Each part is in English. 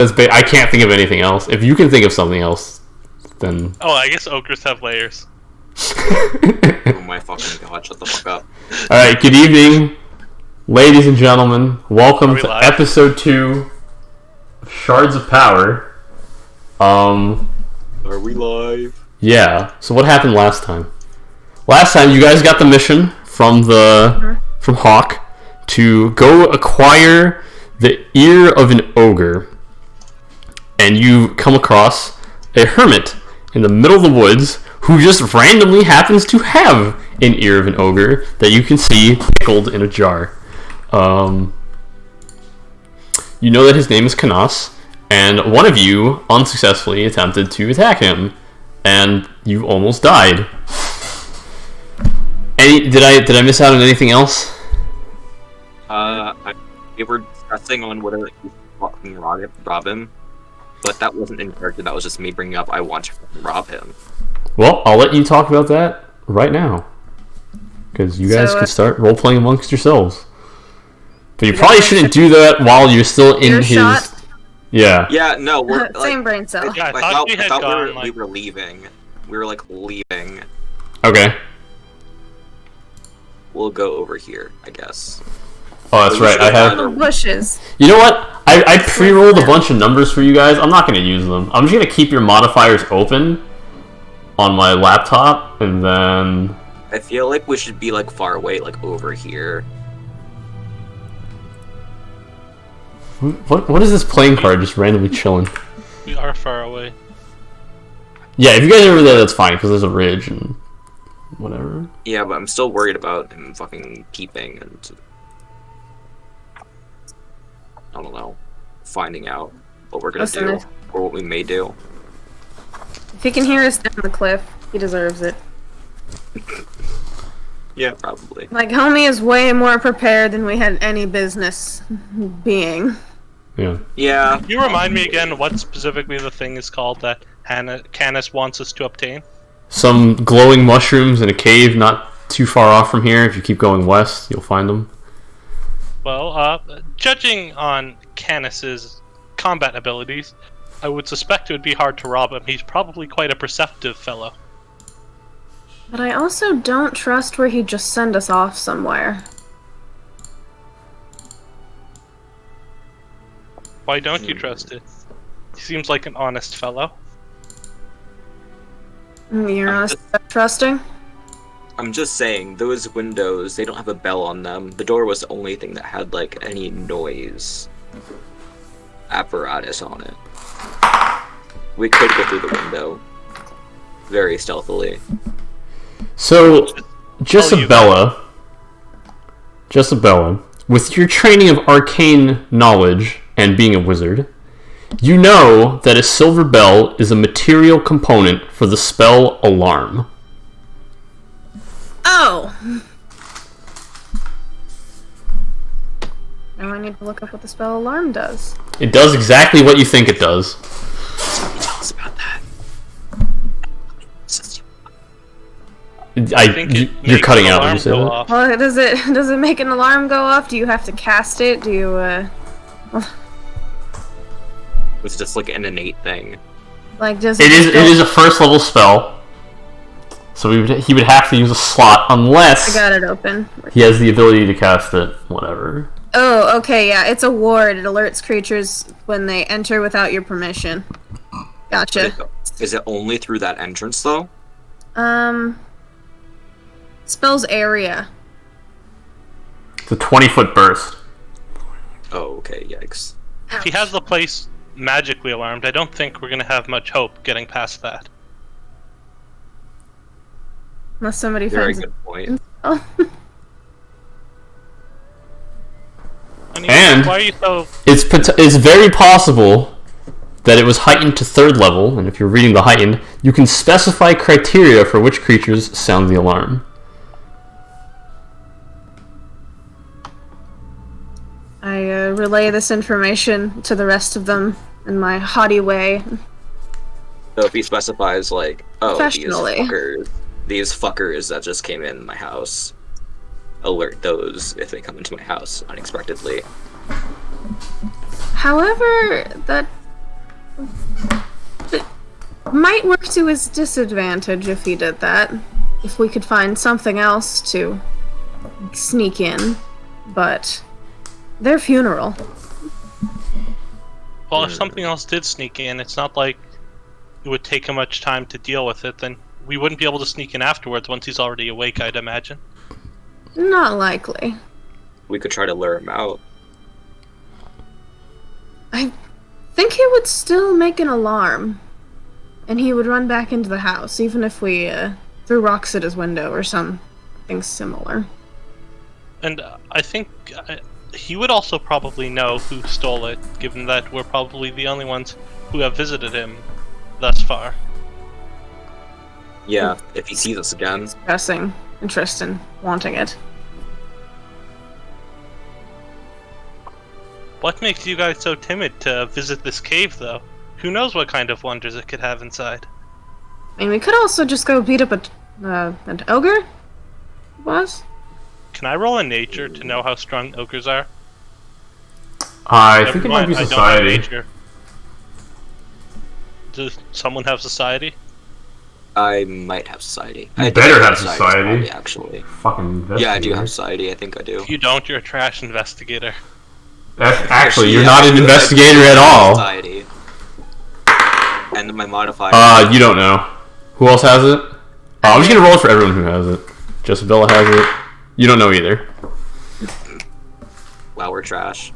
I can't think of anything else. If you can think of something else, then... Oh, I guess ogres have layers. Oh my fucking god, shut the fuck up. Alright, good evening, ladies and gentlemen. Welcome to live? episode 2 of Shards of Power. Are we live? Yeah, so what happened last time? Last time you guys got the mission from Hawk to go acquire the ear of an ogre. And you come across a hermit in the middle of the woods who just randomly happens to have an ear of an ogre that you can see pickled in a jar. You know that his name is Kanas, and one of you unsuccessfully attempted to attack him, and you almost died. Did I miss out on anything else? We were discussing on whether you fucking rob him, but that wasn't in character. That was just me bringing up I want to rob him. Well, I'll let you talk about that right now, because you guys can start role-playing amongst yourselves. But you probably shouldn't do that while you're still in his... Shot? Yeah. Yeah, no, we're same brain cell. Yeah, I thought we were leaving. We were like leaving. Okay. We'll go over here, I guess. Oh, that's right. I have bushes. You know what? I pre-rolled a bunch of numbers for you guys. I'm not going to use them. I'm just going to keep your modifiers open on my laptop, and then... I feel like we should be like far away, like over here. What is this playing card just randomly chilling? We are far away. Yeah, if you guys are over there, that's fine, because there's a ridge and whatever. Yeah, but I'm still worried about him fucking peeping and... I don't know. Finding out what we're gonna do, or what we may do. If he can hear us down the cliff, he deserves it. Yeah, probably. Like, homie is way more prepared than we had any business being. Yeah. Yeah. Can you remind me again what specifically the thing is called that Canis wants us to obtain? Some glowing mushrooms in a cave not too far off from here. If you keep going west, you'll find them. Well, judging on Canis's combat abilities, I would suspect it would be hard to rob him. He's probably quite a perceptive fellow. But I also don't trust where he'd just send us off somewhere. Why don't you trust it? He seems like an honest fellow. You're not trusting? I'm just saying, those windows, they don't have a bell on them. The door was the only thing that had, like, any noise apparatus on it. We could go through the window. Very stealthily. So, Jessabella, with your training of arcane knowledge and being a wizard, you know that a silver bell is a material component for the spell Alarm. Oh! Now I need to look up what the spell Alarm does. It does exactly what you think it does. Tell us about that. You're cutting out when you say that. Well, does it make an alarm go off? Do you have to cast it? Do you, It's just like an innate thing. Like, does It is a first level spell. So he would have to use a slot unless I got it open. he has the ability to cast it, whatever. Oh, okay, yeah, it's a ward. It alerts creatures when they enter without your permission. Gotcha. Is it only through that entrance, though? Spells area. It's a 20-foot burst. Oh, okay, yikes. If he has the place magically alarmed, I don't think we're going to have much hope getting past that. Unless somebody Very finds good point. Oh. And why are you so... it's very possible that it was heightened to 3rd level, and if you're reading the heightened, you can specify criteria for which creatures sound the alarm. I relay this information to the rest of them in my haughty way. So if he specifies, like, oh, Professionally. these fuckers that just came in my house, alert those if they come into my house unexpectedly. However, that It might work to his disadvantage if he did that. If we could find something else to sneak in. But their funeral. Well, if something else did sneak in, it's not like it would take him much time to deal with it, then we wouldn't be able to sneak in afterwards once he's already awake, I'd imagine. Not likely. We could try to lure him out. I think he would still make an alarm. And he would run back into the house, even if we threw rocks at his window or something similar. And I think he would also probably know who stole it, given that we're probably the only ones who have visited him thus far. Yeah, if he sees us again. Expressing interest in wanting it. What makes you guys so timid to visit this cave, though? Who knows what kind of wonders it could have inside? I mean, we could also just go beat up an ogre? Was? Can I roll a nature to know how strong ogres are? I think it might be I don't have society. nature. Does someone have society? I might have society. You I better think I have society. Probably, actually. Fucking Yeah, I do investigator. have society. I think I do. If you don't, you're a trash investigator. Actually, you're Yeah, not I an do- investigator I do at have all. Society. And my modifier. You don't know. Who else has it? I'm just gonna roll it for everyone who has it. Jessabella has it. You don't know either. Wow, we're trash.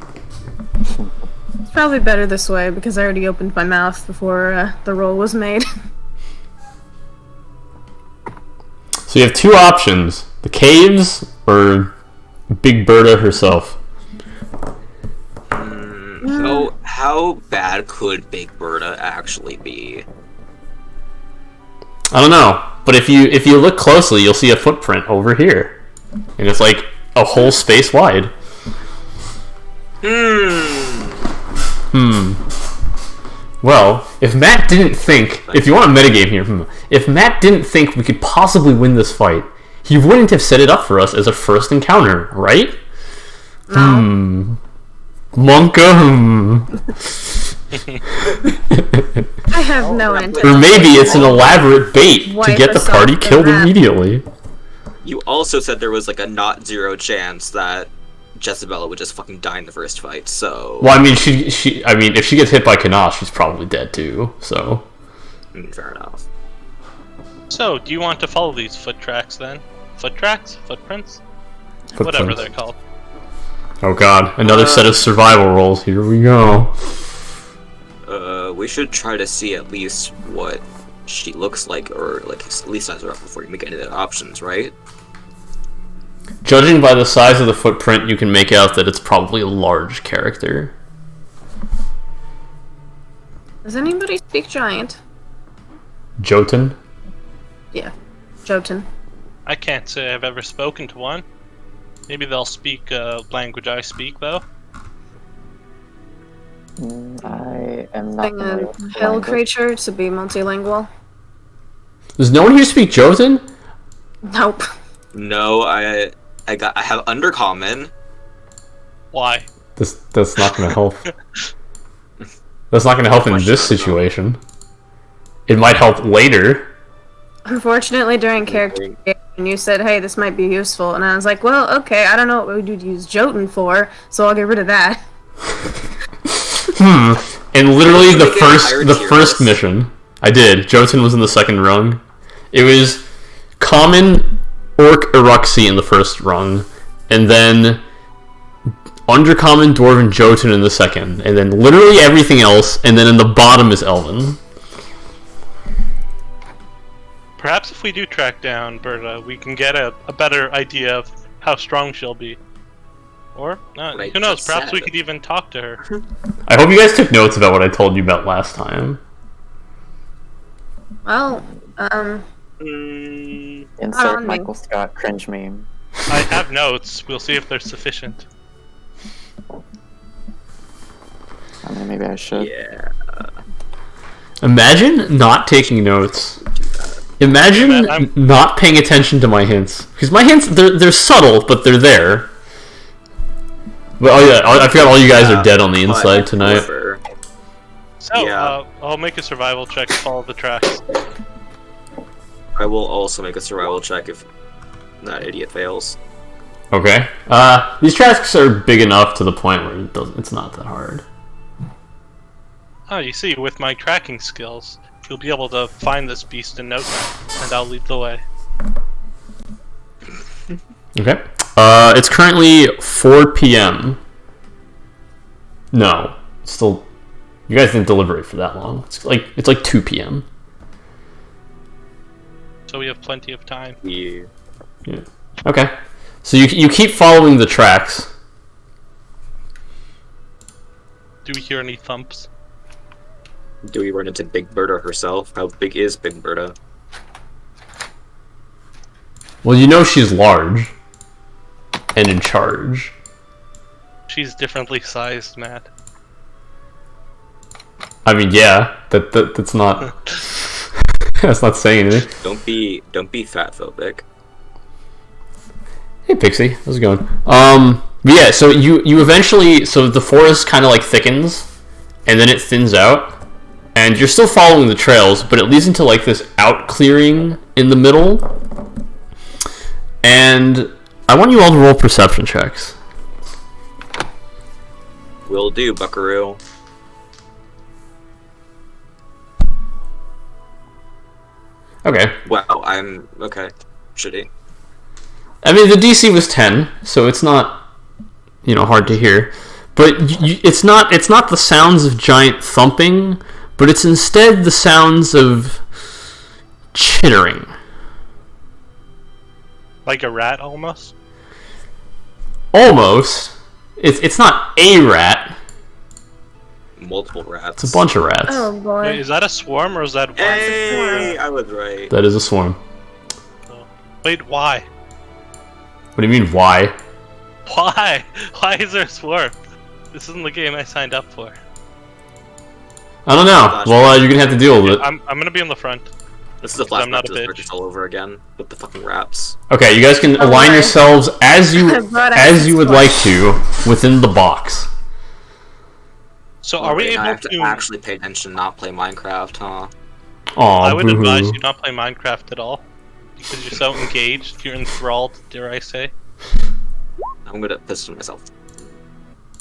It's probably better this way, because I already opened my mouth before the roll was made. So you have two options: the caves or Big Berta herself. How bad could Big Berta actually be? I don't know, but if you look closely, you'll see a footprint over here, and it's like a whole space wide. Well, if Matt didn't think, if you want a metagame here, if Matt didn't think we could possibly win this fight, he wouldn't have set it up for us as a first encounter, right? No. Monka. I have no intention. Or maybe it's an elaborate bait to Wipe get the us party off the killed map. immediately. You also said there was like a not zero chance that Jezebella would just fucking die in the first fight, so... Well, I mean, I mean, if she gets hit by Kanash, she's probably dead too, so... Fair enough. So, do you want to follow these foot tracks then? Foot tracks? Footprints? Whatever Footprints. they're called. Oh god, another set of survival rolls. Here we go. We should try to see at least what she looks like, or like at least size her up before you make any of the options, right? Judging by the size of the footprint, you can make out that it's probably a large character. Does anybody speak giant? Jotun? Yeah. Jotun. I can't say I've ever spoken to one. Maybe they'll speak language I speak, though. I am not Being familiar a with the hill language. creature to be multilingual? Does no one here speak Jotun? Nope. No, I have undercommon. Why? That's not gonna help. That's not gonna help in this situation. It might help later. Unfortunately, during character creation, you said, hey, this might be useful. And I was like, well, okay, I don't know what we would use Jotun for, so I'll get rid of that. And literally Did you make it higher the tier first list? mission, I did. Jotun was in the second rung. It was common, orc, Eruxi in the first rung, and then undercommon, dwarven, Jotun in the second, and then literally everything else, and then in the bottom is Elven. Perhaps if we do track down Berta, we can get a better idea of how strong she'll be. Or, What I who knows, just perhaps we said. could even talk to her. I hope you guys took notes about what I told you about last time. Well, Mm, Insert on me. Michael Scott cringe meme. I have notes, we'll see if they're sufficient. I mean, maybe I should. yeah. Imagine not taking notes. Imagine Yeah, I'm- not paying attention to my hints. Because my hints, they're subtle, but they're there. But oh yeah, I forgot all you guys are dead on the inside tonight. However, So, Yeah. I'll make a survival check to follow the tracks. I will also make a survival check if that idiot fails. Okay. These tracks are big enough to the point where it's not that hard. Oh, you see, with my tracking skills, you'll be able to find this beast in no time, and I'll lead the way. Okay. It's currently 4 p.m. No, it's still. You guys didn't deliberate for that long. It's like 2 p.m. So we have plenty of time. Yeah. Yeah. Okay. So you keep following the tracks. Do we hear any thumps? Do we run into Big Berta herself? How big is Big Berta? Well, you know she's large and in charge. She's differently sized, Matt. I mean, yeah, that's not that's not saying anything. Don't be fatphobic. Hey Pixie, how's it going? But yeah, so you eventually, so the forest kind of like thickens, and then it thins out, and you're still following the trails, but it leads into like this out clearing in the middle, and I want you all to roll perception checks. Will do, buckaroo. Okay. Wow, I'm okay. Shitty. I mean, the DC was 10, so it's not, hard to hear. But it's not the sounds of giant thumping, but it's instead the sounds of chittering. Like a rat, almost? Almost. It's not a rat. Multiple rats. It's a bunch of rats. Oh boy. Wait, is that a swarm or is that one? Hey, I was right. That is a swarm. Oh. Wait, why? What do you mean, why? Why? Why is there a swarm? This isn't the game I signed up for. I don't know. Well, you're gonna have to deal with it. I'm gonna be on the front. This is the I'm not flashback a to the bitch. purchase all over again with the fucking rats. Okay, you guys can align right. yourselves as you Brought out as this you would one. like to within the box. So are we Alright, I able have to to... actually pay attention, not play Minecraft, huh? Aw, I would boo-hoo. advise you not play Minecraft at all. Because you're so engaged, you're enthralled, dare I say. I'm gonna pistol myself.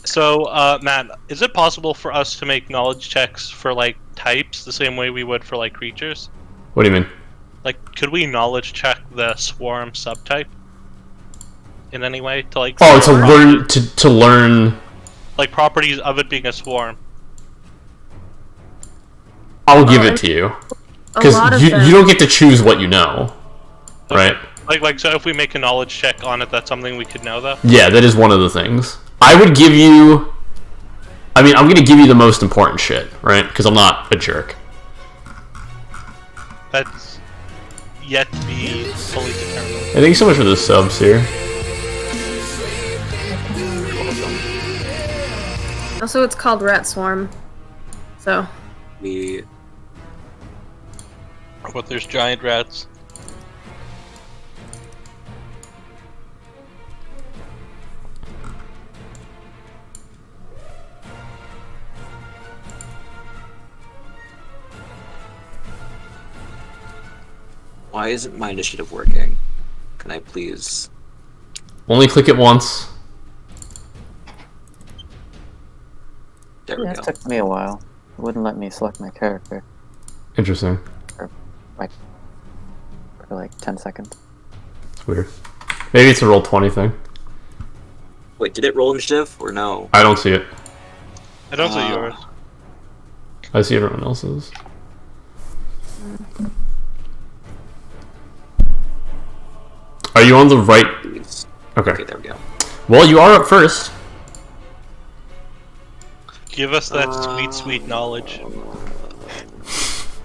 So, Matt, is it possible for us to make knowledge checks for, like, types the same way we would for, like, creatures? What do you mean? Like, could we knowledge check the swarm subtype? In any way? To, like... Oh, figure out to learn. like, properties of it being a swarm. I'll give Oh, it to you A because lot of you them. don't get to choose what you know, right? Like, so if we make a knowledge check on it, that's something we could know, though? Yeah, that is one of the things. I would give you. I mean, I'm gonna give you the most important shit, right? Because I'm not a jerk. That's yet to be fully determined. Hey, thank you so much for the subs here. Also, it's called Rat Swarm. So, We But there's giant rats. Why isn't my initiative working? Can I please? Only click it once. There we Yeah, go. it took me a while. It wouldn't let me select my character Interesting. for like 10 seconds. It's weird. Maybe it's a roll 20 thing. Wait, did it roll initiative or no? I don't see it. I don't see yours. I see everyone else's. Are you on the right? Please. Okay. Okay, there we go. Well, you are up first. Give us that sweet, sweet knowledge.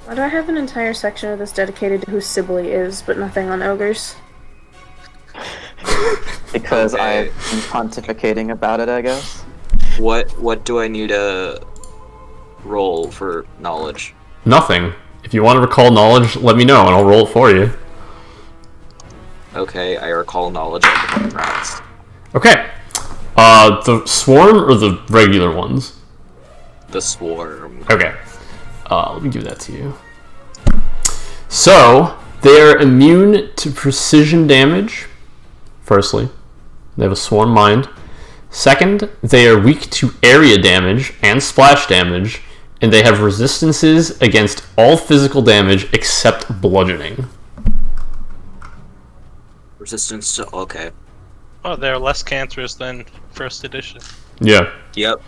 why do I have an entire section of this dedicated to who Sibley is, but nothing on ogres? Because Okay. I've been pontificating about it, I guess. What do I need to roll for knowledge? Nothing. If you want to recall knowledge, let me know and I'll roll it for you. Okay, I recall knowledge of the fucking rats. Okay. The swarm or the regular ones? The swarm. Okay. Let me give that to you. So, they are immune to precision damage, firstly. They have a swarm mind. Second, they are weak to area damage and splash damage, and they have resistances against all physical damage except bludgeoning. Resistance to... Okay. Oh, they're less cancerous than first edition. Yeah. Yep.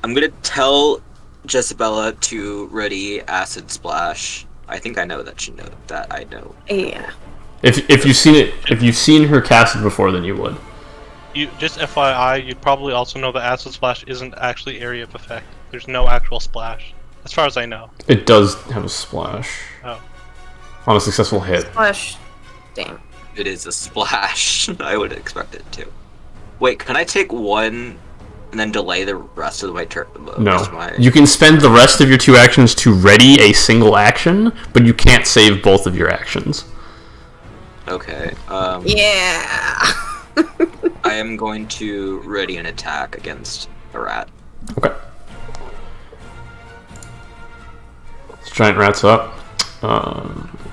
I'm gonna tell Jezebella to ready Acid Splash. I think I know that she knows that I know. Yeah. If you've seen her cast it before, then you would. You just FYI, you'd probably also know that Acid Splash isn't actually area of effect. There's no actual splash, as far as I know. It does have a splash. Oh. On a successful hit. Splash. Damn. It is a splash. I would expect it to. Wait, can I take one and then delay the rest of my turn? No. You can spend the rest of your 2 actions to ready a single action, but you can't save both of your actions. Okay. Yeah. I am going to ready an attack against a rat. Okay. This giant rat's up.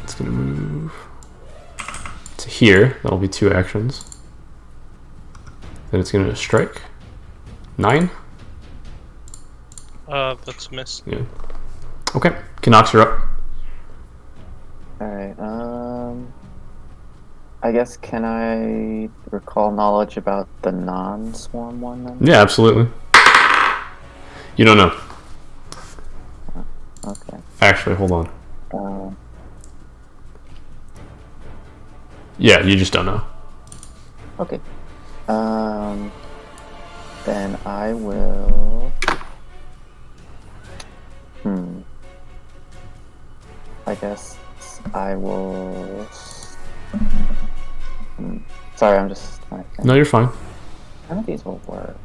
It's gonna move to here. That'll be 2 actions. Then it's gonna strike. 9. That's a miss. Yeah. Okay. Knox, you're up. Alright, I guess, can I recall knowledge about the non-swarm one then? Yeah, absolutely. You don't know. Okay. Actually, hold on. Uh, Yeah, you just don't know. okay. Then I will... I guess I will... Sorry, I'm just trying to think. No, you're fine. None of these will work.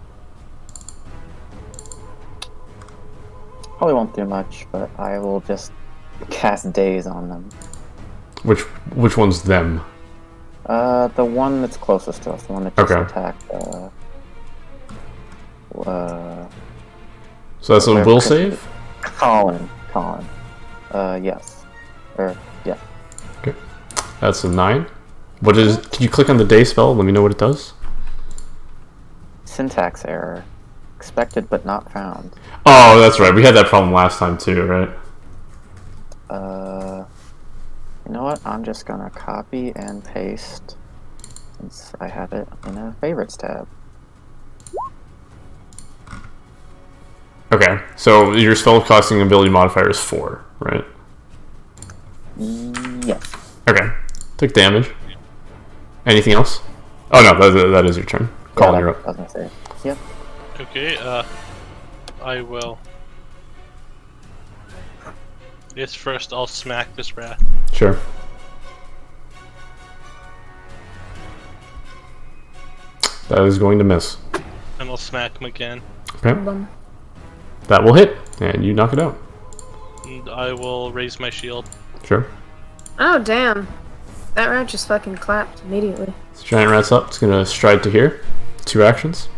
Probably won't do much, but I will just cast Daze on them. Which one's them? The one that's closest to us, the one that just Okay. attacked, So that's a will save? Colin. Yes. Yeah. Okay. That's a 9. What is? Can you click on the day spell? Let me know what it does. Syntax error. Expected but not found. Oh, that's right. We had that problem last time too, right? You know what? I'm just gonna copy and paste since I have it in a favorites tab. Okay. So your spellcasting ability modifier is 4, right? Yes. Okay. Take damage. Anything else? Oh no, that is your turn. Colin, Yeah, you're I up. was gonna say. Yep. Okay, I will. Yes, first I'll smack this rat. Sure. That is going to miss. And I'll smack him again. Okay. That will hit, and you knock it out. And I will raise my shield. Sure. Oh, damn. That rat just fucking clapped immediately. This giant rat's up. It's gonna stride to here. 2 actions.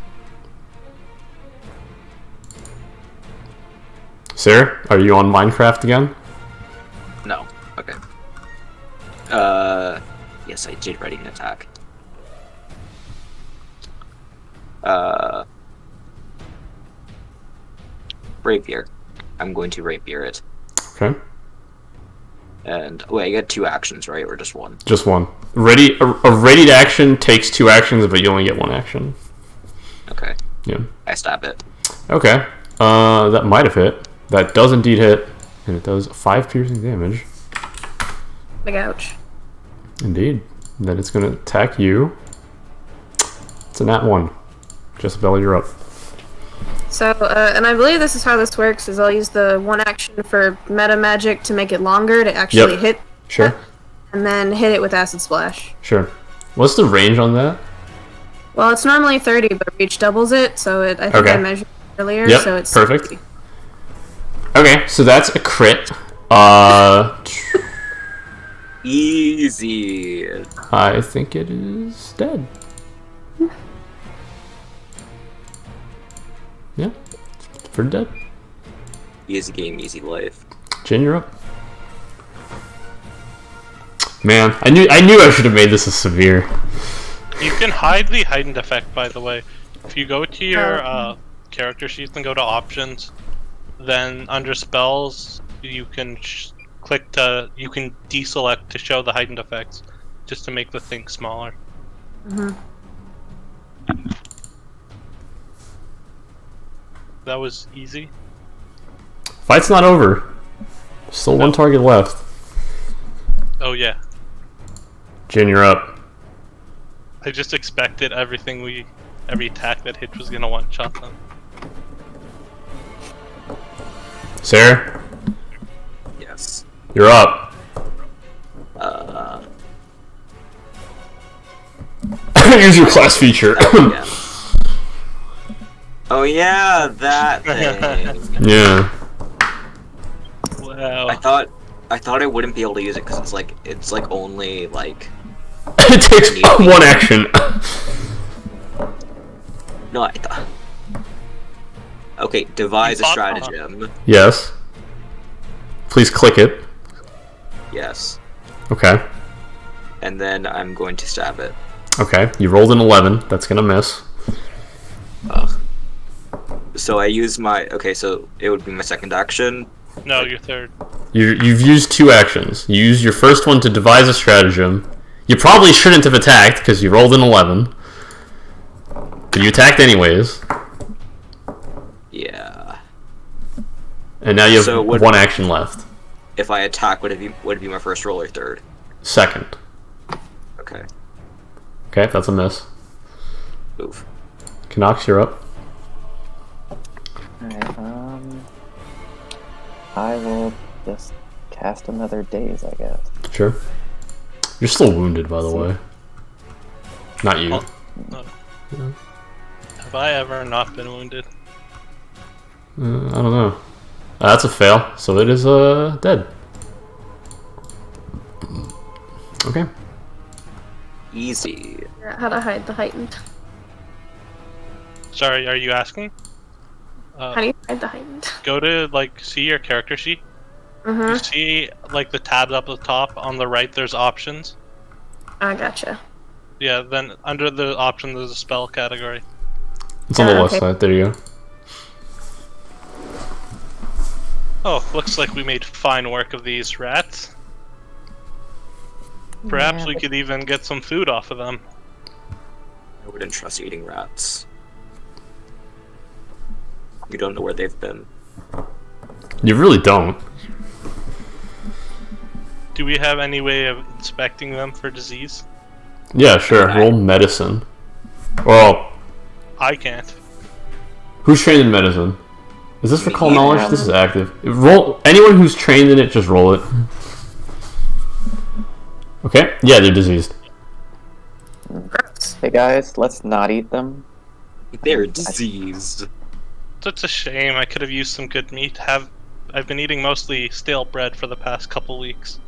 Sarah, are you on Minecraft again? No. Okay. Yes, I did ready an attack. Rapier. I'm going to rapier it. Okay. And wait, I get 2 actions, right, or just 1? Just 1. Ready. A readied action takes 2 actions, but you only get 1 action. Okay. Yeah. I stab it. Okay. That might have hit. That does indeed hit, and it does 5 piercing damage. Big ouch. Indeed. Then it's gonna attack you. It's a nat 1. Jezebel, you're up. So, and I believe this is how this works, is I'll use the 1 action for meta magic to make it longer to actually hit. Sure. And then hit it with Acid Splash. Sure. What's the range on that? Well, it's normally 30, but Reach doubles it, so I think Okay. I measured it earlier, Yep, so it's perfect. 60. Okay, so that's a crit. Easy. I think it is dead. Yeah, it's pretty dead. Easy game, easy life. Jin, you're up. Man, I knew I should have made this a severe. You can hide the heightened effect, by the way. If you go to your character sheet and go to options, then under spells, you can click to. You can deselect to show the heightened effects, just to make the thing smaller. That was easy. Fight's not over. Still one target left. Oh yeah. Jin, you're up. I just expected every attack that hit was gonna one-shot them. Sarah, Yes. you're up. Use your class feature. Yeah. Oh yeah, that thing. Yeah. Wow. I thought I wouldn't be able to use it because it's like only like. It takes one action. No, I thought. Okay, devise a You thought- stratagem. Yes. Please click it. Yes, Okay. and then I'm going to stab it. Okay. You rolled an 11. That's gonna miss. Ugh. So I use my. Okay, so it would be my second action. No, you're third. You've used two actions. You used your first one to devise a stratagem. You probably shouldn't have attacked because you rolled an 11. But you attacked anyways. Yeah. And now you have So what- one action left. If I attack, would it be my first roll or third? Second. Okay. Okay, that's a miss. Move. Knox, you're up. Alright, I will just cast another daze, I guess. Sure. You're still wounded, by the way. Not you. Oh, no. Have I ever not been wounded? I don't know. That's a fail, so it is dead. Okay. Easy. Figure out how to hide the heightened. Sorry, are you asking? How do you hide the heightened? Go to see your character sheet. You see the tabs up at the top on the right. There's options. I gotcha. Yeah, then under the option there's a spell category. It's on the left Okay. side. There you go. Oh, looks like we made fine work of these rats. Perhaps Yeah, we could even get some food off of them. I wouldn't trust eating rats. You don't know where they've been. You really don't. Do we have any way of inspecting them for disease? Yeah, sure. Roll medicine. Well, I can't. who's trained in medicine? Is this for call Me. knowledge? This is active. Roll anyone who's trained in it. Just roll it. Okay. Yeah, they're diseased. Gross. Hey guys, let's not eat them. They're diseased. That's a shame. I could have used some good meat. I've been eating mostly stale bread for the past couple weeks.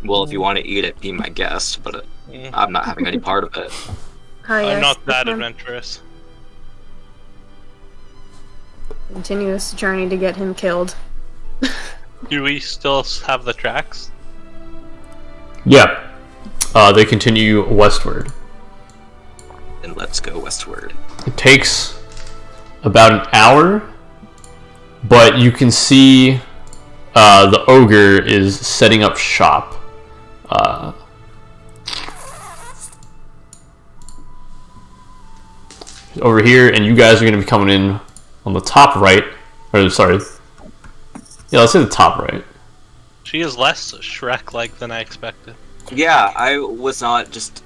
Well, if you want to eat it, be my guest, but Mm. I'm not having any part of it. Hi, I'm yes, not that this adventurous. continuous journey to get him killed. Do we still have the tracks? Yeah. They continue westward. Then let's go westward. It takes about an hour, but you can see the ogre is setting up shop. Over here, and you guys are going to be coming in on the top right. Or, sorry. Yeah, let's say the top right. She is less Shrek-like than I expected. Yeah, I was not just.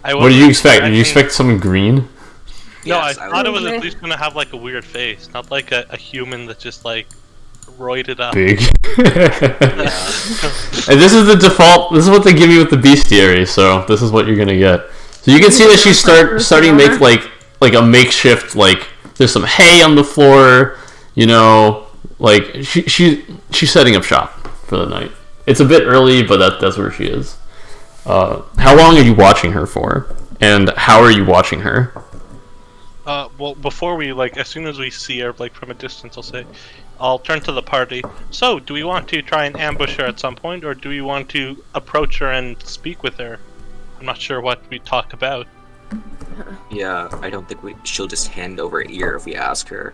What did you expect? Did you expect something green? No, Yes, I thought it was Okay. at least gonna have a weird face, not like a human that just roided up. Big. Yeah. And this is the default. This is what they give you with the bestiary. So this is what you're gonna get. So you can see that she's starting to make like a makeshift there's some hay on the floor. You know, she's setting up shop for the night. It's a bit early, but that's where she is. How long are you watching her for? And how are you watching her? Well, before we, as soon as we see her, from a distance, I'll turn to the party. So, do we want to try and ambush her at some point, or do we want to approach her and speak with her? I'm not sure what we talk about. Yeah, I don't think she'll just hand over ear if we ask her.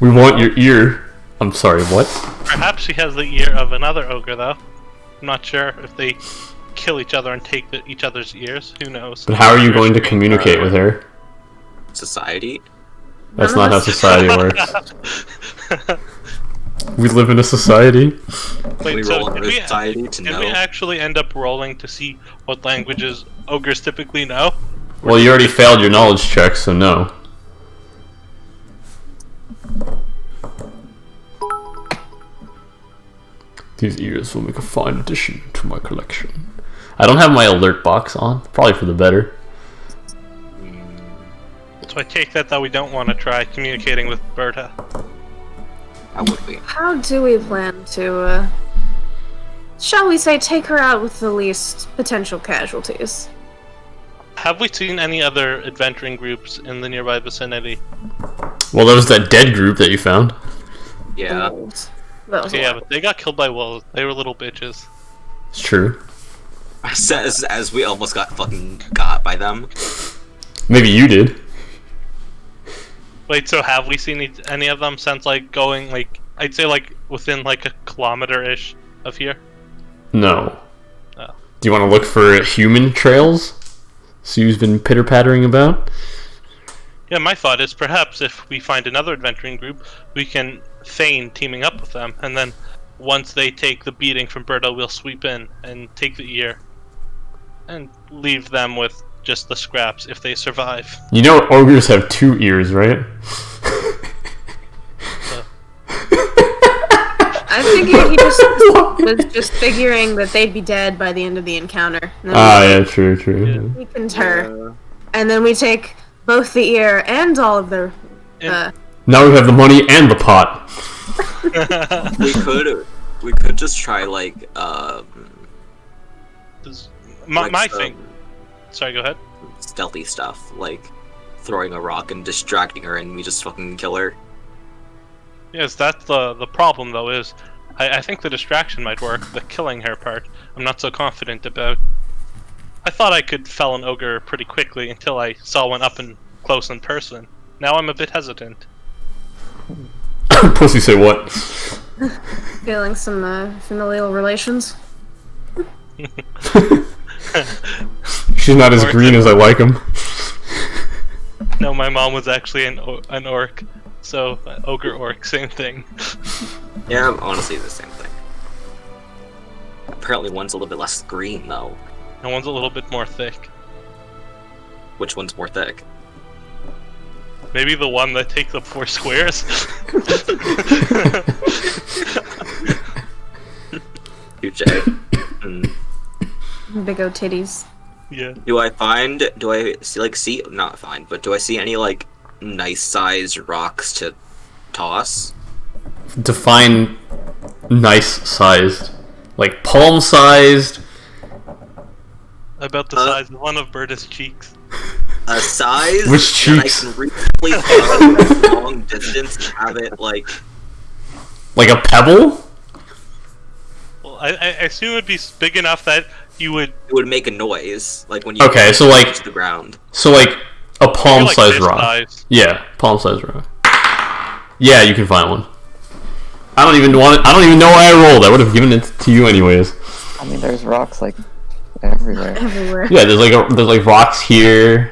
We want your ear. I'm sorry, what? Perhaps she has the ear of another ogre, though. I'm not sure if they kill each other and take each other's ears. Who knows? But how are you going to communicate with her? Society? That's not how society works. We live in a society. We Wait, so roll did in society to we know. actually end up rolling to see what languages ogres typically know? Well, you already failed your knowledge check, so no. These ears will make a fine addition to my collection. I don't have my alert box on, probably for the better. So I take that we don't want to try communicating with Berta. How would we? How do we plan to, shall we say, take her out with the least potential casualties? Have we seen any other adventuring groups in the nearby vicinity? Well, there was that dead group that you found. Yeah. That was a Yeah, lot. but they got killed by wolves. They were little bitches. It's true. As we almost got fucking got by them. Maybe you did. Wait, so have we seen any of them since going I'd say within a kilometer-ish of here? No. Oh. Do you want to look for human trails? Sue's been pitter-pattering about? Yeah, my thought is perhaps if we find another adventuring group, we can feign teaming up with them, and then once they take the beating from Berto, we'll sweep in and take the ear, and leave them with just the scraps if they survive. You know ogres have 2 ears, right? I figured he just was just figuring that they'd be dead by the end of the encounter. And then Yeah, true. we weakened her. And then we take both the ear and all of their... Now we have the money and the pot. We could just try my thing. Sorry, go ahead. stealthy stuff, like throwing a rock and distracting her, and we just fucking kill her. Yes, that's the problem though. Is I think the distraction might work. The killing her part, I'm not so confident about. I thought I could fell an ogre pretty quickly until I saw one up and close in person. Now I'm a bit hesitant. Pussy say what? Feeling some familial relations. She's not as green as I like him. No, my mom was actually an orc, so ogre orc, same thing. Yeah, honestly, the same thing. Apparently, one's a little bit less green though. And one's a little bit more thick. Which one's more thick? Maybe the one that takes up 4 squares. Huge. Big O titties. Yeah. Do I see not find, but do I see any nice sized rocks to toss? Define nice sized. Like palm sized. About the size of one of Berta's cheeks. A size Which cheeks? that I can reasonably throw a long distance and have it Like a pebble? Well, I assume it would be big enough that you would. it would make a noise, like when you Okay, so touch the ground. So like a palm sized this rock. size. Yeah, palm sized rock. Yeah, you can find one. I don't even know why I rolled. I would have given it to you anyways. I mean, there's rocks everywhere. Everywhere. Yeah, there's rocks here.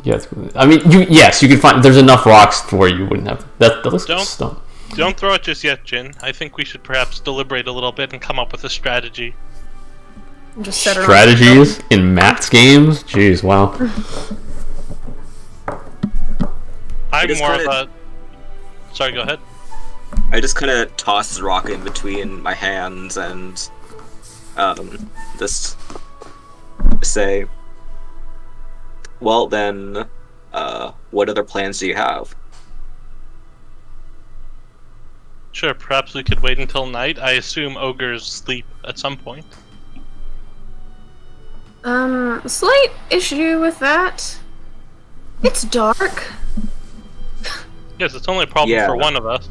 Yes, I mean you can find. There's enough rocks to where you wouldn't have that. That looks like stone. Don't throw it just yet, Jin. I think we should perhaps deliberate a little bit and come up with a strategy. Just set her on Strategies in Matt's games. Jeez, wow. I'm just more kinda- of a. Sorry, go ahead. I just kind of toss the rock in between my hands and just say, well then, what other plans do you have? Sure, perhaps we could wait until night. I assume ogres sleep at some point. Slight issue with that. It's dark. Yes, it's only a problem for one of us.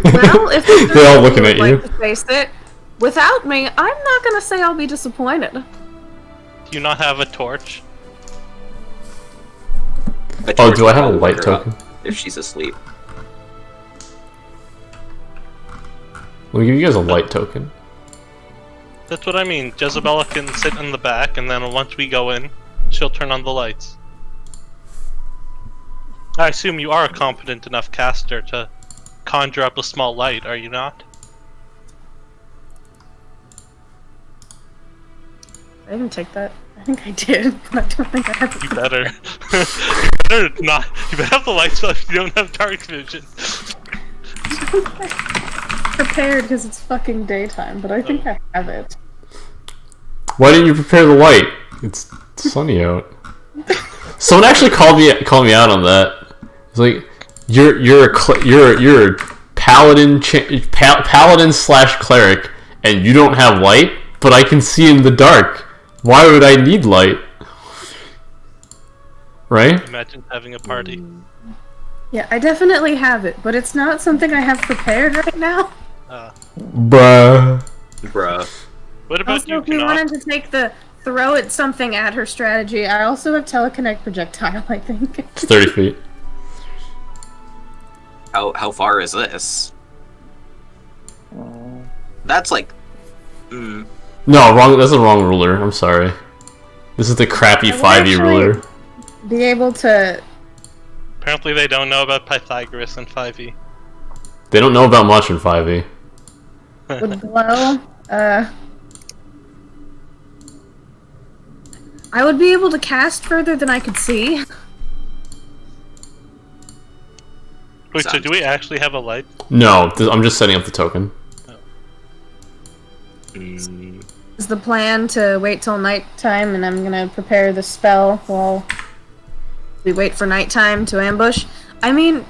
Well, if They're all looking at you. Like to face it, without me, I'm not gonna say I'll be disappointed. Do you not have a torch? Oh, do I have a light token? If she's asleep. Let me give you guys a light token. That's what I mean. Jezebella can sit in the back, and then once we go in, she'll turn on the lights. I assume you are a competent enough caster to conjure up a small light, are you not? I didn't take that. I think I did, but I don't think I have You better. You better not. You better have the lights on if you don't have dark vision. prepared because it's fucking daytime, but I think I have it. Why didn't you prepare the light? It's sunny out. Someone actually called me out on that. It's like you're a paladin paladin / cleric, and you don't have light, but I can see in the dark. Why would I need light? Right? Imagine having a party. Yeah, I definitely have it, but it's not something I have prepared right now. Bruh. What about Also, you, if we wanted to take the throw it something at her strategy, I also have telekinetic projectile, I think. It's 30 feet. How far is this? That's like... No, wrong. That's the wrong ruler. I'm sorry. This is the crappy 5e ruler. Be able to... Apparently they don't know about Pythagoras and 5e. They don't know about much in 5e. would glow, I would be able to cast further than I could see. Wait, so do we actually have a light? No, I'm just setting up the token. Is the plan to wait till nighttime and I'm gonna prepare the spell while we wait for nighttime to ambush? I mean,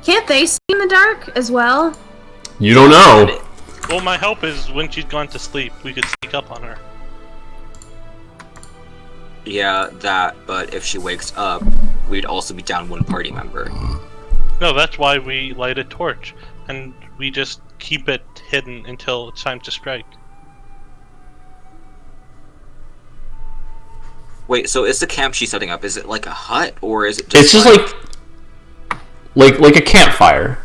can't they see in the dark as well? You don't know. Well, my hope is when she's gone to sleep, we could sneak up on her. Yeah, that, but if she wakes up, we'd also be down one party member. No, that's why we light a torch, and we just keep it hidden until it's time to strike. Wait, so is the camp she's setting up, is it like a hut, or is it just It's just like a campfire.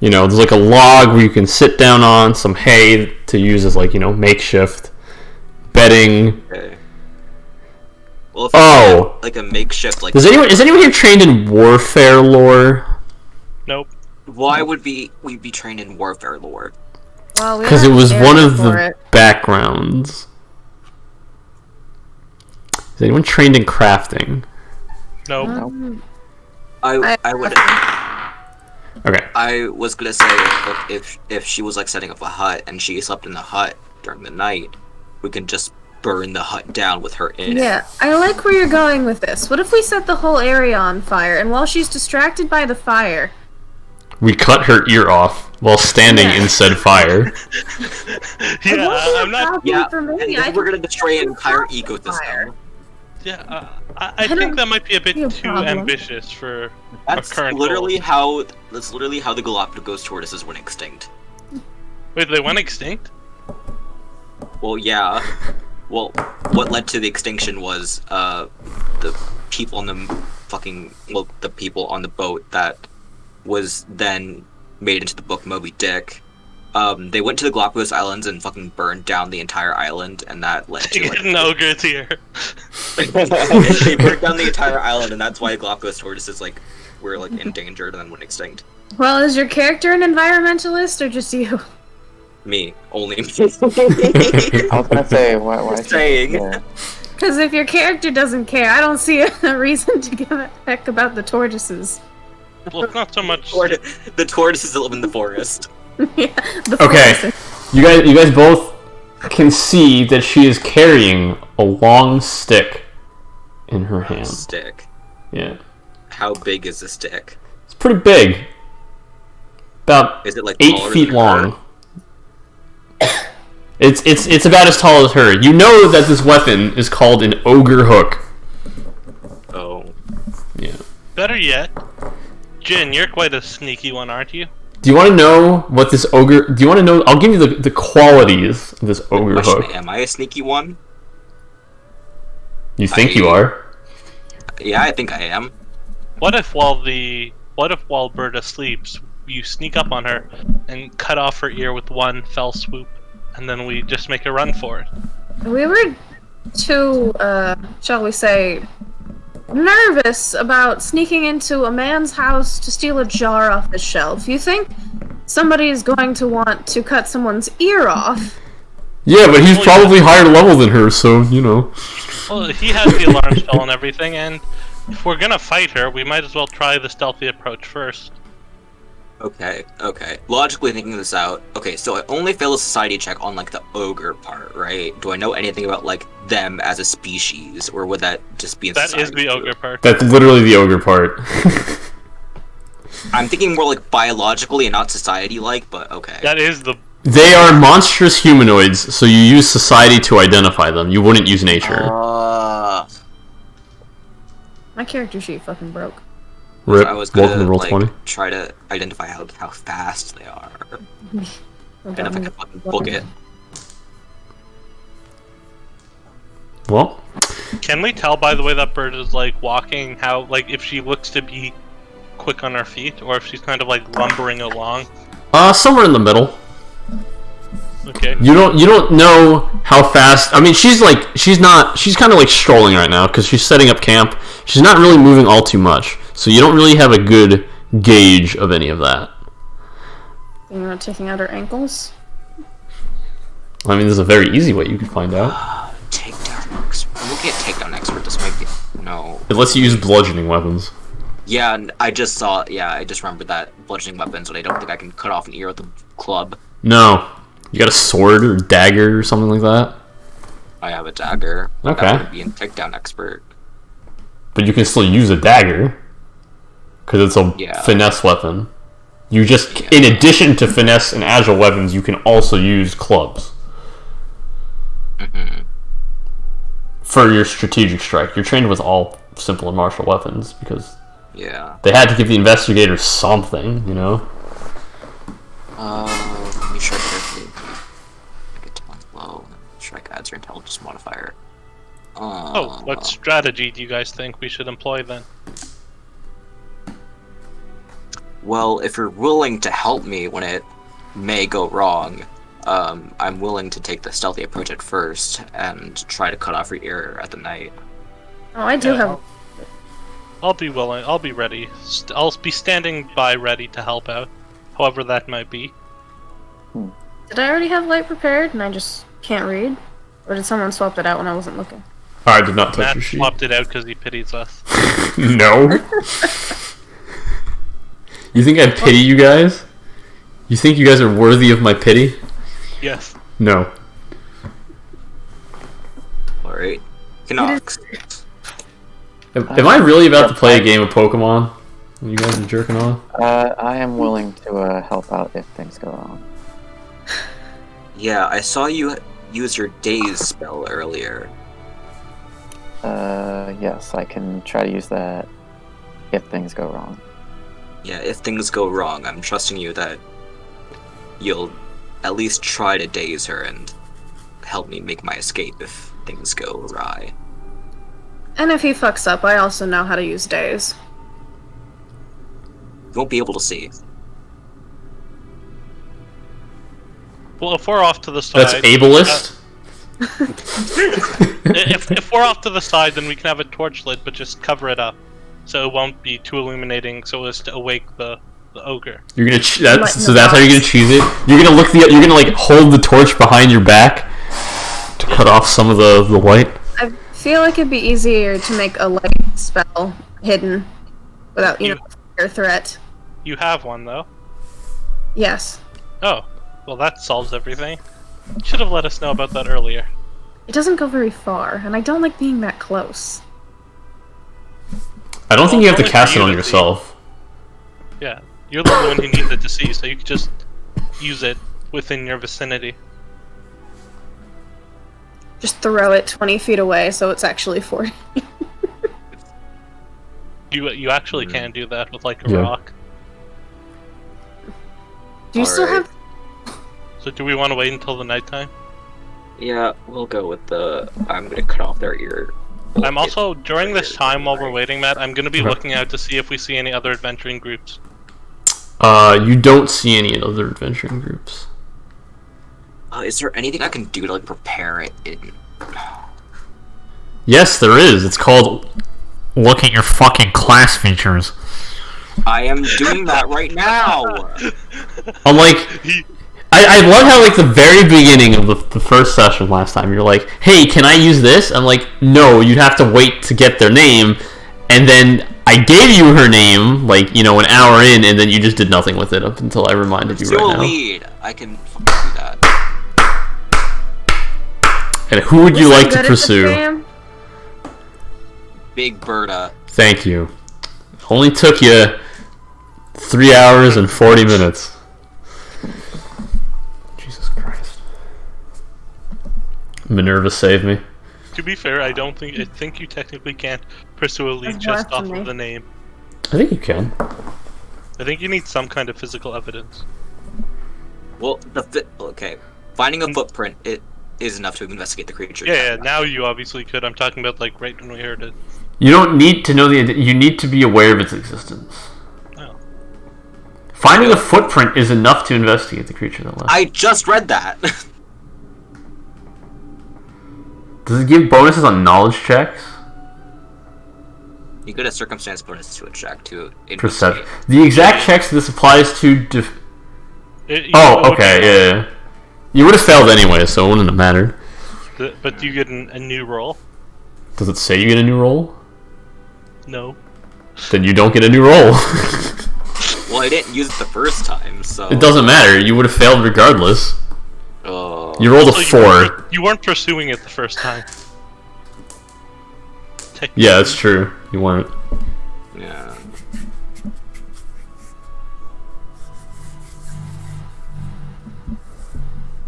You know, there's like a log where you can sit down on, some hay to use as like, you know, makeshift bedding. Okay. Well, if Oh! like a makeshift, like... Is anyone here trained in warfare lore? Nope. Why would we be trained in warfare lore? Well, we Because it have was one area of for the it. backgrounds. Is anyone trained in crafting? Nope. I would... Okay. I was gonna say, if she was like setting up a hut and she slept in the hut during the night, we can just burn the hut down with her in it. Yeah, I like where you're going with this. What if we set the whole area on fire, and while she's distracted by the fire... We cut her ear off while standing in said fire. Yeah, I'm not... Yeah, For me. and then we're gonna destroy an entire ecosystem. Yeah, I think that might be a bit too ambitious for our current literally goals. that's literally how the Galapagos tortoises went extinct. Wait, they went extinct? Well, yeah. Well, what led to the extinction was the people on the the people on the boat that was then made into the book Moby Dick. They went to the Galapagos Islands and fucking burned down the entire island, and that led to like... No good here. They burned down the entire island, and that's why Galapagos tortoises were endangered and then went extinct. Well, is your character an environmentalist, or just you? Me, only me. I was gonna say, why Just saying. Because if your character doesn't care, I don't see a reason to give a heck about the tortoises. Well, it's not so much... The tortoises that live in the forest. Yeah, the Okay, tortoises. you guys both can see that she is carrying a long stick in her hand. Stick. Yeah, How big is the stick? it's pretty big. About Is it like 8 taller feet than long. It's about as tall as her. You know that this weapon is called an ogre hook. Oh. Better yet, Jin, you're quite a sneaky one, aren't you? Do you want to know what this ogre... Do you want to know... I'll give you the qualities of this ogre Question, hook. am I a sneaky one? You think you are? Yeah, I think I am. What if while Berta sleeps, you sneak up on her and cut off her ear with one fell swoop, and then we just make a run for it? We were too, shall we say, nervous about sneaking into a man's house to steal a jar off the shelf. You think somebody is going to want to cut someone's ear off? Yeah, but he's probably higher level than her, so, you know. Well, he has the alarm spell and everything, and if we're gonna fight her, we might as well try the stealthy approach first. Okay. Logically thinking this out. Okay, so I only failed a society check on, like, the ogre part, right? Do I know anything about, like, them as a species, or would that just be in That society is the too? ogre part. That's literally the ogre part. I'm thinking more, like, biologically and not society-like, but okay. That is the... They are monstrous humanoids, so you use society to identify them. You wouldn't use nature. My character sheet fucking broke. Rip. I was Welcome gonna, to Roll like, 20. try to identify how fast they are. And if I Okay. could fucking book it. Well, Can we tell, by the way, that bird is, like, walking, how, like, if she looks to be quick on her feet, or if she's kind of, like, lumbering along? somewhere in the middle. Okay. You don't know how fast. I mean, she's kind of like strolling right now because she's setting up camp. She's not really moving all too much, so you don't really have a good gauge of any of that. You're not taking out her ankles? I mean, there's a very easy way you can find out. Takedown expert. I'm looking at takedown expert. This might be no. It lets you use bludgeoning weapons. Yeah, and I just saw. Yeah, I just remembered that bludgeoning weapons, but I don't think I can cut off an ear with a club. No, you got a sword or dagger or something like that. I have a dagger. But Okay. That would be in takedown expert. But you can still use a dagger because it's a finesse weapon. You just, in addition to finesse and agile weapons, you can also use clubs for your strategic strike. You're trained with all simple and martial weapons because they had to give the investigator something, you know. Let me try carefully. Make it talent low. Strike adds your intelligence modifier. What strategy do you guys think we should employ then? Well, if you're willing to help me when it may go wrong, I'm willing to take the stealthy approach at first and try to cut off your ear at the night. Oh, I do have... I'll be willing. I'll be ready. I'll be standing by ready to help out, however that might be. Did I already have light prepared and I just can't read? Or did someone swap it out when I wasn't looking? I did not touch Matt your sheet. swapped it out because he pities us. No. You think I pity you guys? You think you guys are worthy of my pity? Yes. No. Alright. Canucks. Am I really about to play a game of Pokemon? You guys are jerking off? I am willing to help out if things go wrong. Yeah, I saw you use your daze spell earlier. Yes, I can try to use that if things go wrong. Yeah, if things go wrong, I'm trusting you that you'll at least try to daze her and help me make my escape if things go awry. And if he fucks up, I also know how to use daze. You won't be able to see. Well, if we're off to the side... That's ableist? if we're off to the side, then we can have a torch lit, but just cover it up. So it won't be too illuminating, so as to awake the ogre. You're gonna that's how you're gonna cheese it. You're gonna you're gonna like hold the torch behind your back to cut off some of the light. I feel like it'd be easier to make a light spell hidden without fire threat. You have one though. Yes. Oh, well that solves everything. You should have let us know about that earlier. It doesn't go very far, and I don't like being that close. I don't think you have to only cast for it you on to yourself. Yeah, you're the one who needs it to see, so you could just use it within your vicinity. Just throw it 20 feet away so it's actually 40. You actually can do that with like a Yeah. rock. Do you still Alright. have? So do we want to wait until the nighttime? Yeah, we'll go with the. I'm gonna cut off their ear. I'm also during this time while we're Alright. waiting, Matt. I'm gonna be Okay. looking out to see if we see any other adventuring groups. You don't see any other adventuring groups. Is there anything I can do to like prepare it? Yes, there is. It's called look at your fucking class features. I am doing that right now. I'm like, I love how like the very beginning of the first session last time, you're like, hey, can I use this? I'm like, no, you'd have to wait to get their name, and then I gave you her name, like, you know, an hour in, and then you just did nothing with it up until I reminded you Still right a now. lead. I can fucking do that. And who would you Was I like good to at this pursue? game? Big Berta. Thank you. Only took you 3 hours and 40 minutes. Jesus Christ. Minerva saved me. To be fair, I think you technically can't pursue a lead That's just off blasphemy. of the name. I think you can. I think you need some kind of physical evidence. Well, okay. Finding a footprint it is enough to investigate the creature. Yeah, now you obviously could. I'm talking about like right when we heard it. You don't need to know you need to be aware of its existence. Oh. Finding a footprint is enough to investigate the creature that left. I just read that. Does it give bonuses on knowledge checks? You get a circumstance bonus to a check to Perception. investigate. The exact checks this applies to. You Oh, would- okay, yeah. You would have failed anyway, so it wouldn't have mattered. But do you get a new roll? Does it say you get a new roll? No. Then you don't get a new roll. Well, I didn't use it the first time, so. It doesn't matter. You would have failed regardless. Oh. You rolled a So 4. You weren't pursuing it the first time. Yeah, that's true. You weren't. Yeah.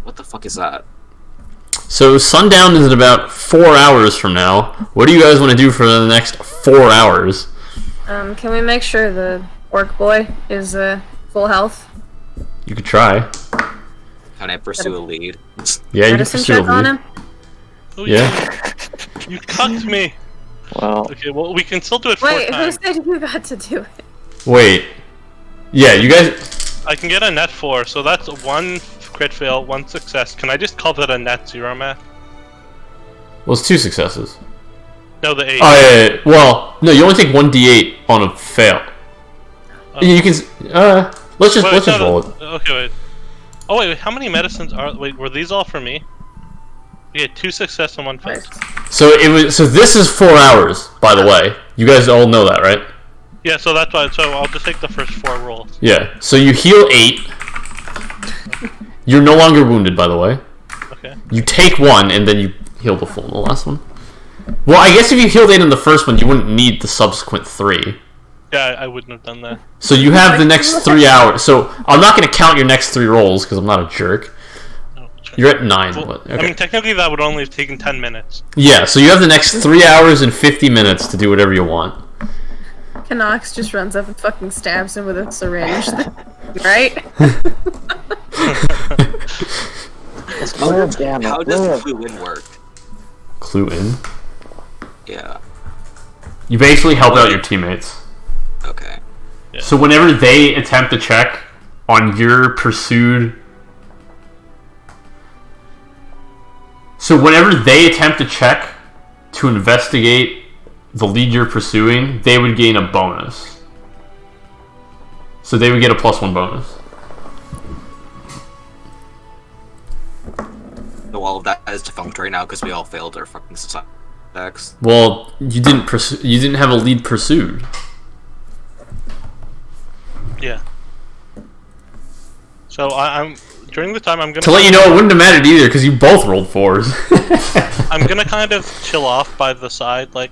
What the fuck is that? So sundown is in about 4 hours from now. What do you guys want to do for the next 4 hours? Can we make sure the orc boy is full health? You could try. Can I pursue a lead? Yeah, you can Medicine pursue a check on lead. him. Oh, Yeah. You cucked me. Well, Okay, well we can still do it 4 Wait, who times. said you got to do it? Wait. Yeah, you guys. I can get a net 4, so that's 1 crit fail, 1 success. Can I just call that a net 0, Matt? Well, it's 2 successes. No, the 8. Oh, yeah. Well, no, you only take 1d8 on a fail. Oh. You can. Let's just Wait, no, roll it. Okay, wait. Oh wait, wait, how many medicines are? Wait, were these all for me? Yeah, 2 success and 1 fail. So it was. So this is 4 hours, by the way. You guys all know that, right? Yeah, so that's why. So I'll just take the first 4 rolls. Yeah. So you heal 8. You're no longer wounded, by the way. Okay. You take 1, and then you heal the full in the last one. Well, I guess if you healed 8 in the first one, you wouldn't need the subsequent 3. Yeah, I wouldn't have done that. So you have the next 3 hours. So I'm not going to count your next 3 rolls because I'm not a jerk. No, sure. You're at 9. Well, but, I okay. mean, technically that would only have taken 10 minutes. Yeah, so you have the next 3 hours and 50 minutes to do whatever you want. Knox just runs up and fucking stabs him with a syringe. Right? damn it. How does the live. clue in work? Clue in. Yeah. You basically help out your teammates. Okay. Yeah. So whenever they attempt a check on your pursued... So whenever they attempt a check to investigate the lead you're pursuing, they would gain a bonus. So they would get a +1 bonus. So all of that is defunct right now because we all failed our fucking society attacks. Well, you didn't have a lead pursued. Yeah. So I'm during the time I'm gonna. To let you know, it wouldn't have mattered either because you both rolled 4s. I'm gonna kind of chill off by the side, like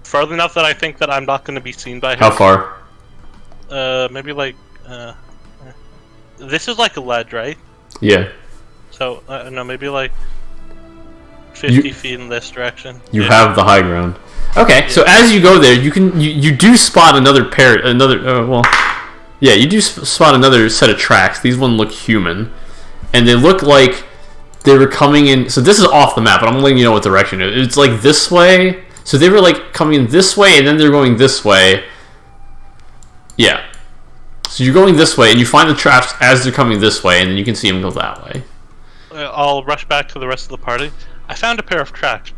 far enough that I think that I'm not gonna be seen by him. How far? Maybe like this is like a ledge, right? Yeah. So no, maybe like 50 feet in this direction. You Yeah. have the high ground. Okay, so as you go there, you do spot another pair, you do spot another set of tracks. These one look human, and they look like they were coming in. So this is off the map, but I'm letting you know what direction it is. It's like this way. So they were like coming in this way, and then they're going this way. Yeah. So you're going this way, and you find the traps as they're coming this way, and then you can see them go that way. I'll rush back to the rest of the party. I found a pair of tracks.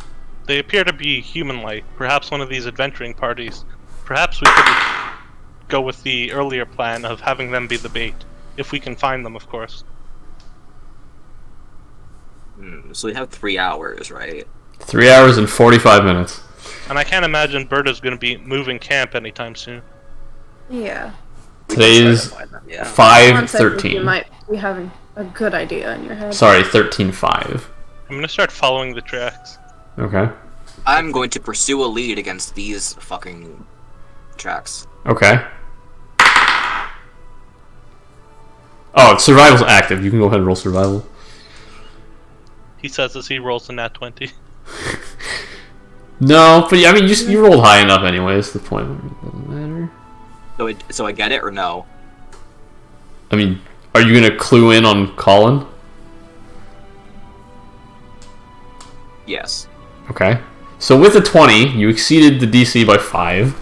They appear to be human-like, perhaps one of these adventuring parties. Perhaps we could go with the earlier plan of having them be the bait, if we can find them, of course. So we have 3 hours, right? 3 hours and 45 minutes. And I can't imagine Berta's going to be moving camp anytime soon. Yeah. Today is Yeah. 5:13. You might be having a good idea in your head. Sorry, 13:05. I'm going to start following the tracks. Okay. I'm going to pursue a lead against these fucking tracks. Okay. Oh, survival's active. You can go ahead and roll survival. He says as he rolls a nat 20. No, but I mean, you rolled high enough anyway. That's the point. It doesn't matter. So I get it or no? I mean, are you gonna clue in on Colin? Yes. Okay. So with a 20, you exceeded the DC by 5.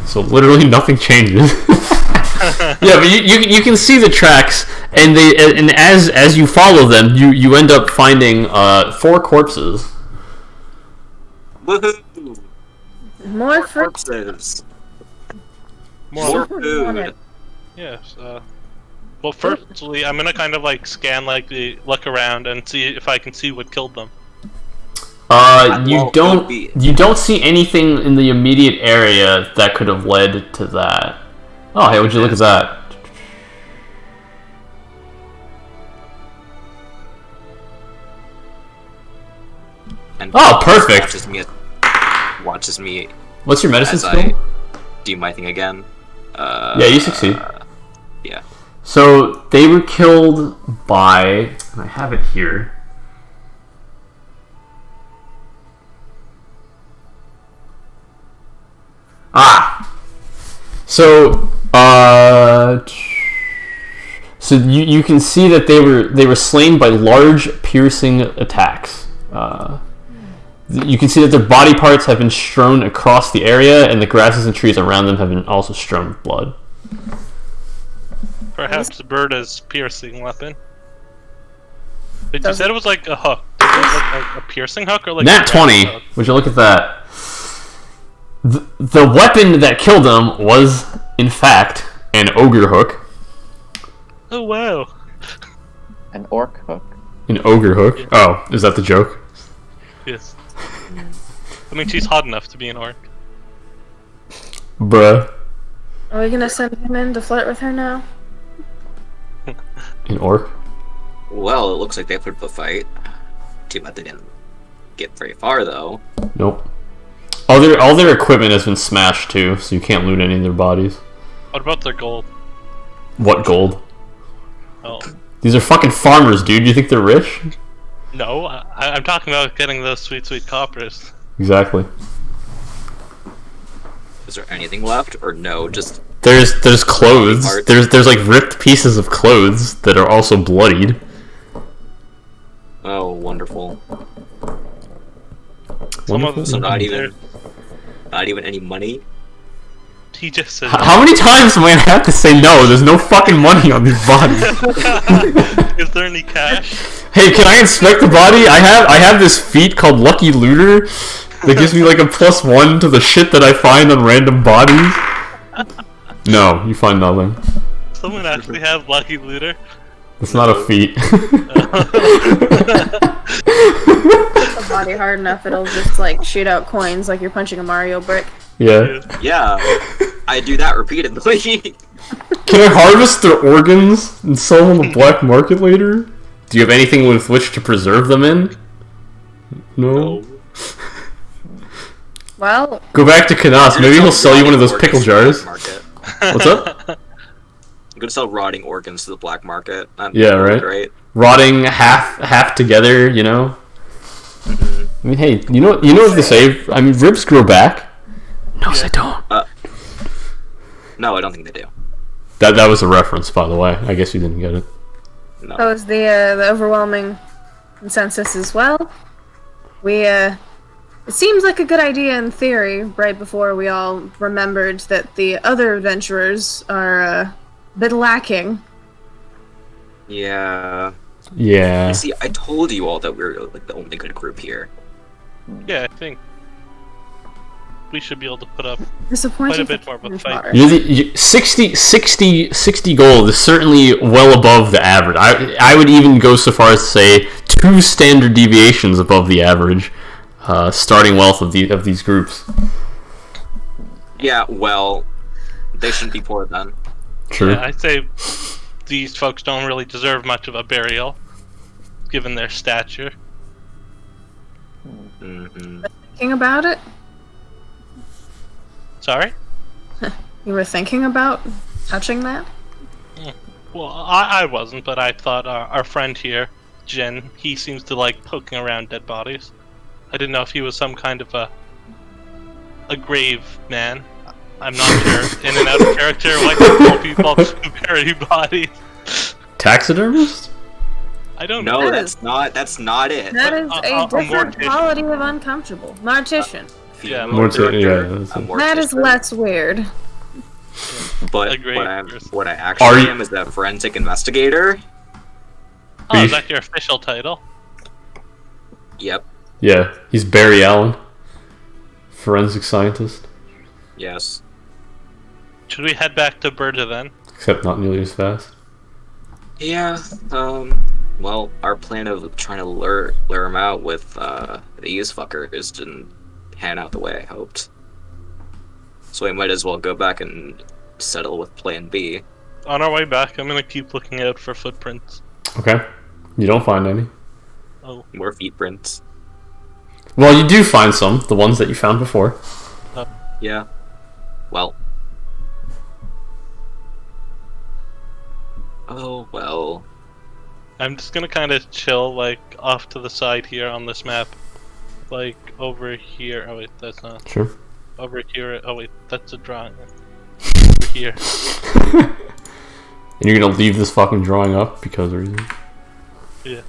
So literally nothing changes. Yeah, but you can see the tracks, and as you follow them, you end up finding 4 corpses. Woohoo! More corpses. More food. Yes. Well, firstly, I'm gonna kind of like scan, look around and see if I can see what killed them. You don't see anything in the immediate area that could have led to that. Oh, hey, would you look at that? And oh, perfect. Watches me. What's your medicine skill? I do my thing again. Yeah, you succeed. Yeah. So they were killed by. I have it here. So you can see that they were slain by large piercing attacks. You can see that their body parts have been strewn across the area, and the grasses and trees around them have been also strewn with blood. Perhaps Berta's piercing weapon. But you said it was like a hook. Is it like a piercing hook or like Nat 20. hook? Would you look at that? The weapon that killed him was, in fact, an ogre hook. Oh wow! An orc hook? An ogre hook? Oh, is that the joke? Yes. I mean, she's hot enough to be an orc. Bruh. Are we gonna send him in to flirt with her now? An orc? Well, it looks like they put up a fight. Too bad they didn't get very far, though. Nope. All their equipment has been smashed too, so you can't loot any of their bodies. What about their gold? What gold? Oh. These are fucking farmers, dude. You think they're rich? No, I'm talking about getting those sweet, sweet coppers. Exactly. Is there anything left, or no? Just there's clothes. There's like ripped pieces of clothes that are also bloodied. oh, wonderful. Some of them So not there. even any money. He just said. How many times am I gonna have to say no? There's no fucking money on these bodies. Is there any cash? Hey, can I inspect the body? I have this feat called Lucky Looter that gives me like a +1 to the shit that I find on random bodies. No, you find nothing. Someone actually have Lucky Looter? It's not a feat. The body hard enough, it'll just like shoot out coins like you're punching a Mario brick. Yeah. Yeah, I do that repeatedly. Can I harvest their organs and sell them on the black market later? Do you have anything with which to preserve them in? No. Well, Go back to Canas. Maybe he'll sell you one of those pickle jars. What's up? I'm gonna sell rotting organs to the black market. Yeah, right. Right. Rotting half together, you know? I mean, hey, you know what they say? I mean, ribs grow back. No, they don't. No, I don't think they do. That was a reference, by the way. I guess you didn't get it. No. That was the overwhelming consensus as well. It seems like a good idea in theory, right before we all remembered that the other adventurers are a bit lacking. Yeah. Yeah. You see, I told you all that we were like the only good group here. Yeah, I think we should be able to put up Disappointing. quite a bit more of a fight. 60 gold is certainly well above the average. I would even go so far as to say 2 standard deviations above the average starting wealth of these groups. Yeah, well, they shouldn't be poor then. True. Yeah, I'd say these folks don't really deserve much of a burial, given their stature. Mm-hmm. Thinking about it? Sorry? You were thinking about touching that? Well, I wasn't, but I thought our friend here, Jin, he seems to like poking around dead bodies. I didn't know if he was some kind of a grave man. I'm not sure, in and out of character, like people who bury bodies. Taxidermist? I don't know. No, that's not it. That is a different mortician. quality of uncomfortable. Mortician. Yeah, That is less weird. But A grave person. what I actually am is a forensic investigator. Oh, is that your official title? Yep. Yeah, he's Barry Allen, forensic scientist. Yes. Should we head back to Berta then? Except not nearly as fast. Yeah. Well, our plan of trying to lure him out with these fuckers didn't pan out the way I hoped. So we might as well go back and settle with Plan B. On our way back, I'm gonna keep looking out for footprints. Okay. You don't find any. Oh, More footprints. Well, you do find some, the ones that you found before. Yeah. Well. Oh, well. I'm just gonna kind of chill, like, off to the side here on this map. Like, over here. Oh, wait, that's not. Sure. Over here. Oh, wait, that's a drawing. Over here. And you're gonna leave this fucking drawing up because of reason? Yeah.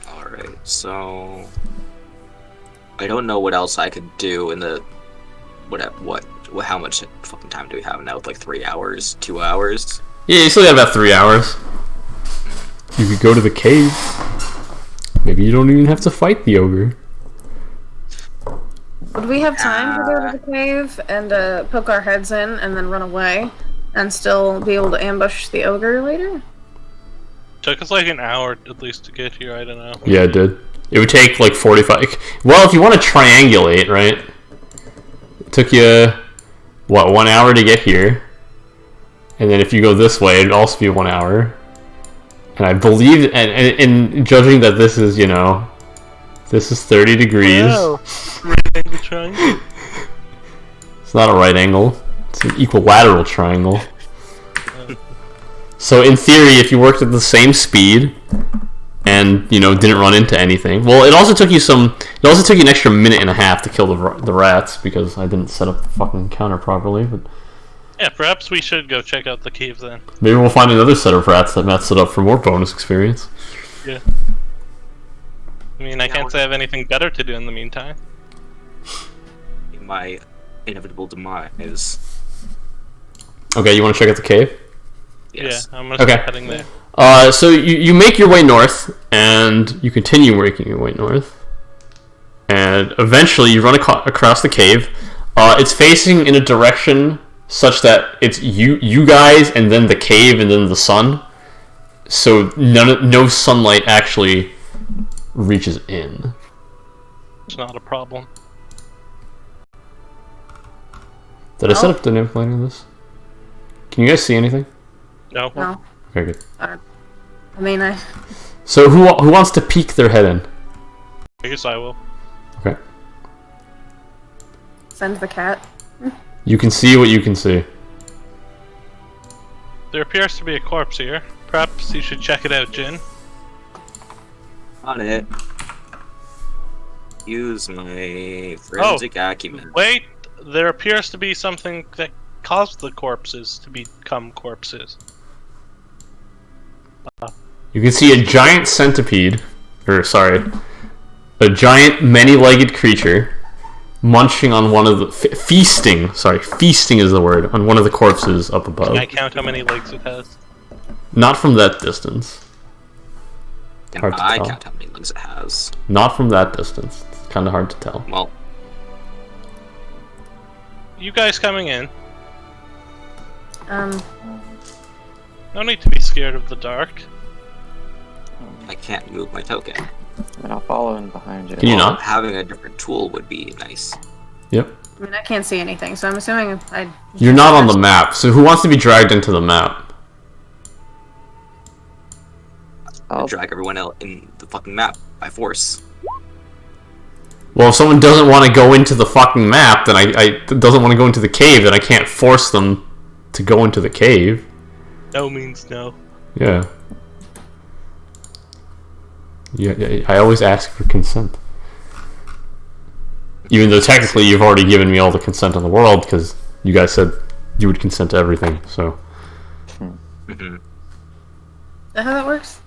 Alright, so... I don't know what else I could do in the... How much fucking time do we have now? Like 3 hours? 2 hours? Yeah, you still got about 3 hours. You could go to the cave. Maybe you don't even have to fight the ogre. Would we have time to go to the cave and poke our heads in and then run away and still be able to ambush the ogre later? Took us like an hour at least to get here, I don't know. Yeah, it did. It would take like 45... Well, if you want to triangulate, right? It took you, what, 1 hour to get here? And then if you go this way, it'd also be 1 hour. And I believe, and judging that this is, you know, this is 30 degrees. Wow. Right angle triangle. It's not a right angle. It's an equilateral triangle. So in theory, if you worked at the same speed and, you know, didn't run into anything. Well, it also took you an extra minute and a half to kill the rats because I didn't set up the fucking counter properly, but Yeah, perhaps we should go check out the cave then. maybe we'll find another set of rats that Matt set up for more bonus experience. Yeah. I mean, I can't say I have anything better to do in the meantime. My inevitable demise. Okay, you want to check out the cave? Yes. Yeah, I'm gonna start heading there. So you make your way north, and you continue making your way north, and eventually you run across the cave. It's facing in a direction such that it's you guys, and then the cave, and then the sun. So no sunlight actually reaches in. It's not a problem. Did I set up dynamic lighting on this? Can you guys see anything? No. No. Okay, good. I mean, So who wants to peek their head in? I guess I will. Okay. send the cat. You can see what you can see. There appears to be a corpse here. Perhaps you should check it out, Jin. On it. Use my forensic acumen. Wait, there appears to be something that caused the corpses to become corpses. You can see a giant centipede, a giant many-legged creature munching on one of the feasting is the word, on one of the corpses up above. Can I count how many legs it has? Not from that distance. Can Hard to I tell. count how many legs it has? Not from that distance. It's kind of hard to tell. Well, You guys coming in? No need to be scared of the dark. I can't move my token. I mean, I'll follow in behind you. Can you Well, not? having a different tool would be nice. Yep. I mean, I can't see anything, so I'm assuming I. You're not on the map, so who wants to be dragged into the map? I'll Drag everyone out in the fucking map by force. Well, if someone doesn't want to go into the fucking map, then I doesn't want to go into the cave, then I can't force them to go into the cave. No means no. Yeah. Yeah, I always ask for consent. Even though technically you've already given me all the consent in the world, because you guys said you would consent to everything, so... Mm-hmm. Is that how that works?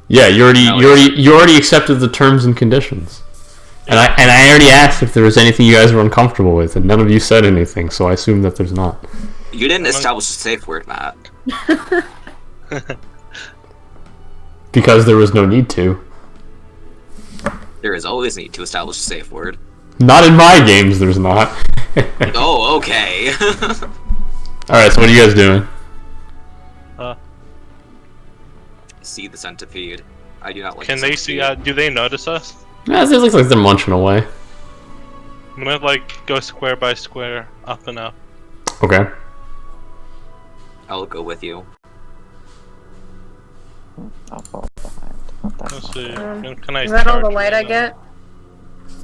Yeah, you already accepted the terms and conditions. And I already asked if there was anything you guys were uncomfortable with, and none of you said anything, so I assume that there's not. You didn't establish a safe word, Matt. Because there was no need to. There is always need to establish a safe word. Not in my games, there's not. Oh, okay. Alright, so what are you guys doing? See the centipede. I do not like Can the they see? centipede. Do they notice us? Yeah, it looks like they're munching away. I'm gonna like go square by square, up and up. Okay. I'll go with you. I'll follow behind. Not that Let's much. see. Um, Can I Is that all the charge light I right now? get?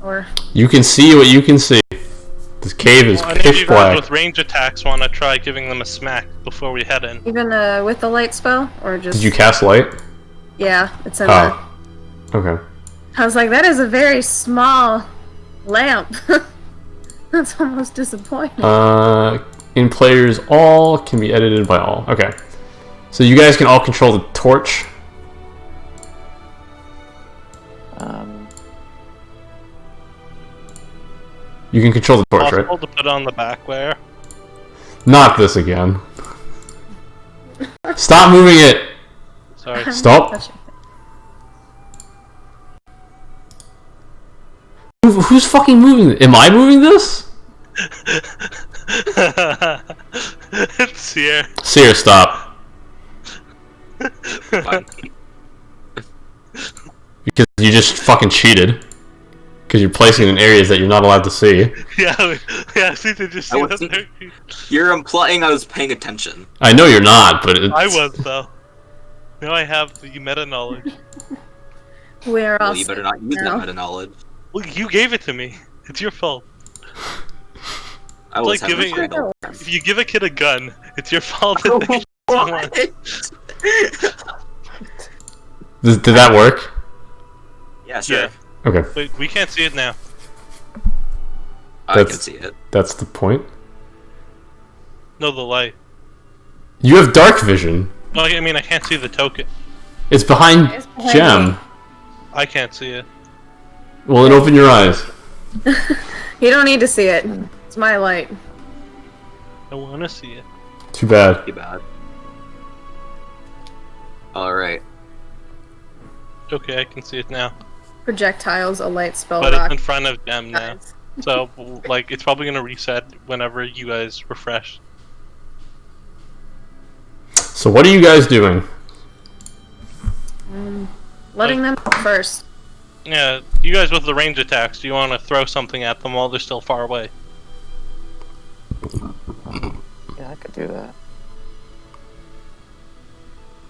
Or You can see what you can see. This cave is Well, any of pitch you guys black. with range attacks want to try giving them a smack before we head in? even with the light spell, or just? Did you cast light? Yeah, it's in the. Oh. Okay. I was like, that is a very small lamp. That's almost disappointing. In players all can be edited by all. Okay. So you guys can all control the torch. You can control the torch, right? Possible to put on the back wear. Not this again. Stop moving it! Sorry. Stop. Who's fucking moving it? Am I moving this? It's here. Seer, stop. Fine. Because you just fucking cheated. Because you're placing it in areas that you're not allowed to see. Yeah, see, did you see I that? wasn't- There? You're implying I was paying attention. I know you're not, but it's... I was, though. Now I have the meta knowledge. We're all. Well, you better not use now. that meta knowledge. Well, you gave it to me. It's your fault. I was like having giving- a great If you give a kid a gun, it's your fault that they someone. Did that work? Yeah, sure. Yeah. Okay, Wait, we can't see it now. I can That's- see it. that's the point. No, the light. You have dark vision. Well, I mean, I can't see the token. It's behind It's behind Gem. me. I can't see it. Well, then open your eyes. You don't need to see it. It's my light. I want to see it. Too bad. Too bad. Alright. Okay, I can see it now. Projectiles, a light spell But rock. it's in front of them now. So, like, it's probably gonna reset whenever you guys refresh. So what are you guys doing? Letting them first. Yeah, you guys with the range attacks, do you want to throw something at them while they're still far away? Yeah, I could do that.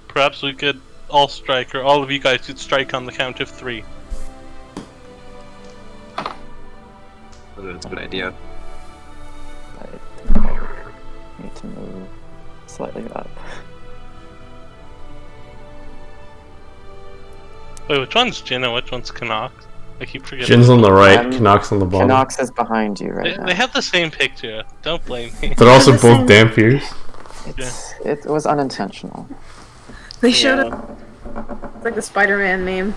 Perhaps we could all strike, or all of you guys could strike on the count of 3. That's a good idea. I think I need to move slightly up. Wait, which one's Jin and which one's Canuck? I keep forgetting. Jin's on the right, I'm- Canucks on the bottom. Canucks is behind you right now. They have the same picture. Don't blame me. They're also the both same. Dampiers. It was unintentional. They showed Yeah. up. It's like the Spider-Man meme.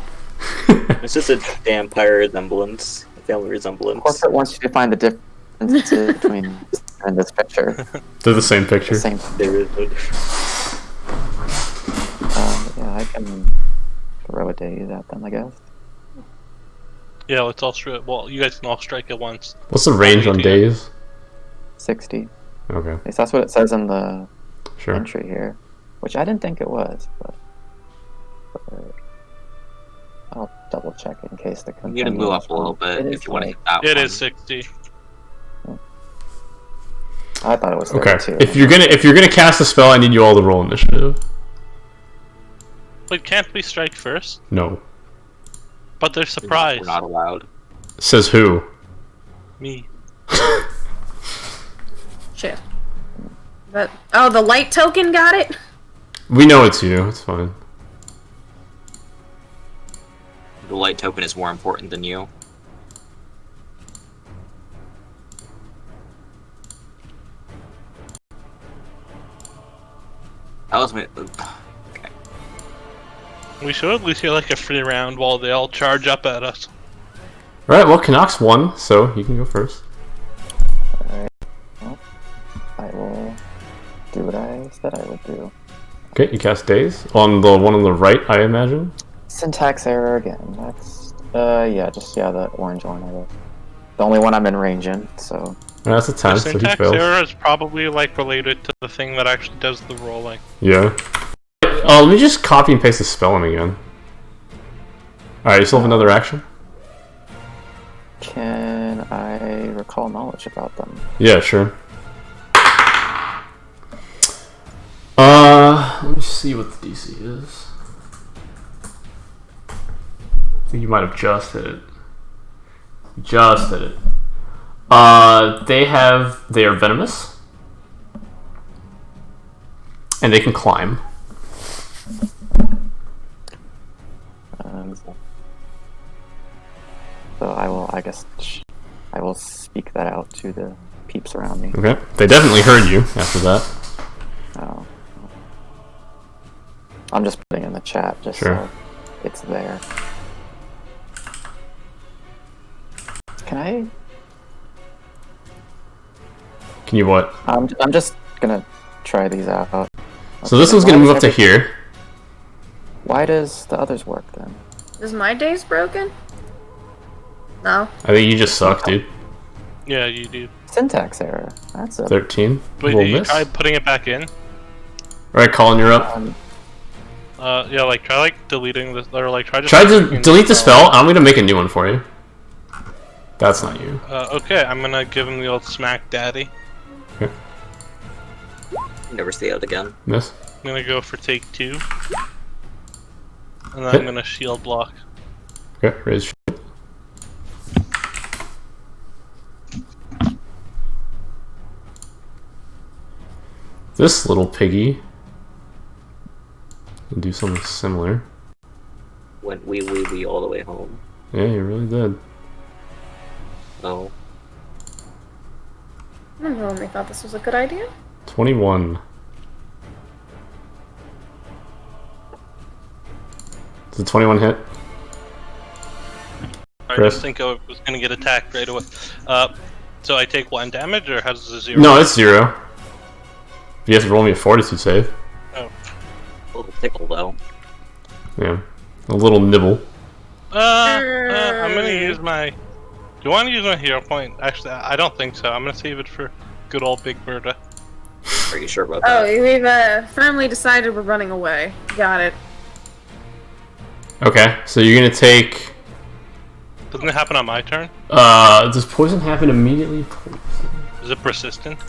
It's just a vampire resemblance, a family resemblance. Corporate wants you to find the difference between this and this picture. They're the same The picture. same. There is Yeah, I can throw a daze at them, I guess. Yeah, let's all strike. Well, you guys can all strike at once. What's the range on days? 60. Okay, At least that's what it says in the sure. entry here, which I didn't think it was, but I'll double check in case the You need to move up a little bit if you want to hit that It one. is 60. I thought it was Okay, 32. if you're gonna cast a spell, I need you all to roll initiative. Wait, can't we strike first? No. But they're We're surprised. not allowed. Says who? Me. Shit. But the light token got it. We know it's you. It's fine. The light token is more important than you. That was my. Okay. We should at least get like a free round while they all charge up at us. All right. Well, Canucks won, so you can go first. Alright. Well, I will do what I said I would do. Okay, you cast daze on the one on the right, I imagine. Syntax error again. That's the orange one. The only one I'm in range in, so That's a 10, The so he syntax fails. error is probably like related to the thing that actually does the rolling. Yeah. Let me just copy and paste the spell in again. All right, you still have another action? can I recall knowledge about them? Yeah, sure. Let me see what the DC is. I think you might have just hit it. Just hit it. They are venomous. And they can climb. So I will speak that out to the peeps around me. Okay. They definitely heard you after that. Oh. I'm just putting it in the chat just Sure. so it's there. Can Can you what? I'm just gonna try these out. So this one's gonna move up to here. Why does the others work then? Is my days broken? No. I think you just suck, dude. Yeah, you do. Syntax error. That's a 13. Wait, Roll did you miss. try putting it back in? Alright, Colin, you're up. Yeah, like try like deleting this, or like try just. Try to delete the spell. I'm gonna make a new one for you. That's not you. Okay, I'm gonna give him the old smack daddy. Never see it again. Miss. I'm gonna go for take 2. And then Hit. I'm gonna shield block. Okay, raise shield. This little piggy can do something similar. Went wee all the way home. Yeah, you really did. Oh. I remember when we thought this was a good idea. 21. Does the 21 hit? I Chris? just think I was gonna get attacked right away. So I take 1 damage, or how does it 0? No, it's 0. You have to roll me a fortitude save. Oh. A little tickle though. Yeah. A little nibble. I'm gonna use my. Do you want to use my hero point? Actually, I don't think so. I'm gonna save it for good old Big Berta. Are you sure about Oh, that? we've firmly decided we're running away. Got it. Okay, so you're gonna take. Doesn't it happen on my turn? Does poison happen immediately? Is it persistent?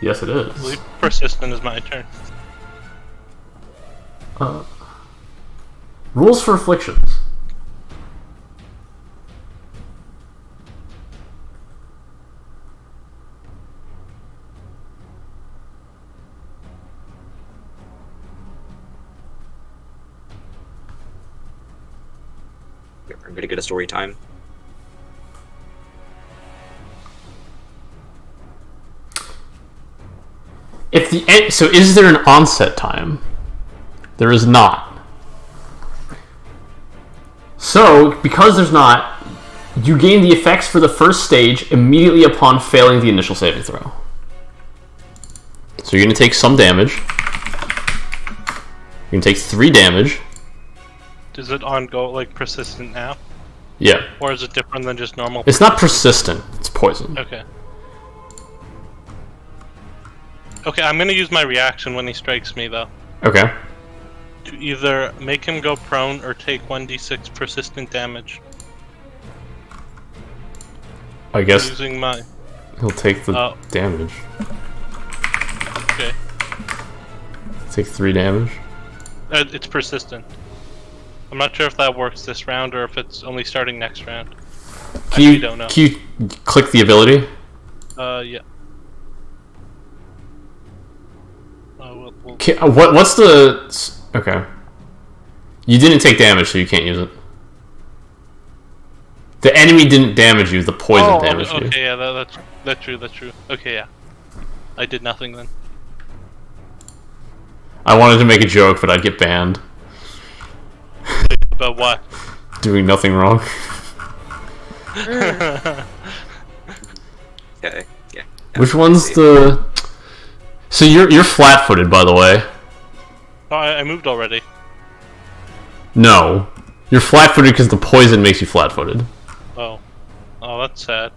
Yes, it I is. believe persistent is my turn. Rules for afflictions. I'm gonna get a story time. So is there an onset time? There is not. So, because there's not, you gain the effects for the first stage immediately upon failing the initial saving throw. So you're going to take some damage. You're going to take 3 damage. Is it persistent now? Yeah. Or is it different than just normal? It's not persistent. It's poison. Okay. Okay, I'm gonna use my reaction when he strikes me, though. Okay. To either make him go prone or take 1d6 persistent damage. I guess Using my... he'll take the damage. Okay. Take 3 damage. It's persistent. I'm not sure if that works this round or if it's only starting next round. I don't know. Can you click the ability? Yeah. What's the... Okay. You didn't take damage, so you can't use it. The enemy didn't damage you, the poison damaged you. Okay, yeah, that's true, that's true. Okay, yeah. I did nothing then. I wanted to make a joke, but I'd get banned. About what? Doing nothing wrong. Okay, yeah. Which one's the... So you're flat-footed, by the way. Oh, I moved already. No. You're flat-footed because the poison makes you flat-footed. Oh. Oh, that's sad.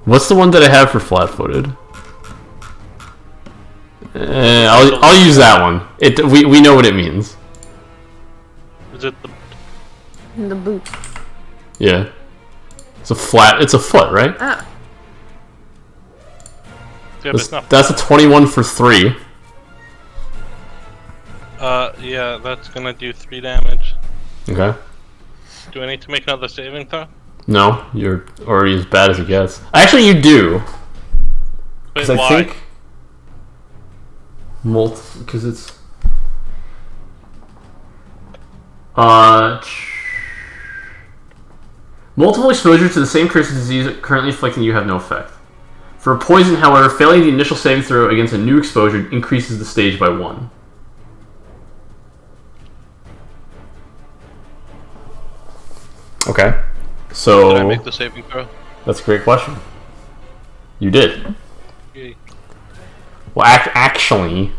What's the one that I have for flat-footed? I'll use that one. We know what it means. Is it The boot. Yeah. It's a foot, right? Ah. Yeah, but it's not. That's a 21 for 3. Yeah, that's gonna do 3 damage. Okay. Do I need to make another saving throw? No, you're already as bad as it gets. Actually, you do. Wait, Because I why? think... Because it's... Multiple exposure to the same curse disease currently afflicting you have no effect. For a poison, however, failing the initial saving throw against a new exposure increases the stage by 1. Okay. So... Did I make the saving throw? That's a great question. You did. Yay. Well, actually,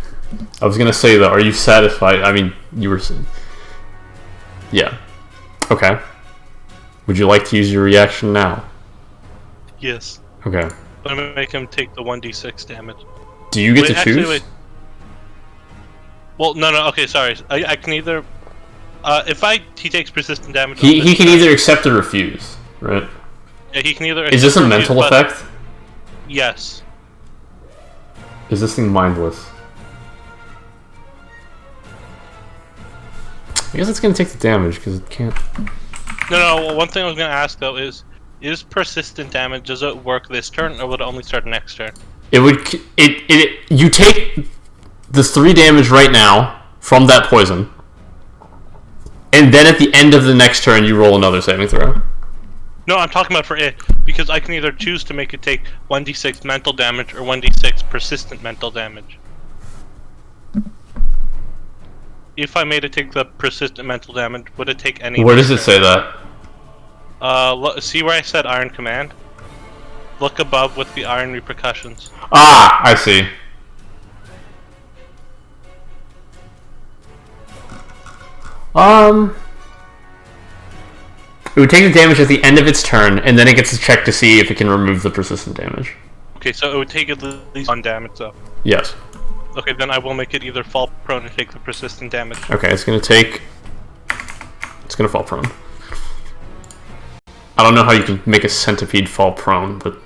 I was gonna say that. Are you satisfied? I mean, you were. Yeah. Okay. Would you like to use your reaction now? Yes. Okay. I'm gonna make him take the 1d6 damage. Do you get Wait, to actually, choose? wait. Well, no. Okay, sorry. I can either. If he takes persistent damage. He can either accept or refuse, right? Yeah, he can either. Is this a accept or mental refuse, but- effect? Yes. Is this thing mindless? I guess it's gonna take the damage because it can't. No. One thing I was gonna ask though is persistent damage, does it work this turn or would it only start next turn? It would. You take the 3 damage right now from that poison, and then at the end of the next turn, you roll another saving throw. No, I'm talking about for it, because I can either choose to make it take 1d6 mental damage or 1d6 persistent mental damage. If I made it take the persistent mental damage, would it take any... Where does it say that? See where I said Iron Command? Look above with the Iron Repercussions. Ah, I see. It would take the damage at the end of its turn, and then it gets to check to see if it can remove the persistent damage. Okay, so it would take at least 1 damage, though. Yes. Okay, then I will make it either fall prone or take the persistent damage. Okay, it's gonna fall prone. I don't know how you can make a centipede fall prone, but...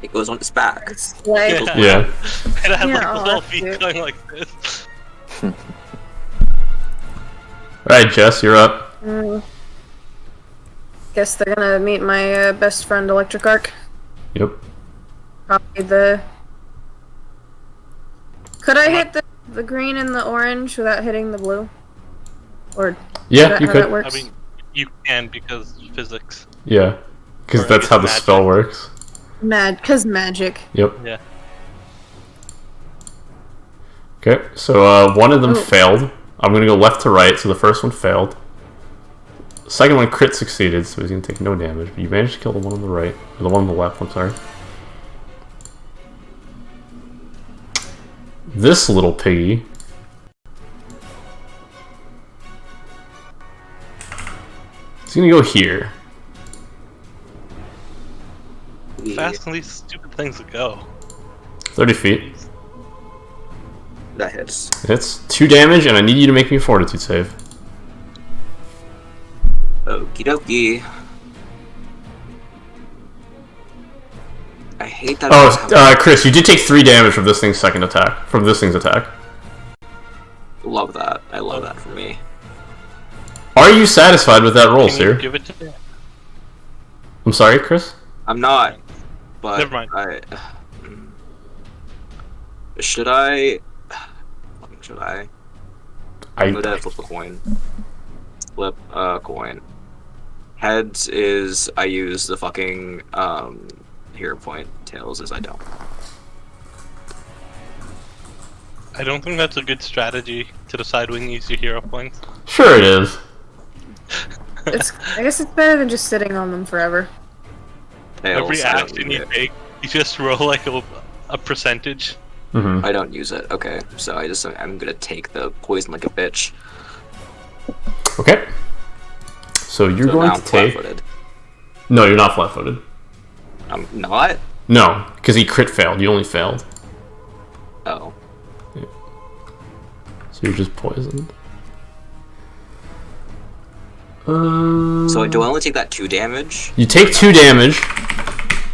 It goes on its back. Like, Yeah. And I have Yeah, like oh, little that's feet cute. going like this. Alright, Jess, you're up. guess they're gonna meet my best friend Electric Arc. Yep. Probably the... Could I hit the green and the orange without hitting the blue? Or Yeah, that you how could. that works? I mean, you can because physics. Yeah, because Or that's how the magic. spell works. Cause magic. Yep. Yeah. Okay, so one of them Oh. failed. I'm gonna go left to right, so the first one failed. The second one crit succeeded, so he's gonna take no damage. But you managed to kill the one on the right, or the one on the left. I'm sorry. This little piggy. He's gonna go here. Fast and these stupid things that go. 30 feet. That hits. It's 2 damage, and I need you to make me a fortitude save. Okie dokie. I hate that. Oh, Chris, you did take 3 damage from this thing's second attack. From this thing's attack. Love that. I love that for me. Are you satisfied with that roll, Can you sir? give it to me? I'm sorry, Chris? I'm not. But Never mind. Should I? Should I? I'm I gonna flip a coin. Flip a coin. Heads is I use the fucking hero point. Tails is I don't. I don't think that's a good strategy to decide when you use your hero points. Sure it is. I guess it's better than just sitting on them forever. Tails, Every I don't action use you it. take, you just roll like a percentage. Mm-hmm. I don't use it. Okay, so I'm gonna take the poison like a bitch. Okay. So you're So going now to I'm take... flat-footed. No, you're not flat-footed. I'm not. No, because he crit failed. You only failed. Oh. So you're just poisoned. So do I only take that 2 damage? You take 2 damage.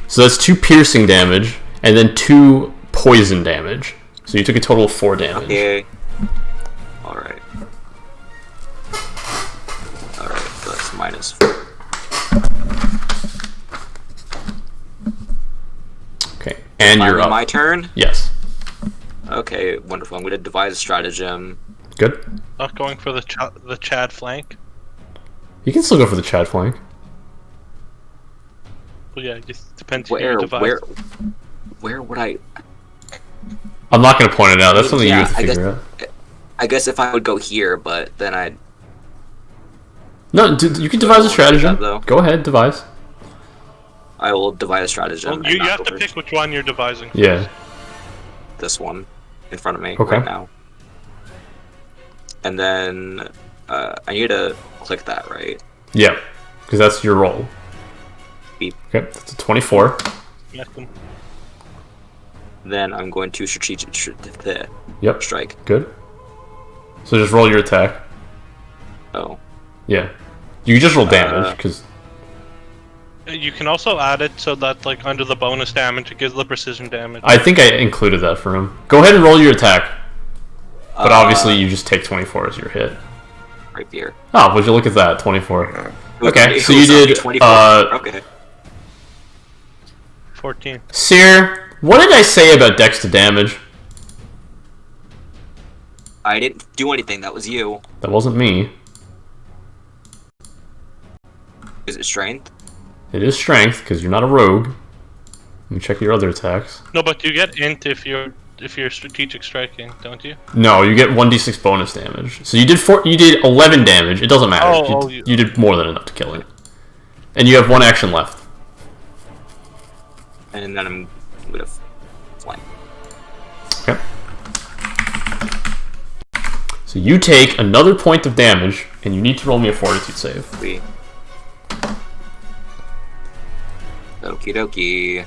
So that's 2 piercing damage, and then 2 poison damage. So you took a total of 4 damage. Okay. Alright. Alright, so that's -4. Okay, and you're Finally up. my turn? Yes. Okay, wonderful. I'm gonna devise a stratagem. Good. Not going for the Chad flank. You can still go for the Chad flank. Well, yeah, it just depends who you Where devise. where would I... I'm not going to point it out. That's something you Yeah, have to I figure out. I guess if I would go here, but then I'd... No, you can devise a stratagem. that, though. Go ahead, devise. I will devise a stratagem. Well, and you not have go to for pick which one you're devising. Yeah. this one in front of me Okay. right now. And then I need to click that, right? Yeah, because that's your roll. Beep. Okay, that's a 24. Nothing. Then I'm going to strategic Yep, strike. good. So just roll your attack. Oh. Yeah. You can just roll damage, because... You can also add it so that, like, under the bonus damage, it gives the precision damage. I think I included that for him. Go ahead and roll your attack. But obviously you just take 24 as your hit. Right here. Oh, would you look at that? 24. Okay, It so was you only did... 24. Okay. 14. Seer, what did I say about dex to damage? I didn't do anything. That was you. That wasn't me. Is it strength? It is strength, because you're not a rogue. Let me check your other attacks. No, but you get int if you're strategic striking, don't you? No, you get 1d6 bonus damage. So you did 11 damage. It doesn't matter. Oh, you did more than enough to kill it. And you have 1 action left. And then I'm gonna flank. Okay. So you take another point of damage, and you need to roll me a fortitude save. Sweet. Okie dokie.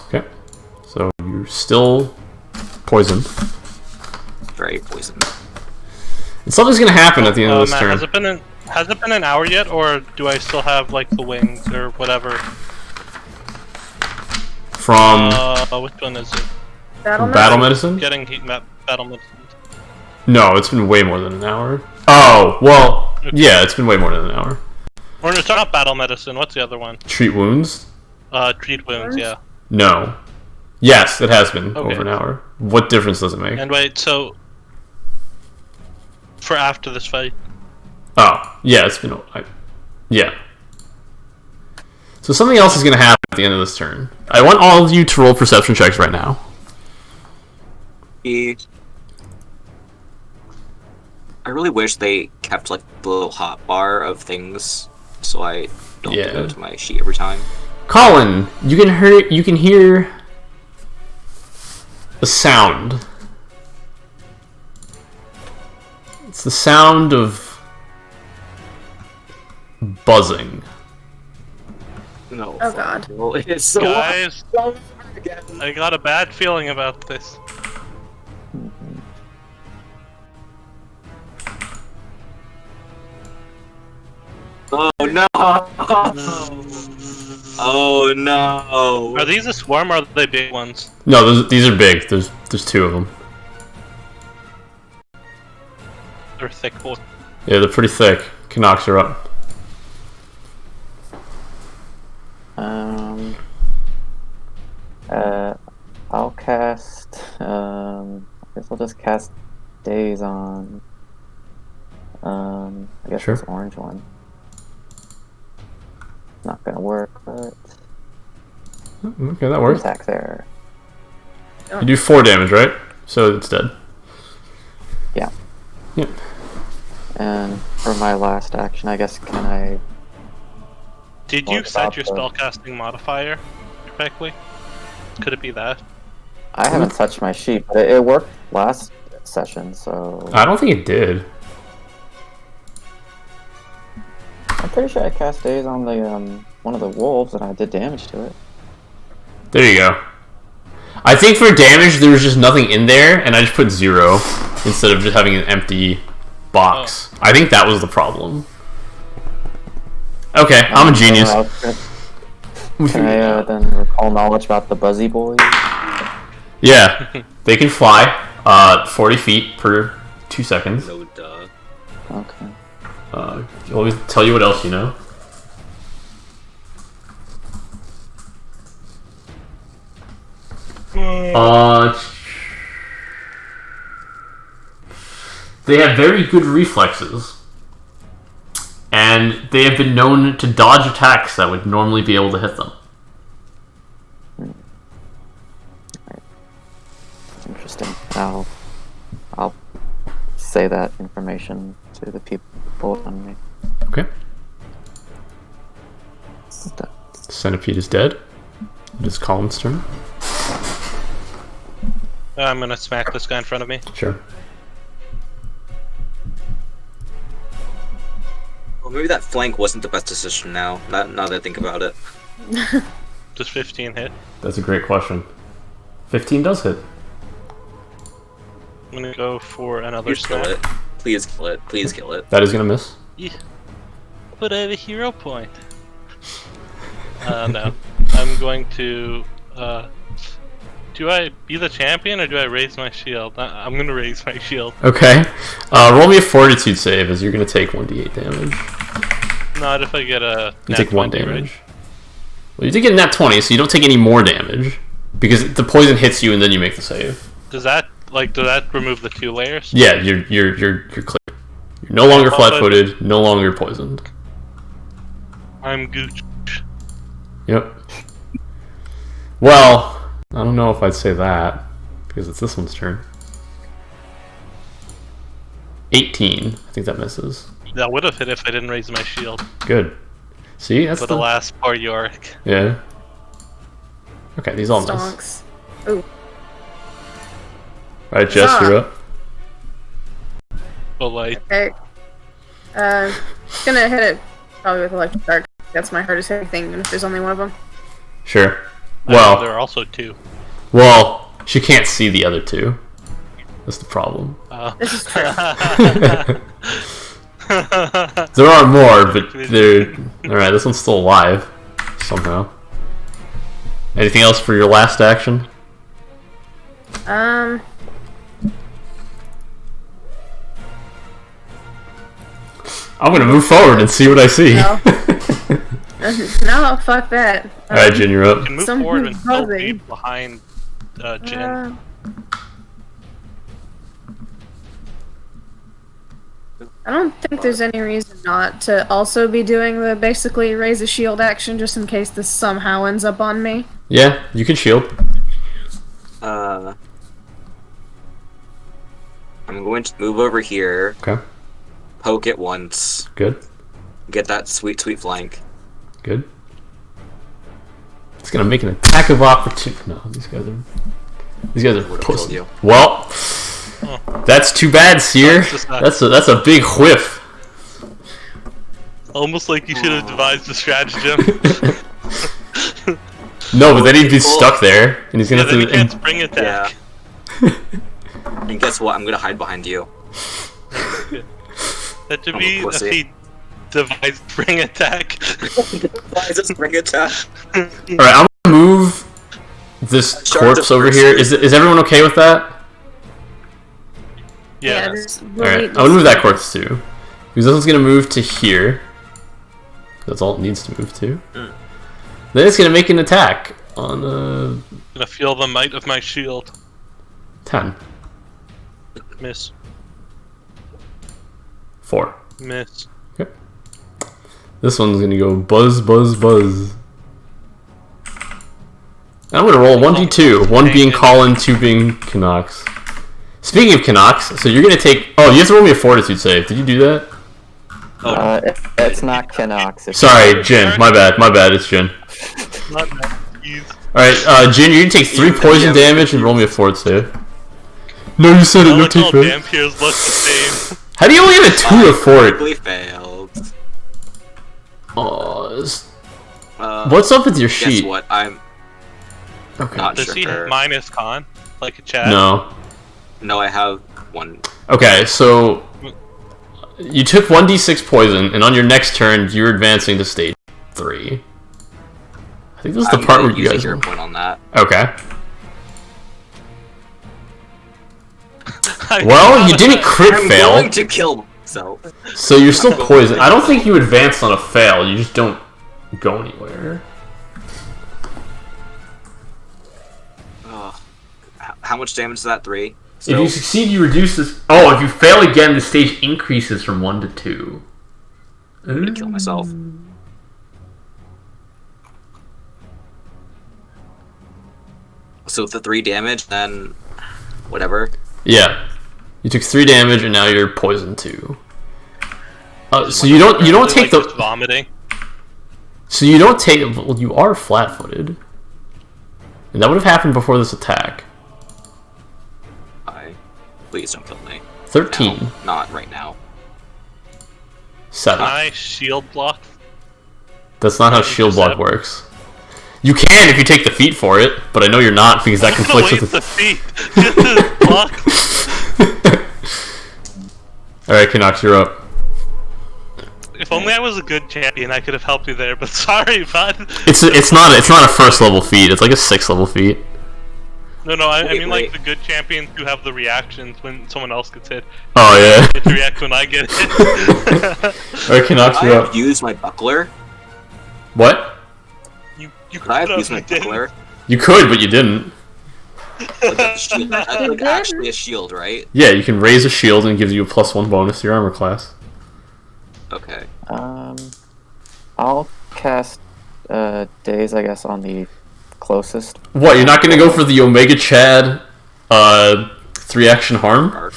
Okay. So you're still poisoned. Very poisoned. And something's gonna happen at the end of this Matt, turn. has it been an hour yet, or do I still have like the wings or whatever? From Which one is it? battle medicine? Getting heat map battle medicine. No, it's been way more than an hour. Oh, well, yeah, it's been way more than an hour. Or it's not battle medicine. What's the other one? Treat wounds? Treat wounds. Yeah. No. Yes, it has been Okay. over an hour. What difference does it make? And wait, so for after this fight, Oh, yeah, it's been. Yeah. So something else is going to happen at the end of this turn. I want all of you to roll perception checks right now. I really wish they kept like the little hot bar of things, so I don't have to go to my sheet every time. Colin, you can hear a sound. It's the sound of buzzing. No. Oh, God. Well, it's so guys, again. I got a bad feeling about this. Oh no! Oh no! Are these a swarm or are they big ones? No, these are big. There's two of them. They're thick boys. Yeah, they're pretty thick. Canucks are up. I'll cast. I guess I'll just cast Days on. I guess Sure. this orange one. Not gonna work, but Okay, that works. attack there. You do 4 damage, right? So it's dead. Yeah. Yep. And for my last action, I guess can I? Did What you set about your the- spellcasting modifier correctly? Could it be that? I haven't touched my sheet, but it worked last session, so I don't think it did. I'm pretty sure I cast Days on the one of the wolves and I did damage to it. There you go. I think for damage, there was just nothing in there, and I just put 0 instead of just having an empty box. I think that was the problem. Okay, I'm a genius. Can I then recall knowledge about the Buzzy Boys? Yeah, they can fly 40 feet per 2 seconds. No duh. Okay. Let me tell you what else you know. They have very good reflexes, and they have been known to dodge attacks that would normally be able to hit them. Interesting. I'll say that information to the people on me. Okay. Centipede is dead. It is Colin's turn. I'm gonna smack this guy in front of me. Sure. Well, maybe that flank wasn't the best decision now. Now that I think about it. Does 15 hit? That's a great question. 15 does hit. I'm gonna go for another Please kill smack. it. Please kill it. Please kill it. That is gonna miss. Yeah. But I have a hero point. No. I'm going to, do I be the champion or do I raise my shield? I'm gonna raise my shield. Okay. Roll me a fortitude save as you're gonna take 1d8 damage. Not if I get a You nat take 1 20, damage. right? Well, you did get a nat 20, so you don't take any more damage. Because the poison hits you and then you make the save. Does that remove the 2 layers? Yeah, you're clear. You're no longer flat-footed, no longer poisoned. I'm Gooch. Yep. Well, I don't know if I'd say that, because it's this one's turn. 18. I think that misses. That would have hit if I didn't raise my shield. Good. See, that's But alas, poor Yorick. Yeah. Okay, these all miss. Stonks. Ooh. Alright, Jess, Ah. you're up. But like, Okay. Gonna hit it probably with electric arc. That's my hardest hitting thing, even if there's only one of them. Sure. I know Well, there are also 2. she can't see the other 2. That's the problem. This is true. There are more, but they're... Alright, this one's still alive. Somehow. Anything else for your last action? I'm gonna move forward and see what I see. No. No, fuck that. Alright, Jin, you're You up. can move Something forward and still buzzing. be behind Jin. I don't think there's any reason not to also be doing the basically raise a shield action just in case this somehow ends up on me. Yeah, you can shield. I'm going to move over here. Okay. Poke it once. Good. Get that sweet flank. Good. It's gonna make an attack of opportunity. No, these guys are Would've pussy. killed you. Well, that's too bad, Seer. That's a big whiff. Almost like you should have devised a stratagem. No, but then he'd be stuck there, and he's gonna Yeah, then he have to. can't spring attack. And guess what? I'm gonna hide behind you. That should I'm a be a pussy. feat. Devised spring attack. Why is this spring attack? All right, I'm gonna move this Shards corpse of over here. mercy. Is everyone okay with that? Yeah. just All right, I'm gonna move that corpse too, because this one's gonna move to here. That's all it needs to move to. Then it's gonna make an attack on Gonna feel the might of my shield. 10. Miss. 4. Miss. Okay. This one's gonna go buzz, buzz, buzz. I'm gonna roll 1d2, 1 being Colin, 2 being Canucks. Speaking of Canucks, so you're gonna take. Oh, you have to roll me a fortitude save. Did you do that? It's not Canucks. It's Sorry, Jin. My bad. It's Jin. Not that. Jeez. Alright, Jin, you're gonna take 3 poison damage and roll me a fort save. No, you said it. All No, the take that. vampires look the same. How do you only have a 2 to fort? Quickly failed. Oh, Uh, what's up with your Guess sheet? what? I'm Okay. not Does he sure. have minus con? Like a chat? No. No, I have one. Okay, so you took 1d6 poison, and on your next turn, you're advancing to stage 3. I think this is the I'm part gonna where you use a guys. hero point on that. Okay. I Well, you forgot didn't about crit I'm fail, going to kill myself. so you're still poisoned. I don't think you advanced on a fail. You just don't go anywhere. Ugh. How much damage is that? 3? If So, you succeed, you reduce this. Oh, if you fail again, the stage increases from 1 to 2. I'm gonna kill myself. So with the 3 damage, then whatever. Yeah, you took 3 damage, and now you're poisoned too. So you don't like take just the. vomiting. So you don't take. Well, you are flat-footed, and that would have happened before this attack. Please don't kill me. 13, No, not right now. 7. Can I shield block? That's not how shield block works. You can if you take the feat for it, but I know you're not because that I'm gonna conflicts with waste the feet. Just block. Alright, Canucks, you're up. If only I was a good champion, I could have helped you there. But sorry, bud. It's not a first level feat. It's like a 6th level feat. No, I Wait, mean wait. like the good champions who have the reactions when someone else gets hit. Oh yeah. Get to react when I get hit. Alright, Canucks, I you're have up. used my buckler. What? you Could I have could've, used my you didn't. buckler? You could, but you didn't. Like, that's a shield. That's like actually a shield, right? Yeah, you can raise a shield and it gives you a +1 bonus to your armor class. Okay. I'll cast Daze, I guess, on the closest. What, you're not gonna go for the Omega Chad 3-action harm? Arc.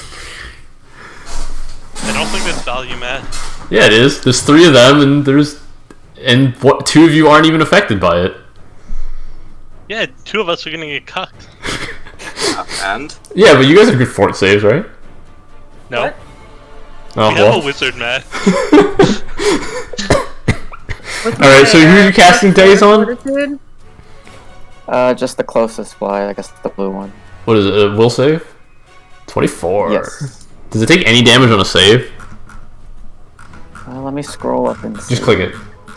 I don't think that's value, Matt. Yeah, it is. There's 3 of them, and 2 of you aren't even affected by it. Yeah, 2 of us are gonna get cucked. And Yeah, but you guys have good fort saves, right? No, What? Oh, we have a wizard, Matt. Alright, so who are you casting Daze on? Fortitude? Just the closest fly, I guess the blue one. What is it, a will save? 24. Yes. Does it take any damage on a save? Let me scroll up and see. Just click it,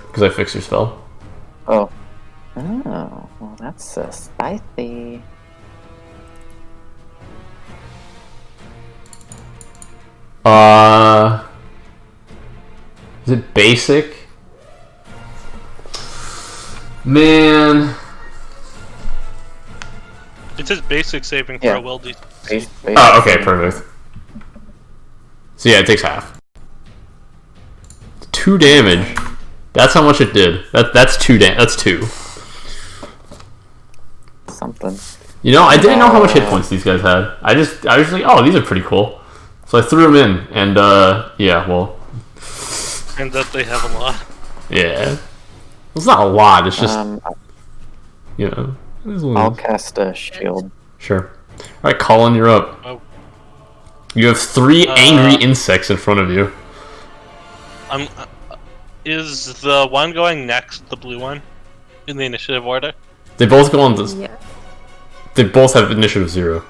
because I fixed your spell. Oh. Oh, well that's spicy. Is it basic? Man. It says basic saving for Yeah. a will DC. Oh, okay, perfect. So yeah, it takes half. 2 damage. That's how much it did. That's 2 That's 2. Something. You know, I didn't know how much hit points these guys had. I was just like, oh, these are pretty cool. So I threw them in, and yeah, well, And that they have a lot. yeah. It's not a lot. It's just you know. It is what it I'll is. cast a shield. Sure. All right, Colin, you're up. Oh. You have 3 angry insects in front of you. Is the one going next the blue one in the initiative order? They both go on this. Yeah. They both have initiative 0.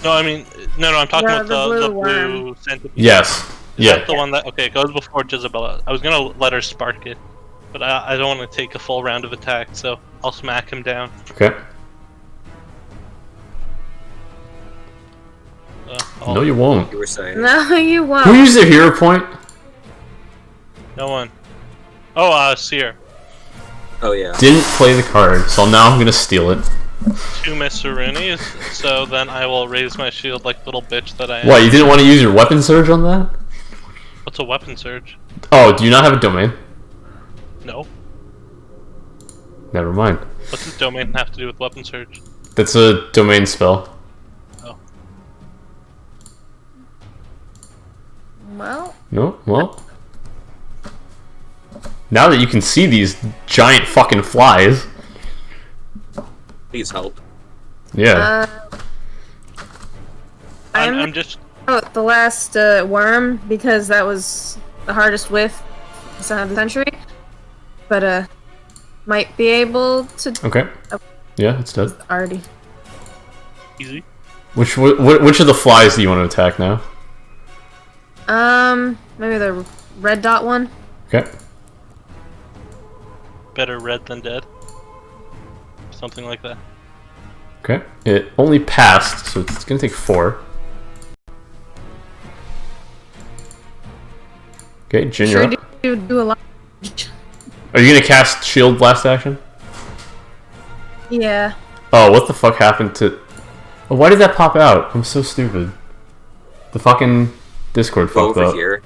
No, I mean, no, I'm talking Yeah, about the the blue blue centipede. Yes. Is Yeah. that the one that it goes before Jezebel? I was gonna let her spark it, but I don't want to take a full round of attack, so I'll smack him down. Okay. No, you won't. You were saying. No, you won't. Who used their hero point? No one. Oh, Seer. Oh yeah. Didn't play the card, so now I'm gonna steal it. 2 Misseroonies, so then I will raise my shield like little bitch that I am. What, you didn't want to use your weapon surge on that? What's a weapon surge? Oh, do you not have a domain? No. Never mind. What's this domain have to do with weapon surge? That's a domain spell. Oh. Well, No? Well. Now that you can see these giant fucking flies. Please help. Yeah. I'm just. out the last worm because that was the hardest with the century, but might be able to Okay. Yeah, it's dead. already. Easy. Which of the flies do you want to attack now? Maybe the red dot one. Okay. Better red than dead. Something like that. Okay. It only passed, so it's gonna take 4. Okay, Jin, you're Sure up. do a lot. Are you gonna cast shield blast action? Yeah. Oh, what the fuck happened to... Oh, why did that pop out? I'm so stupid. The fucking Discord Go fucked over up. here.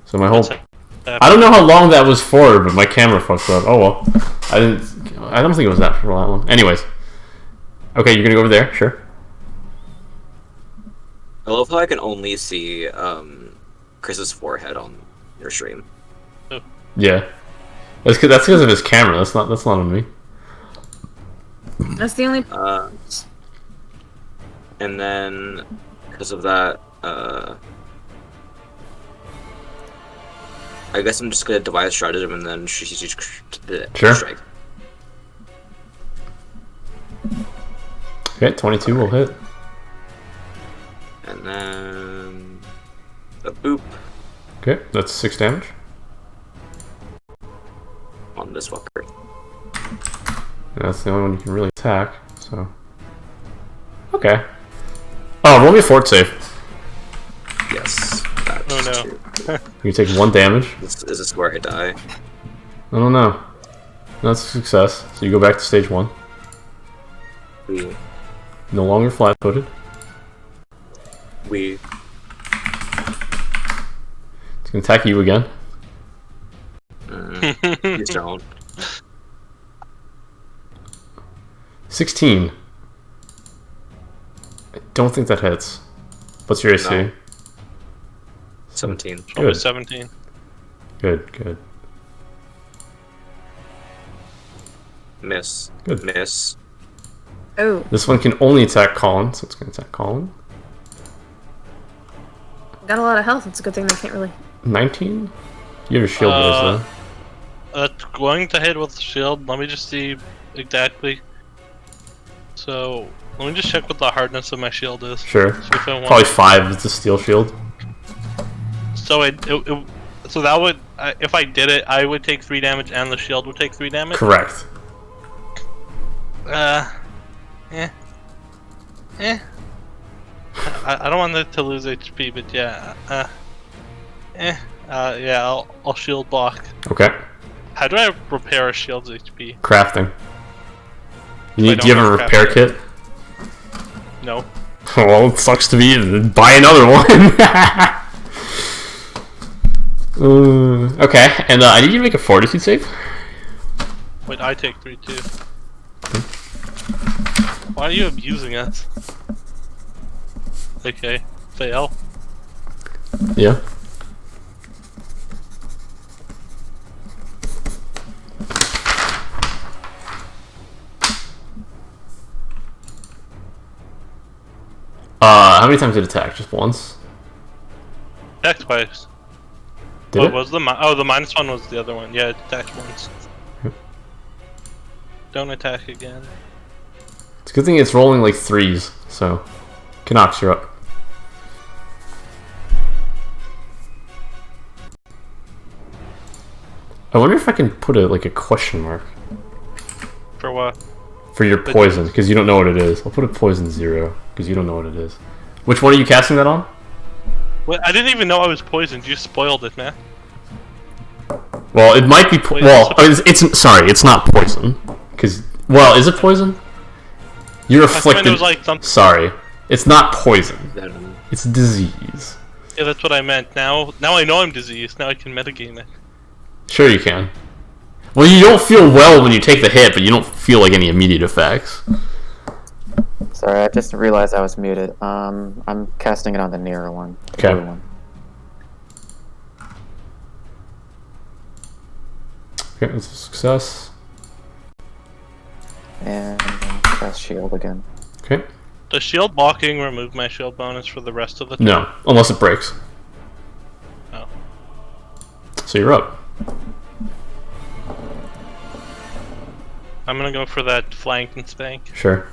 So my whole... What's that? I don't know how long that was for, but my camera fucked up. Oh well. I don't think it was that for that long. Anyways. Okay, you're gonna go over there, sure. I love how I can only see Chris's forehead on your stream. Yeah. That's because of his camera. That's not on me. That's the only. And then because of that, I guess I'm just gonna devise stratagem and then Sure. strike. Okay, 22 will hit. And then a boop Okay, that's 6 damage. on this fucker. And that's the only one you can really attack, so... Okay. Oh, roll me a fort save. Yes. That's Oh, no. true. You take 1 damage. This is where I die. I don't know. That's a success. So you go back to stage 1. We No longer flat-footed. we It's gonna attack you again. please don't. 16. I don't think that hits. What's your AC? No. 17. Probably Good. 17. Good. Miss. Good. Miss. Oh, This one can only attack Colin, so it's gonna attack Colin. got a lot of health. It's a good thing they can't really. 19? You have a shield raise though. That's going to hit with the shield. Let me just see exactly. So, let me just check what the hardness of my shield is. Sure. See if I want- Probably 5 is the steel shield. So so that would, if I did it, I would take 3 damage and the shield would take 3 damage? Correct. I don't want it to lose HP, but yeah. Yeah, I'll shield block. Okay. How do I repair a shield's HP? Crafting. Do you have a repair kit? No. Well, it sucks to be. Buy another one. Okay, and I need you to make a fortitude save. Wait, I take 3 too. Why are you abusing us? Okay, fail. Yeah. How many times did it attack? Just once? Attacked twice. Did What it? was the the -1 was the other one. Yeah, it attacked once. Don't attack again. It's a good thing it's rolling like 3s, so... Canucks, you're up. I wonder if I can put a question mark For what? for your poison, because you don't know what it is. I'll put a poison 0, because you don't know what it is. Which one are you casting that on? What? I didn't even know I was poisoned. You spoiled it, man. Well, it might be. Wait, Well, it's sorry, it's not poison. Because is it poison? You're I thought afflicted. it was like something. Sorry, it's not poison. Venom. It's disease. Yeah, that's what I meant. Now I know I'm diseased. Now I can metagame it. Sure, you can. Well, you don't feel well when you take the hit, but you don't feel like any immediate effects. Sorry, I just realized I was muted. I'm casting it on the nearer one. The Okay. blue one. Okay, that's a success. And cast shield again. Okay. Does shield blocking remove my shield bonus for the rest of the turn? No, unless it breaks. Oh. So you're up. I'm gonna go for that flank and spank. Sure.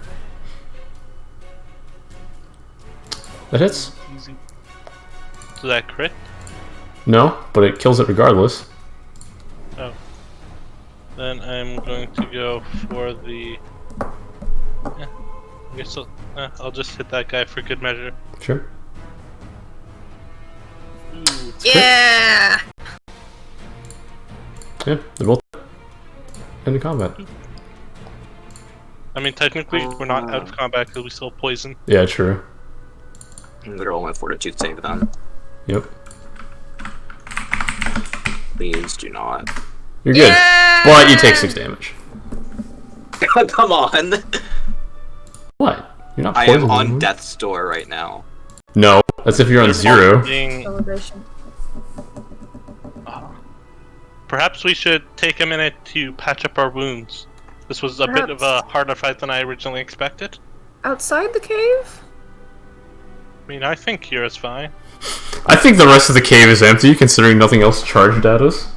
That hits? Easy. Does that crit? No, but it kills it regardless. Oh. Then I'm going to go for the... Yeah, I guess I'll just hit that guy for good measure. Sure. Ooh. Yeah! Yeah, they're both in combat. I mean, technically, we're not out of combat because we still poison. Yeah, true. I'm gonna roll my fortitude save then. Yep. Please do not. You're good. Yeah! But you take 6 damage. Come on! What? You're not I poisoned. am on anymore. death's door right now. No, that's if you're on 0. Being- Celebration. Perhaps we should take a minute to patch up our wounds. This was a bit of a harder fight than I originally expected. Outside the cave? I mean, I think here is fine. I think the rest of the cave is empty, considering nothing else charged at us.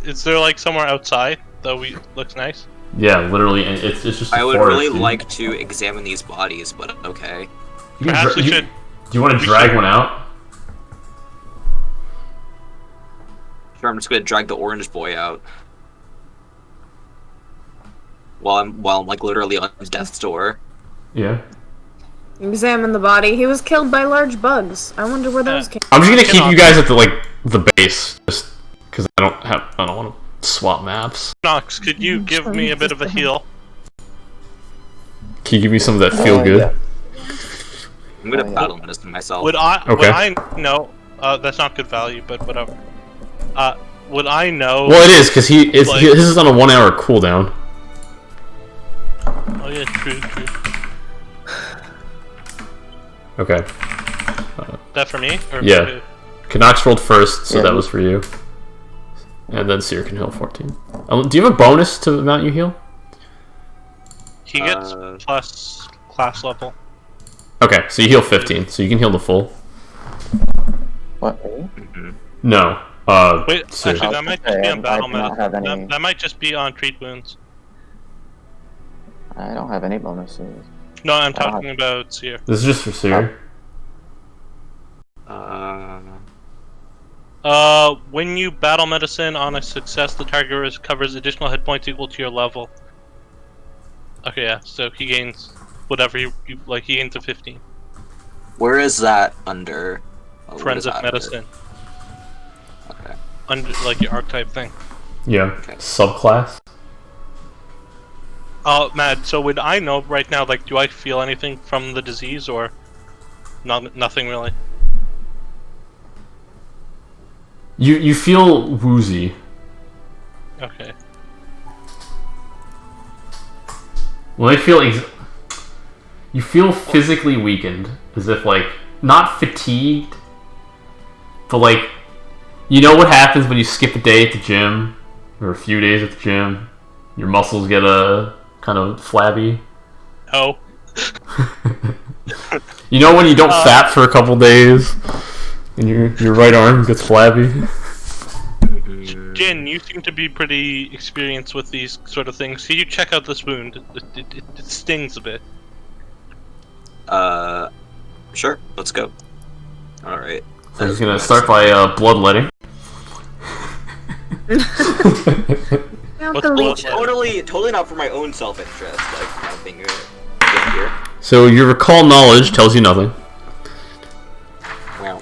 Is there like somewhere outside that looks nice? Yeah, literally, and it's just. I would forest, really dude. like to examine these bodies, but okay. You can Perhaps dra- we you- should. Do you want to we drag should- one out? Sure, I'm just gonna drag the orange boy out. While I'm like literally on death's door. Yeah. Examine the body. He was killed by large bugs. I wonder where those came I'm just gonna keep Cannot- you guys at the base, just because I don't want to swap maps. Knox, could you give me a bit of a heal? Can you give me some of that feel good? Yeah. I'm gonna Oh, yeah. battle medicine myself. Would I? Okay. Would I know? That's not good value, but whatever. Would I know? Well, it is because his Like- is on a 1-hour cooldown. Oh yeah, true. Okay. That for me? Or Yeah. for who? Canucks rolled first, so Yeah. that was for you. And then Seer can heal 14. Do you have a bonus to amount you heal? He gets Uh, plus class level. Okay, so you heal 15, so you can heal the full. What? Me? mhm. No. Wait, Seer. actually, that might just be on I battle do not have medicine. any- That might just be on treat wounds. I don't have any bonuses. No, I'm Wow. talking about Seer. This is just for Seer. When you battle medicine on a success, the target recovers additional hit points equal to your level. Okay, yeah, so he gains whatever you like, he gains a 15. Where is that under? What is Forensic that medicine. Under? Okay. Under, like, your archetype thing. Yeah. Okay. Subclass. Oh, Matt, so would I know right now, like, do I feel anything from the disease, or nothing really? You feel woozy. Okay. Well, you feel physically weakened, as if like not fatigued, but like you know what happens when you skip a day at the gym or a few days at the gym, your muscles get kind of flabby. Oh. You know when you don't fat for a couple days and your right arm gets flabby. Jin, you seem to be pretty experienced with these sort of things. Can you check out this wound? It stings a bit. Sure. Let's go. All right. So I'm just gonna start by bloodletting. What's bloodletting? Totally not for my own self-interest. Like nothing here. So your recall knowledge tells you nothing. Wow.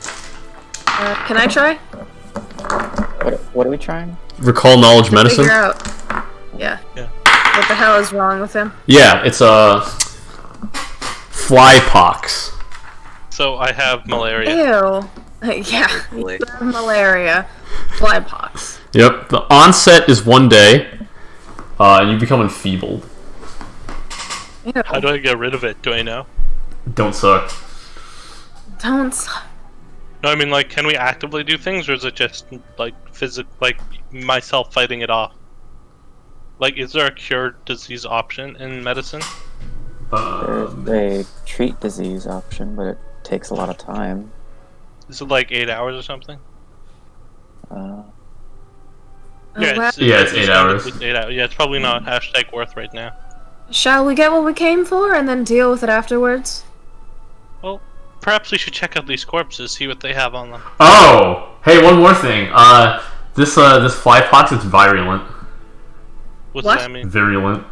Can I try? What are we trying? Recall knowledge medicine. Figure out. Yeah. What the hell is wrong with him? Yeah, it's a fly pox. So I have malaria. Ew. Yeah. You have malaria. Flypox. Yep. The onset is 1 day. And you become enfeebled. Ew. How do I get rid of it? Do I know? Don't suck. Don't. No, I mean, like, can we actively do things, or is it just like like myself fighting it off? Like, is there a cure disease option in medicine? There's a treat disease option, but it takes a lot of time. Is it like 8 hours or something? It's 8 hours. 8 hours. Yeah, it's probably not #worth right now. Shall we get what we came for and then deal with it afterwards? Well, perhaps we should check out these corpses, see what they have on them. Oh! Hey, one more thing. This fly pox is virulent. What What? does that mean? Virulent.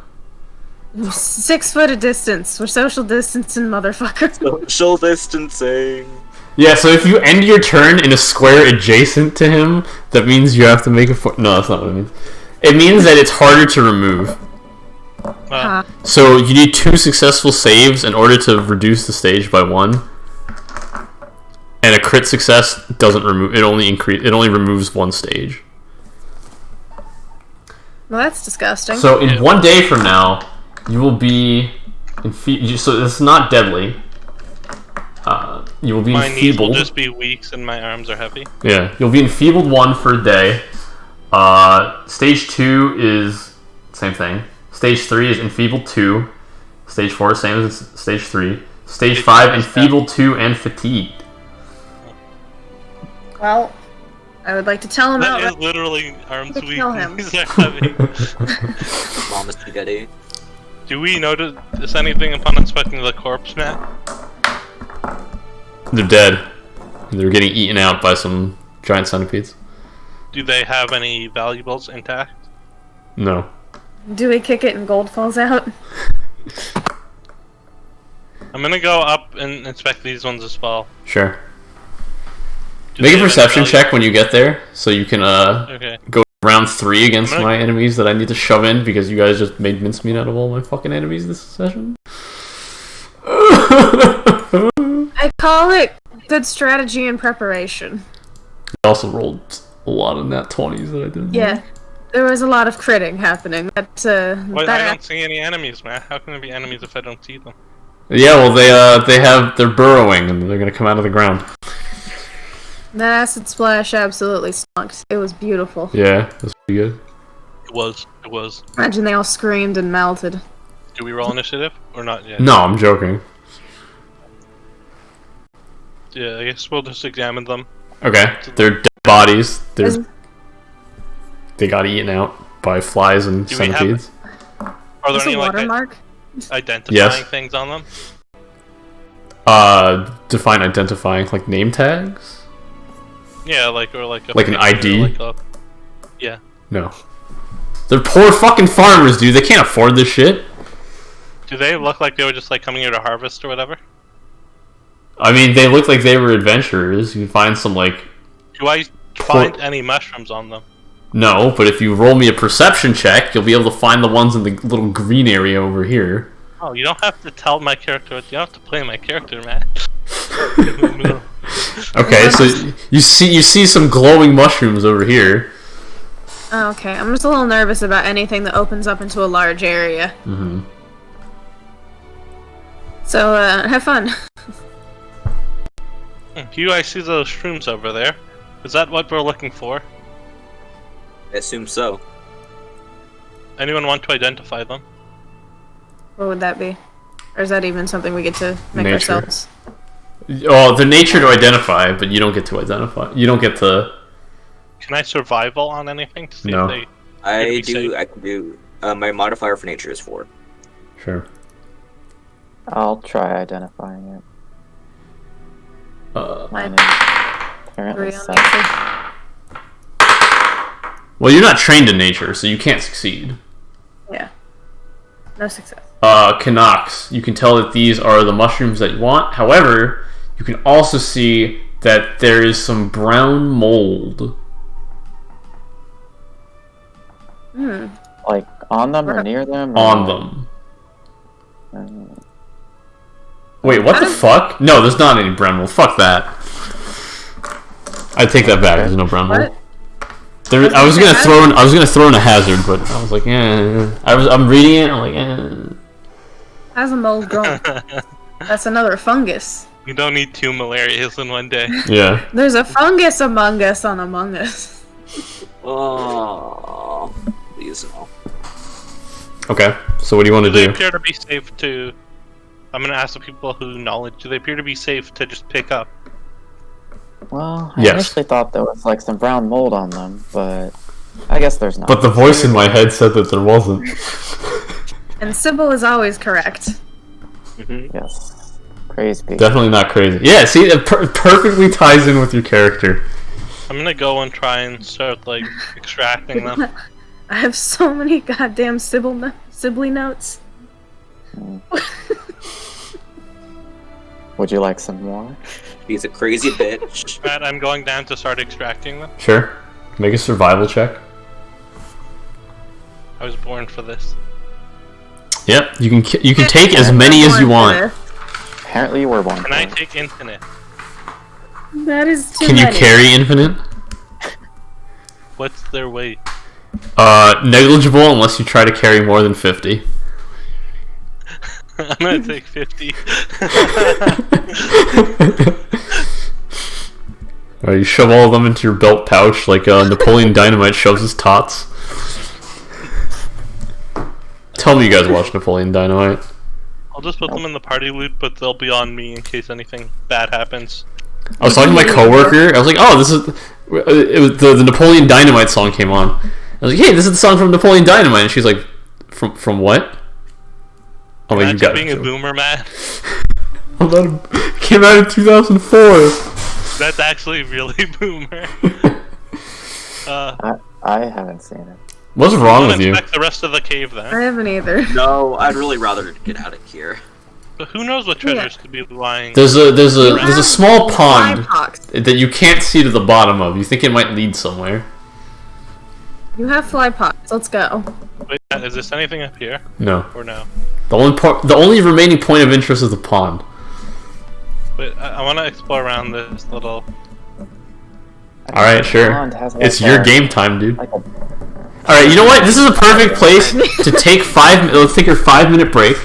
6 foot of distance. We're social distancing, motherfucker. Social distancing. Yeah, so if you end your turn in a square adjacent to him, that means you have to make a No, that's not what it means. It means that it's harder to remove. So you need 2 successful saves in order to reduce the stage by 1. And a crit success doesn't remove. It only removes 1 stage. Well, that's disgusting. So in 1 day from now, you will be so this is not deadly. You will be My knees enfeebled. will just be weak and my arms are heavy. Yeah, you'll be enfeebled 1 for a day. Stage 2 is same thing. Stage 3 is enfeebled 2. Stage 4 same as stage 3. Stage 5 enfeebled 2 and fatigued. Well, I would like to tell him That is outright. literally arms weak. Kill him. Knees are heavy. Mama spaghetti. Do we notice anything upon inspecting the corpse, Matt? They're dead. They're getting eaten out by some giant centipedes. Do they have any valuables intact? No. Do we kick it and gold falls out? I'm gonna go up and inspect these ones as well. Sure. Do Make they a have any perception value- check when you get there, so you can Okay. go round 3 against I'm gonna- my enemies that I need to shove in because you guys just made mincemeat out of all my fucking enemies this session. I call it good strategy and preparation. I also rolled a lot of nat 20s that I didn't. Yeah. There was a lot of critting happening. Wait, I don't see any enemies, Matt. How can there be enemies if I don't see them? Yeah, well they're burrowing and they're gonna come out of the ground. That acid splash absolutely stunk. It was beautiful. Yeah, that's pretty good. It was. Imagine they all screamed and melted. Do we roll initiative or not yet? No, I'm joking. Yeah, I guess we'll just examine them. Okay, they're dead bodies. They got eaten out by flies and Do we have- centipedes. Are there Is any a like watermark? identifying Yes. things on them? Define identifying, like name tags? Yeah, like a Like an picture, ID? Yeah. No. They're poor fucking farmers, dude. They can't afford this shit. Do they look like they were just like coming here to harvest or whatever? I mean, they look like they were adventurers. You can find some, like... Do I find any mushrooms on them? No, but if you roll me a perception check, you'll be able to find the ones in the little green area over here. Oh, you don't have to tell my character. You don't have to play my character, man. Okay, so you see some glowing mushrooms over here. Oh, okay, I'm just a little nervous about anything that opens up into a large area. Mm-hmm. So, have fun. You guys see those shrooms over there? Is that what we're looking for? I assume so. Anyone want to identify them? What would that be? Or is that even something we get to make Nature. ourselves? Oh, the nature to identify, but you don't get to identify. You don't get to. Can I survival on anything to see No. if they... I safe. can do. My modifier for nature is 4. Sure. I'll try identifying it. Mine. Mine is apparently 3 on 7. nature. Well, you're not trained in nature, so you can't succeed. Yeah. No success. Canucks. You can tell that these are the mushrooms that you want. However, you can also see that there is some brown mold. Hmm. Like on them or near them? On them. them. Wait, what the fuck? No, there's not any brown mold. Fuck that. I take that back. There's no brown mold. What? I was gonna throw in a hazard, but I was like, I'm reading it. I'm like, How's a mold grown? That's another fungus. You don't need 2 malarias in one day. Yeah. There's a fungus among us on Among Us. Oh, please no. Okay. So what do you want to They do? appear to be safe to... I'm gonna ask the people who knowledge. Do they appear to be safe to just pick up? Well, I Yes. initially thought there was like some brown mold on them, but I guess there's not. But the voice in my head said that there wasn't. And Sybil is always correct. Yes. Praise be. Definitely not crazy. Yeah, see, it perfectly ties in with your character. I'm gonna go and try and start, like, extracting them. I have so many goddamn Sibley notes. Would you like some more? He's a crazy bitch. Matt, I'm going down to start extracting them. Sure. Make a survival check. I was born for this. Yep, you can take as many as you want. Apparently you were born. Can for I it. take infinite? That is too Can you many. carry infinite? What's their weight? Negligible unless you try to carry more than 50. I'm gonna take 50. You shove all of them into your belt pouch like Napoleon Dynamite shoves his tots. Tell me you guys watch Napoleon Dynamite. I'll just put them in the party loot, but they'll be on me in case anything bad happens. I was talking to my coworker. I was like, "Oh, this is." It was the Napoleon Dynamite song came on. I was like, "Hey, this is the song from Napoleon Dynamite," and she's like, "From what?" Oh, wait, you Imagine got being it. a boomer, man. I'm not a, came out in 2004. That's actually really boomer. I haven't seen it. What's wrong I'll with you? inspect the rest of the cave I then. haven't either. No, I'd really rather get out of here. But who knows what treasures could be lying? There's a small pond Fly that you can't see to the bottom of. You think it might lead somewhere? You have fly pots. Let's go. Wait, is this anything up here? No. Or no? The only remaining point of interest is the pond. Wait, I want to explore around this little... All right, sure. Pond has like It's your a- game time, dude. Like a, All right, you know what? This is a perfect place to take let's take your 5-minute break.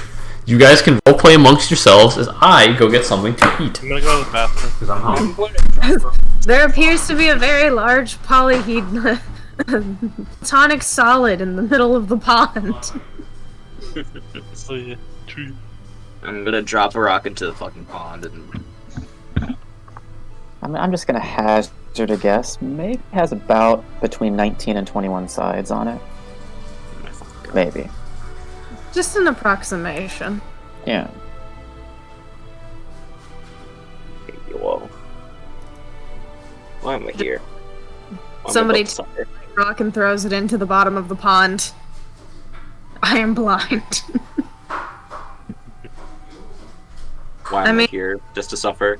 You guys can roleplay amongst yourselves as I go get something to eat. I'm gonna go to the bathroom. Because I'm hungry. There appears to be a very large polyhedron tonic solid in the middle of the pond. Oh, yeah. True. I'm gonna drop a rock into the fucking pond and I'm just gonna hazard a guess. Maybe it has about between 19 and 21 sides on it. Maybe. Just an approximation. Yeah. whoa. Why am I here? I'm Somebody about to suffer. Rock and throws it into the bottom of the pond. I am blind. Why I am I mean- here? Just to suffer?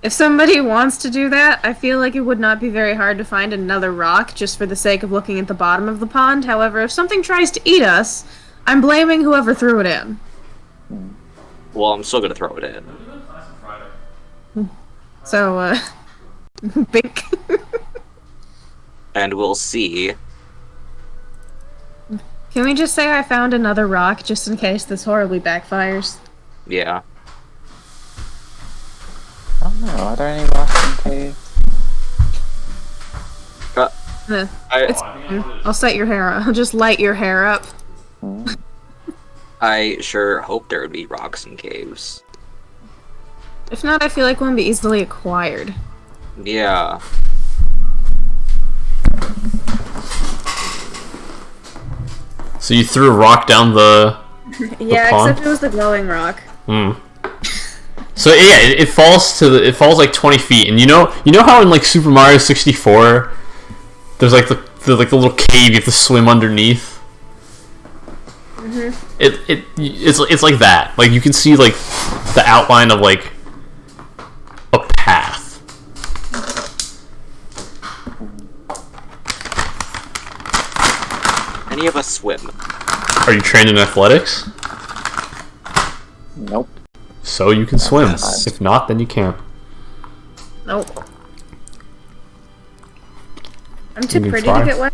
If somebody wants to do that, I feel like it would not be very hard to find another rock just for the sake of looking at the bottom of the pond. However, if something tries to eat us, I'm blaming whoever threw it in. Well, I'm still gonna throw it in. So, bink. And we'll see. Can we just say I found another rock just in case this horribly backfires? Yeah. I don't know. Are there any rocks in caves? It's fine. I'll set your hair up. I'll just light your hair up. I sure hope there would be rocks in caves. If not, I feel like one would be easily acquired. Yeah. So you threw a rock down the Yeah, pond? except it was the glowing rock. Hmm. So yeah, it falls like 20 feet, and you know how in like Super Mario 64, there's like the little cave you have to swim underneath. It's like that. Like you can see like the outline of like a path. Any of us swim? Are you trained in athletics? Nope. So you can swim. Yes. If not, then you can't. Nope. I'm too You can pretty try. to get wet.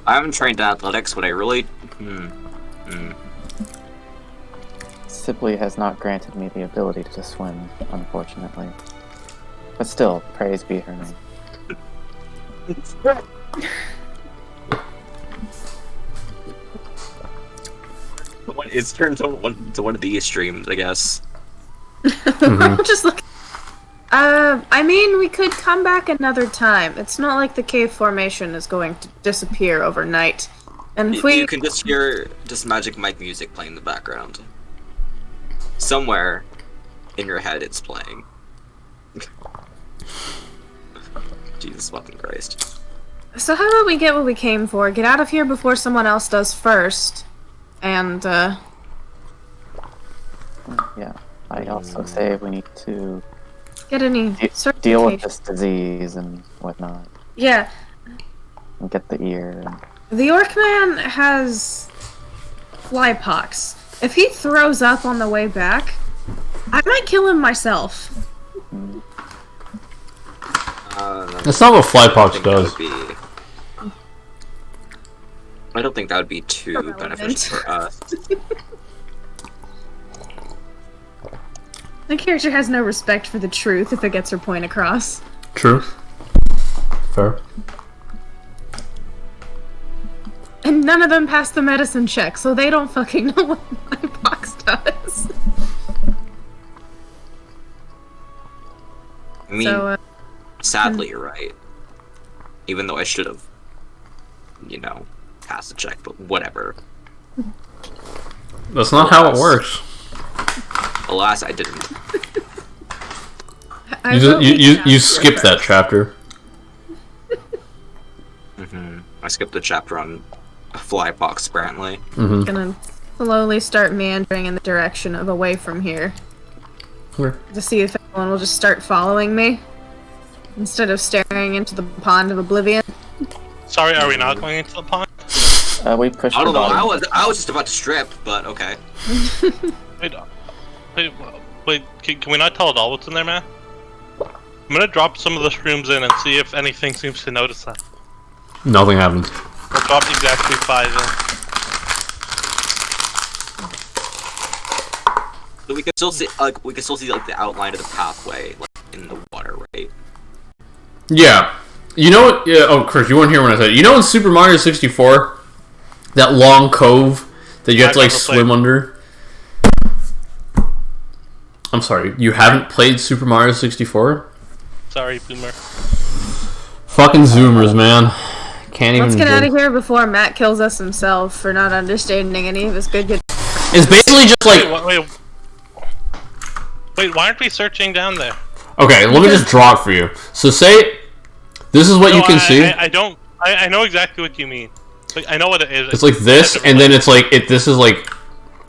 I haven't trained in athletics, but I really... Sibley has not granted me the ability to swim, unfortunately. But still, praise be her name. It's turned to one of these streams, I guess. Just look. I mean, we could come back another time. It's not like the cave formation is going to disappear overnight. And if we... You can just hear just Magic Mike music playing in the background. Somewhere in your head it's playing. Jesus fucking Christ. So how about we get what we came for? Get out of here before someone else does first. And, Yeah. I also say we need to get any deal with certification. this disease and whatnot. Yeah, And get the ear. And... the Orc-Man has flypox. If he throws up on the way back, I might kill him myself. That's not what I flypox think does. I don't think that would be too Irrelevant. beneficial for us. My character has no respect for the truth if it gets her point across. True. Fair. And none of them pass the medicine check, so they don't fucking know what my box does. I mean, So, sadly, you're right. Even though I should have, passed the check, but whatever. That's not how it works. Alas, I didn't. I You will be you down skipped for it. that chapter. I skipped the chapter on Flybox, apparently. Mm-hmm. Gonna slowly start meandering in the direction of away from here. Where? To see if anyone will just start following me. Instead of staring into the pond of oblivion. Sorry, are we not going into the pond? We pushed I don't the know. body. I was just about to strip, but okay. Wait, can we not tell at all what's in there, man? I'm gonna drop some of the shrooms in and see if anything seems to notice that. Nothing happens. I'll drop exactly 5 in. So we can still see, the outline of the pathway, like, in the water, right? Yeah. You know what? Yeah. Oh, Chris, you weren't here when I said it. You know in Super Mario 64, that long cove that you have to like I've never swim played. under. I'm sorry, you haven't played Super Mario 64? Sorry, boomer. Fucking Zoomers, man. Can't even. Let's get out joke. of here before Matt kills us himself for not understanding any of his good. It's basically just like. Wait, why aren't we searching down there? Okay, let me just draw it for you. So say, this is what No, you can see. I know exactly what you mean. Like, I know what it is. It's like this, and then it's like this is like,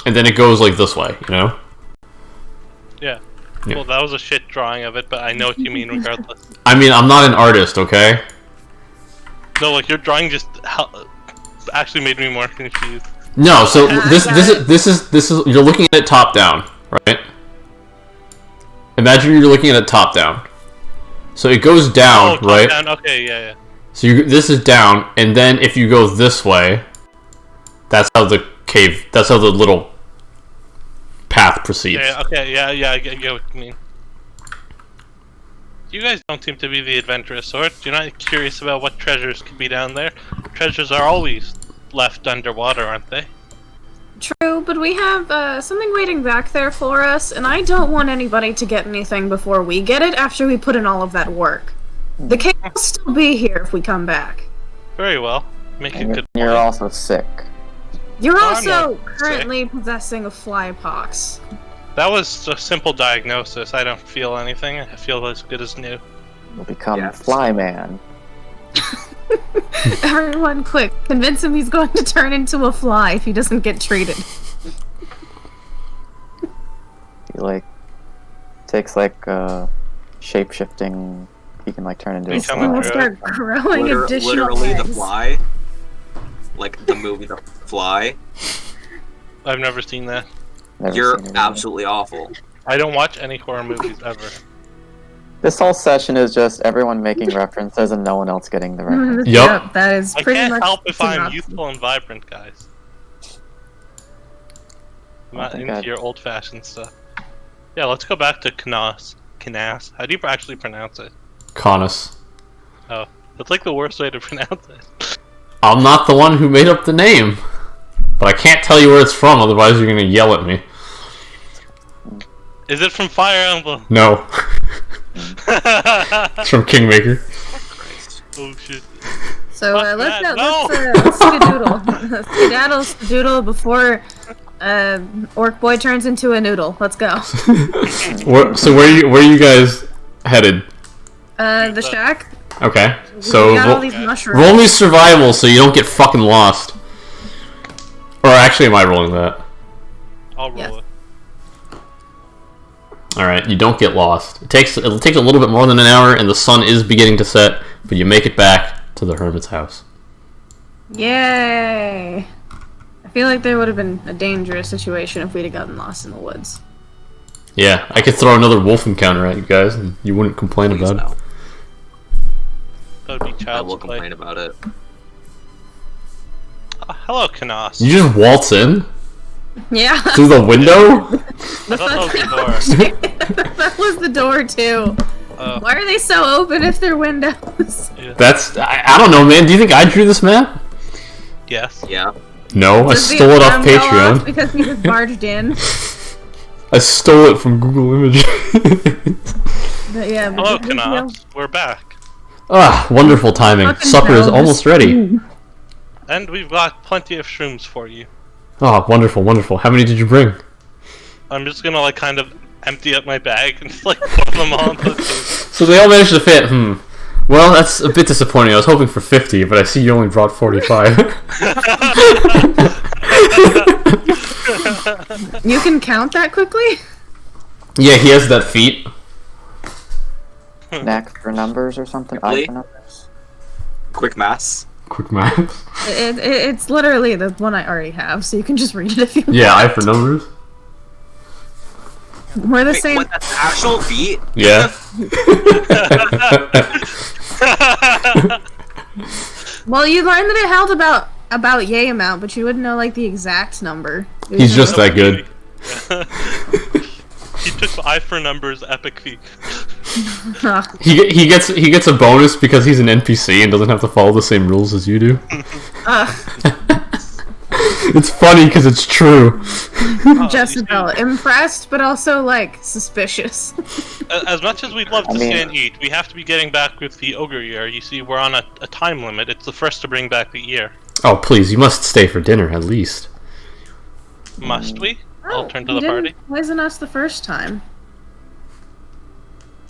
and then it goes like this way, you know? Yeah. Yeah. Well, that was a shit drawing of it, but I know what you mean regardless. I mean, I'm not an artist, okay? No, like your drawing just actually made me more confused. No, so this is you're looking at it top down, right? Imagine you're looking at it top down. So it goes down, top right? Down. Okay, yeah. So this is down, and then if you go this way, that's how the little path proceeds. Yeah, okay, yeah, I get what you mean. You guys don't seem to be the adventurous sort. You're not curious about what treasures could be down there. Treasures are always left underwater, aren't they? True, but we have something waiting back there for us, and I don't want anybody to get anything before we get it after we put in all of that work. The cave will still be here if we come back. Very well. Make a And good you're point. also sick. You're I'm also not currently possessing a fly pox. That was a simple diagnosis. I don't feel anything. I feel as good as new. You'll become Yes. Flyman. Everyone, quick, convince him he's going to turn into a fly if he doesn't get treated. He takes shape shifting. He can turn into a He's fly. coming We'll through. start growing additional Literally the legs. Fly. Like the movie The Fly. I've never seen that. Never You're seen it either. absolutely awful. I don't watch any horror movies ever. This whole session is just everyone making references and no one else getting the reference. Yup. That is I pretty can't much help if I'm synopsis. youthful and vibrant, guys. I'm not think into I'd- your old-fashioned stuff. Yeah, let's go back to Canas. Canas. How do you actually pronounce it? Conus. Oh, that's like the worst way to pronounce it. I'm not the one who made up the name, but I can't tell you where it's from. Otherwise, you're gonna yell at me. Is it from Fire Emblem? No, it's from Kingmaker. Oh shit. So Fuck let's that, let's skedaddle. Skedaddle, skedoodle before Orc Boy turns into a noodle. Let's go. So where are you guys headed? The shack. Okay, We so got all these mushrooms. roll me survival so you don't get fucking lost. Or actually, am I rolling that? I'll roll Yes. it. All right, you don't get lost. It'll take a little bit more than an hour, and the sun is beginning to set, but you make it back to the hermit's house. Yay! I feel like there would have been a dangerous situation if we'd have gotten lost in the woods. Yeah, I could throw another wolf encounter at you guys, and you wouldn't complain Please about it. no. That would be I will child's play. complain about it. Hello, Canas. You just waltz in Yeah, through the window. I thought that was the door. that was the door too. Oh, Why are they so open if they're windows? That's I don't know, man. Do you think I drew this map? yes. Yeah. No, I Does the stole it off alarm go off Patreon. because he just barged in. I stole it from Google Images. But yeah, but Hello, did you feel- Canas. We're back. Ah, wonderful timing. Fucking Supper is hell, almost this- ready. And we've got plenty of shrooms for you. Oh, wonderful, wonderful. How many did you bring? I'm just gonna kind of empty up my bag and just put them all onto the table. So they all managed to fit. Well, that's a bit disappointing. I was hoping for 50, but I see you only brought 45. You can count that quickly? Yeah, he has that feat. Knack for numbers or something? Really? Eye for numbers? Quick maths. Quick math. It's literally the one I already have, so you can just read it if you want. Yeah, eye for numbers. We're the Wait, same. what? That's the actual feat? Yeah. Well, you learned that it held about yay amount, but you wouldn't know the exact number. It was He's just that good. He took eye for numbers epic feat. He gets a bonus because he's an NPC and doesn't have to follow the same rules as you do. It's funny because it's true. just you see- about impressed, but also suspicious. As much as we'd love to I mean- stay and eat, we have to be getting back with the ogre year. You see, we're on a time limit. It's the first to bring back the year. Oh, please, you must stay for dinner at least. Must we? I'll turn to he the party. didn't poison us the first time.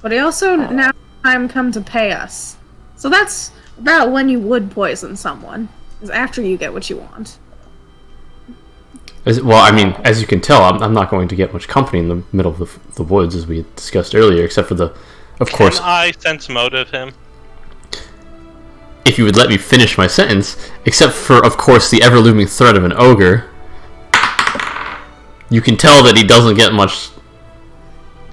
But he also now time come to pay us. So that's about when you would poison someone. Is after you get what you want. Well, I mean, as you can tell, I'm not going to get much company in the middle of the woods, as we discussed earlier, except for of course... Can I sense motive him? If you would let me finish my sentence, except for, of course, the ever-looming threat of an ogre, you can tell that he doesn't get much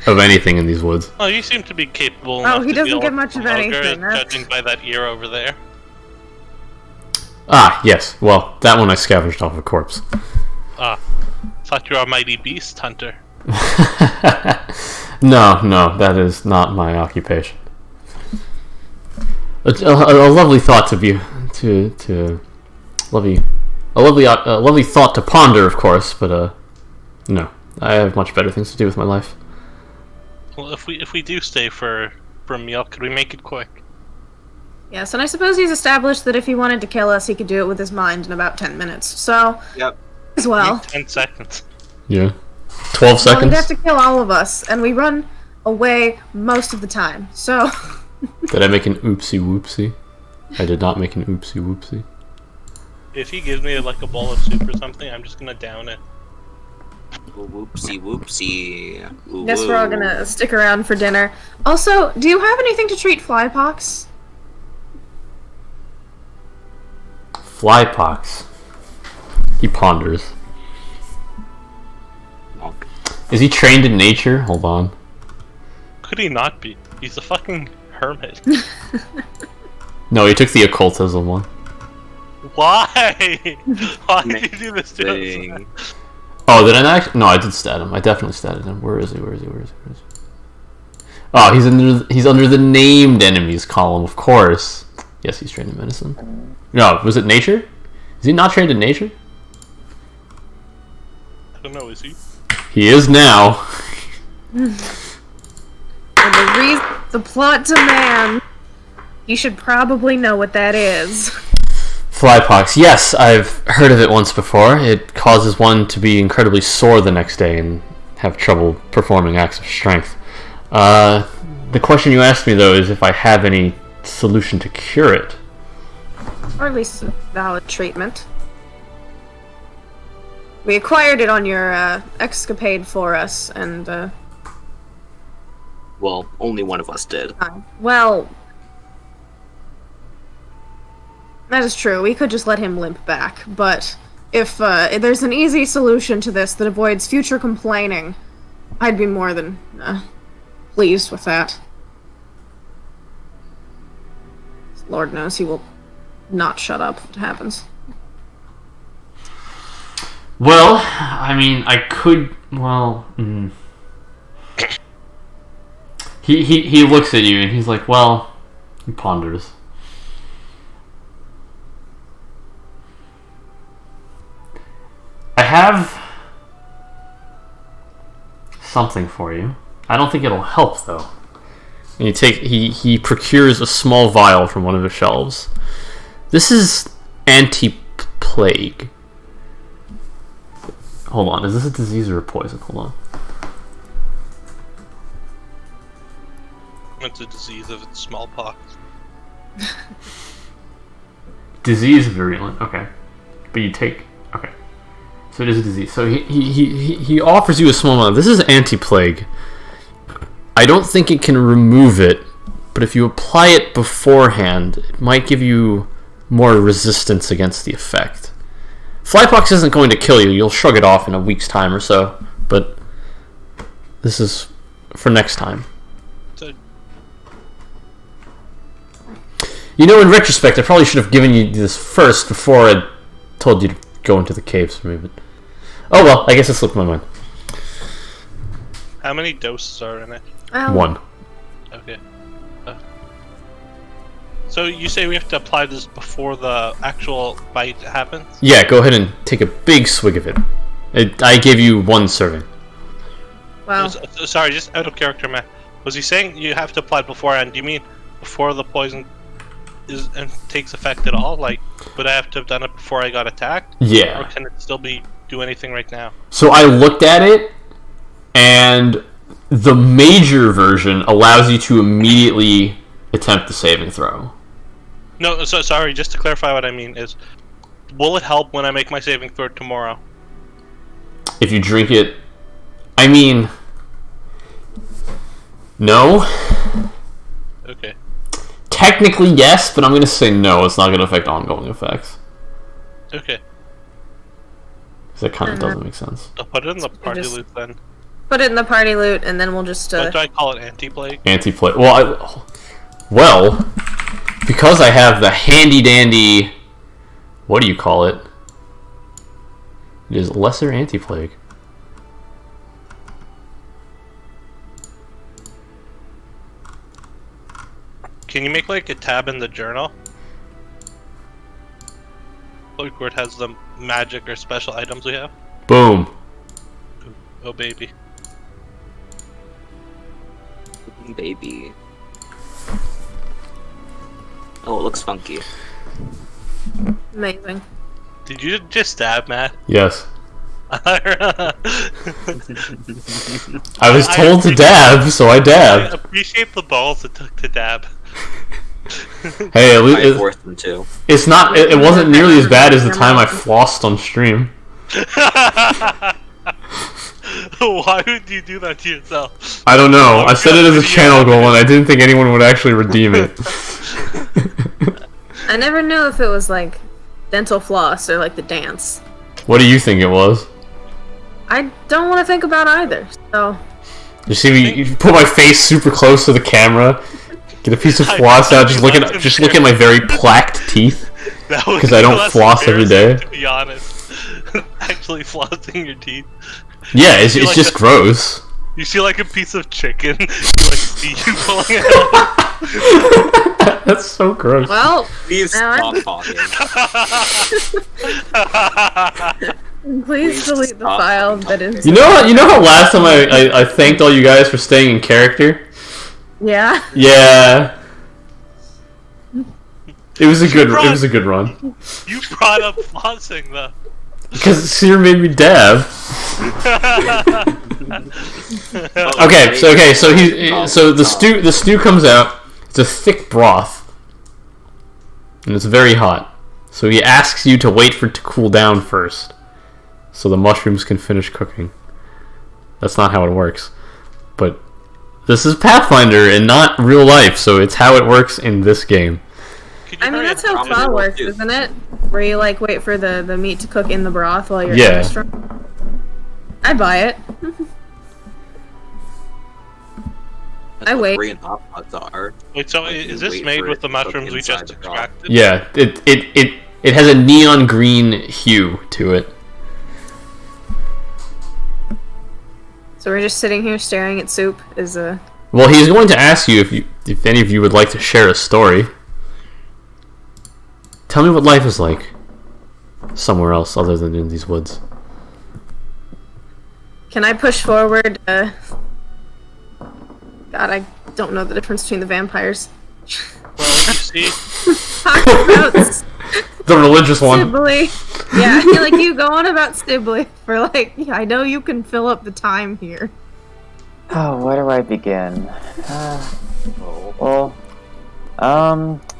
of anything in these woods. Oh, you seem to be capable Oh, enough he to doesn't deal get with much of an ogre, anything, that's- judging by that ear over there. Ah, yes. Well, that one I scavenged off a corpse. Ah, thought you were a mighty beast hunter. No, that is not my occupation. A lovely thought a lovely thought to ponder, of course, but no, I have much better things to do with my life. Well, if we do stay for a meal, could we make it quick? Yes, and I suppose he's established that if he wanted to kill us, he could do it with his mind in about 10 minutes. So, Yep. as well. 10 seconds. Yeah, 12 Well, seconds. he'd have to kill all of us, and we run away most of the time. So, Did I make an oopsie whoopsie? I did not make an oopsie whoopsie. If he gives me like a bowl of soup or something, I'm just gonna down it. Whoopsie whoopsie. Ooh, guess we're all gonna stick around for dinner. Also, do you have anything to treat flypox? Flypox. He ponders. Bonk. Is he trained in nature? Hold on. Could he not be? He's a fucking hermit. No, he took the occultism one. Why? Why did you do this to us? Thing. Oh, did I not? No, I did stat him. I definitely statted him. Where is he? Oh, he's under the named enemies column, of course. Yes, he's trained in medicine. No, was it nature? Is he not trained in nature? I don't know, is he? He is now. And the plot demands you should probably know what that is. Flypox. Yes, I've heard of it once before. It causes one to be incredibly sore the next day and have trouble performing acts of strength. The question you asked me, though, is if I have any solution to cure it. Or at least valid treatment. We acquired it on your escapade for us, and Well, only one of us did. well, that is true. We could just let him limp back, but if there's an easy solution to this that avoids future complaining, I'd be more than pleased with that. Lord knows he will not shut up if it happens. Well, I mean, I could. Well, he looks at you and he's like, "Well," he ponders. I have something for you. I don't think it'll help though. And he procures a small vial from one of his shelves. This is anti-plague. Hold on, is this a disease or a poison? Hold on. It's a disease of its smallpox. Disease virulent, okay. But you take, okay. So it is a disease. So he offers you a small amount. This is anti-plague. I don't think it can remove it, but if you apply it beforehand, it might give you more resistance against the effect. Flypox isn't going to kill you. You'll shrug it off in a week's time or so, but this is for next time. So, You know, in retrospect, I probably should have given you this first before I told you to go into the caves for me, but... Oh well, I guess it slipped my mind. how many doses are in it? Well, One. Okay. So you say we have to apply this before the actual bite happens? Yeah, go ahead and take a big swig of it. I gave you one serving. Well, Sorry, just out of character, man. Was he saying you have to apply it beforehand? Do you mean before the poison is and takes effect at all? Like, would I have to have done it before I got attacked? Or Yeah. can it still do anything right now? So I looked at it, and the major version allows you to immediately attempt the saving throw. No, so sorry. Just to clarify, what I mean is, will it help when I make my saving throw tomorrow? if you drink it, I mean, no. Okay. Technically, yes, but I'm gonna say no. It's not gonna affect ongoing effects. Okay. Because that kind of doesn't make sense. I'll put it in the party loot then. Put it in the party loot, and then we'll just. What do I call it? Anti-plague? Anti-plague. Well, because I have the handy dandy. What do you call it? It is lesser anti-plague. Can you make like a tab in the journal? Like where it has the magic or special items we have? Boom. Oh baby. Baby. Oh, it looks funky. Amazing. Did you just stab, Matt? Yes. I I was told to dab, so I dabbed. appreciate the balls it took to dab. Hey, at I least forced them to. it's not. It wasn't nearly as bad as the time I flossed on stream. Why would you do that to yourself? I don't know. I said it as a channel goal, and I didn't think anyone would actually redeem it. I never knew if it was like dental floss or like the dance. What do you think it was? I don't want to think about either. So You see me? You put my face super close to the camera. Get a piece of floss out. Just look at my very plaqued teeth. Because I don't floss every day. To be honest, actually flossing your teeth. Yeah, it's like just gross. You see like a piece of chicken, you like see you pulling it out. That's so gross. well, Please now stop talking. please delete the file that is. You know what? You know how last time I thanked all you guys for staying in character? Yeah. Yeah. It was a good run. You brought up flossing though. Because Seer made me dab. Okay, so the stew comes out. It's a thick broth, and it's very hot. So he asks you to wait for it to cool down first, so the mushrooms can finish cooking. That's not how it works, but this is Pathfinder and not real life, so it's how it works in this game. I mean, that's how pho works, isn't it? Where you like wait for the meat to cook in the broth while you're in the restaurant. I buy it. I wait. Korean hot pots are. Wait, so is this made with the mushrooms we just extracted? Yeah, it has a neon green hue to it. So we're just sitting here staring at soup. Well, he's going to ask you if any of you would like to share a story. Tell me what life is like somewhere else other than in these woods. Can I push forward? God, I don't know the difference between the vampires. Well, you see, Talk about The religious one. Sibley. Yeah, I feel like you go on about Sibley for like. Yeah, I know you can fill up the time here. Oh, where do I begin?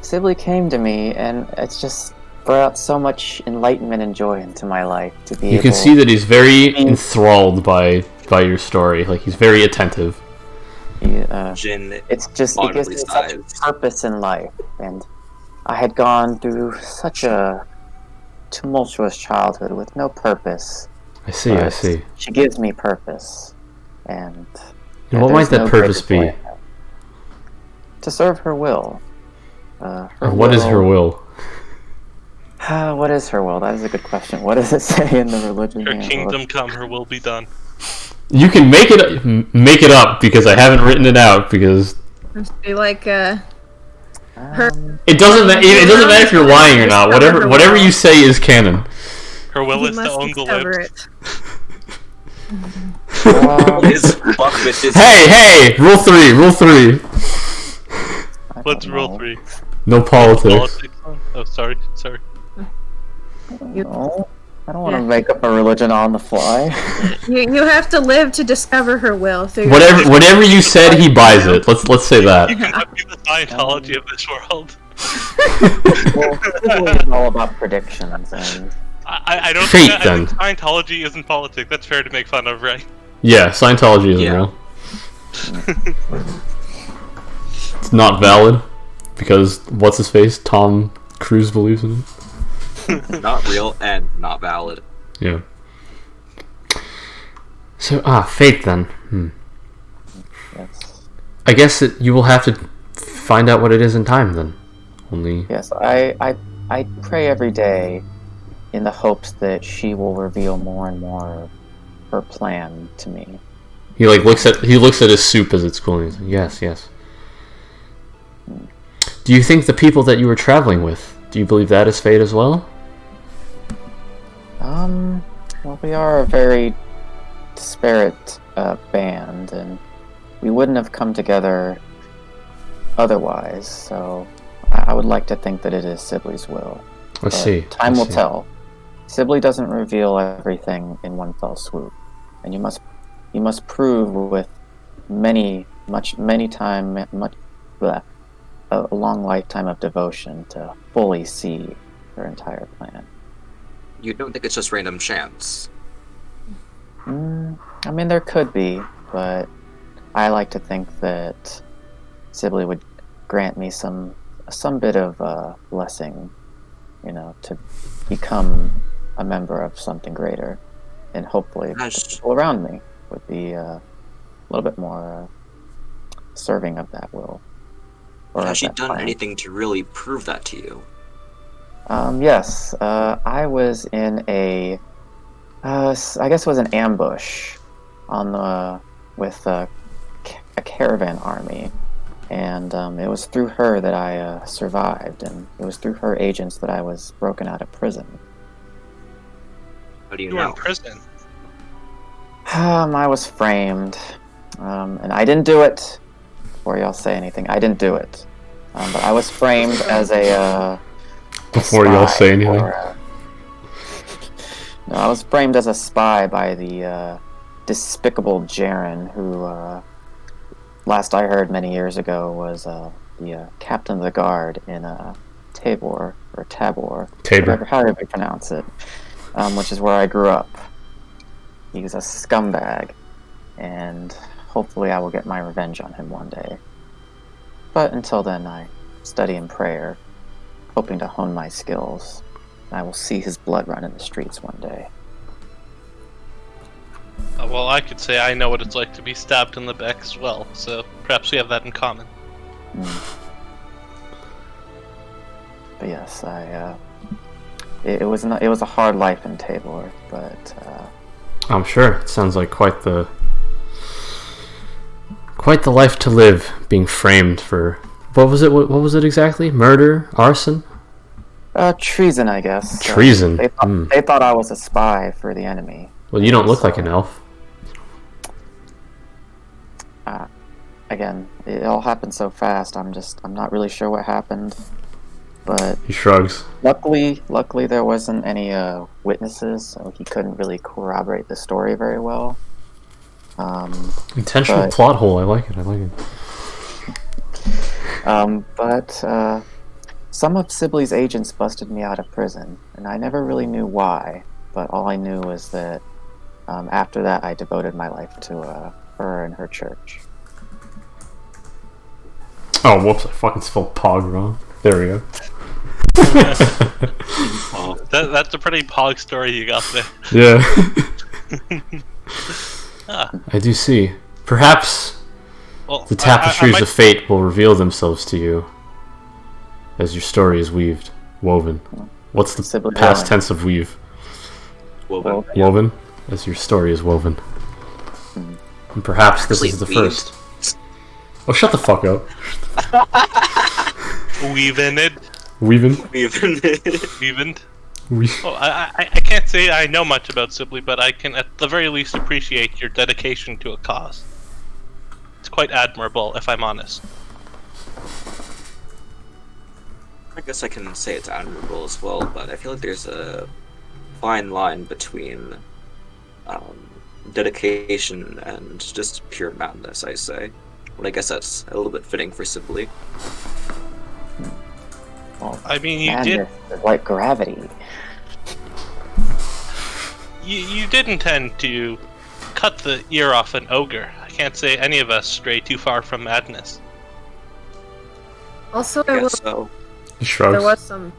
Sibley came to me, and it's just brought so much enlightenment and joy into my life to be. You can see that he's very enthralled by your story. Like he's very attentive. It's just it gives me such a purpose in life, and I had gone through such a tumultuous childhood with no purpose. I see. She gives me purpose, and what might that purpose be? To serve her will. What is her will? What is her will? That is a good question. What does it say in the religion? her kingdom come, her will be done. You can make it up because I haven't written it out because. Be like her. It doesn't matter if you're lying or not. Whatever you say is canon. Her will is to own the libs. Hey! Rule 3. What's rule 3? No politics. Oh, sorry. No, I don't want to make up a religion on the fly. You have to live to discover her will. Whatever you said, he buys it. Let's say that. You cannot be the Scientology of this world. Well, it's all about predictions, and I don't Fate, think I then. think Scientology isn't politics. That's fair to make fun of, right? Yeah, Scientology isn't Yeah. real. It's not valid because what's his face? Tom Cruise believes in it. Not real and not valid. Yeah. So fate then. Yes. I guess you will have to find out what it is in time then. Only Yes, I pray every day in the hopes that she will reveal more and more of her plan to me. he looks at his soup as it's cooling. He's like, yes. Do you think the people that you were traveling with, do you believe that is fate as well? Well, we are a very disparate band, and we wouldn't have come together otherwise, so I would like to think that it is Sibley's will. Let's But see. Time Let's will see. tell. Sibley doesn't reveal everything in one fell swoop, and you must prove with a long lifetime of devotion to fully see her entire plan. You don't think it's just random chance? I mean, there could be, but I like to think that Sibley would grant me some bit of blessing, to become a member of something greater, and hopefully the Has, people around me would be a little bit more serving of that will. Or has of she that done plan. anything to really prove that to you? Yes, I was in I guess it was an ambush with a caravan army, and it was through her that I survived, and it was through her agents that I was broken out of prison. How do you You were in know? prison. I was framed, and I didn't do it. Before y'all say anything, I didn't do it, but I was framed as a Before y'all spy say anything. No, I was framed as a spy by the despicable Jaren, who, last I heard many years ago, was the captain of the guard in Tabor, Tabor. however you pronounce it, which is where I grew up. He's a scumbag, and hopefully I will get my revenge on him one day. But until then, I study in prayer, hoping to hone my skills. I will see his blood run in the streets one day. Well, I could say I know what it's like to be stabbed in the back as well, so perhaps we have that in common. But yes, it was a hard life in Tabor, but I'm sure. It sounds like quite the life to live, being framed for what was it? What was it exactly? Murder, arson, treason, I guess. treason. They thought I was a spy for the enemy. Well, you don't look like an elf. Again, it all happened so fast. I'm not really sure what happened, but He shrugs. luckily there wasn't any witnesses, so he couldn't really corroborate the story very well. Intentional but- plot hole. I like it. But some of Sibley's agents busted me out of prison, and I never really knew why. But all I knew was that after that, I devoted my life to her and her church. Oh, whoops! I fucking spelled pog wrong. There we go. Oh, That's a pretty pog story you got there. Yeah. I do see. Perhaps Well, the tapestries I might- of fate will reveal themselves to you as your story is woven. What's the Sibley past Rowan. tense of weave? well, Woven? As your story is woven. And perhaps this is the Actually, weaved. first. Oh, shut the fuck up. Weaving it. Weaving? Weaving. We- Well, I can't say I know much about Sibley, but I can at the very least appreciate your dedication to a cause. It's quite admirable, if I'm honest. I guess I can say it's admirable as well, but I feel like there's a fine line between dedication and just pure madness, I say. But I guess that's a little bit fitting for Sibley. Well, I mean, you did. madness is like gravity. You did intend to cut the ear off an ogre. I can't say any of us stray too far from madness. Also, I guess so. He shrugs. there was some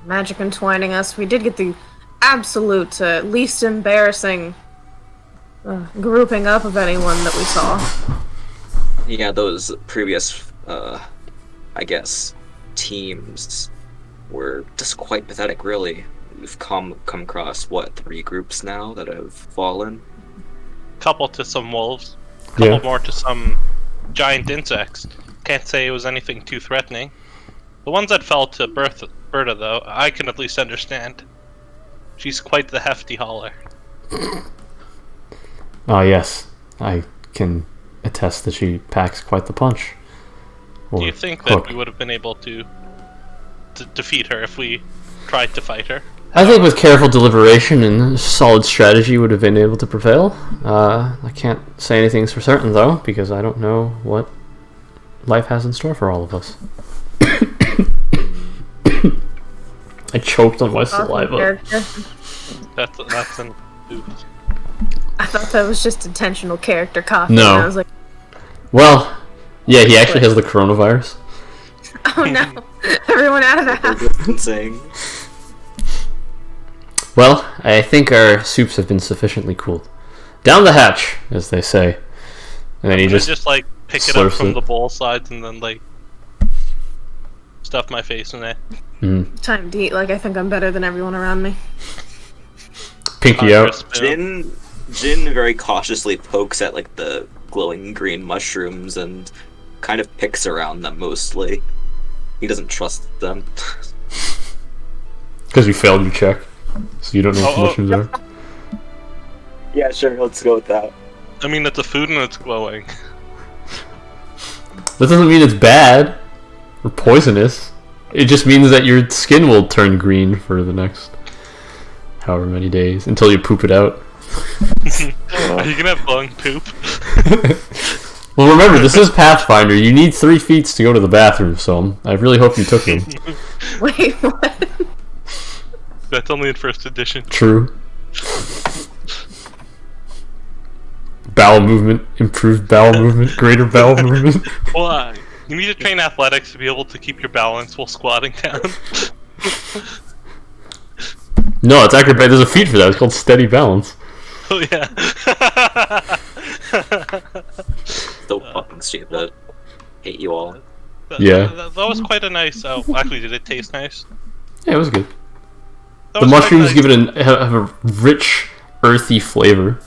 magic entwining us. We did get the absolute least embarrassing grouping up of anyone that we saw. Yeah, those previous, I guess, teams were just quite pathetic, really. We've come across, what, 3 groups now that have fallen? Couple to some wolves, couple Yeah. more to some giant insects. Can't say it was anything too threatening. The ones that fell to Berta, though, I can at least understand. She's quite the hefty hauler. Ah, yes. I can attest that she packs quite the punch. Or Do you think hook. that we would have been able to defeat her if we tried to fight her? I think with careful deliberation and solid strategy would have been able to prevail. I can't say anything's for certain, though, because I don't know what life has in store for all of us. I choked on my saliva. Character. That's an oof. I thought that was just intentional character copy. No. And I was like, Well, yeah, he actually has the coronavirus. oh no, everyone out of the house. Insane. Well, I think our soups have been sufficiently cooled. Down the hatch, as they say. And then he Just like pick it up slurps from it. the bowl sides and then like stuff my face in it. Time to eat like I think I'm better than everyone around me. Pinky out. Spoon. Jin very cautiously pokes at like the glowing green mushrooms and kind of picks around them mostly. He doesn't trust them. Because you failed your check. So you don't know what the Oh, mushrooms are. Yeah, sure, let's go with that. I mean, it's a food and it's glowing. That doesn't mean it's bad or poisonous. It just means that your skin will turn green for the next however many days until you poop it out. Are you gonna have glowing poop? Well, remember, this is Pathfinder. You need 3 feet to go to the bathroom, so I really hope you took them. Wait, what? That's only in first edition. True. Bowel movement, improved bowel movement, greater bowel movement. Well, you need to train athletics to be able to keep your balance while squatting down. No, it's acrobat. There's a feat for that. It's called steady balance. Oh yeah. So fucking stupid. Hate you all. Yeah. That was quite a nice. Oh, actually, did it taste nice? Yeah, it was good. That The was quite mushrooms nice. give it have a rich, earthy flavor.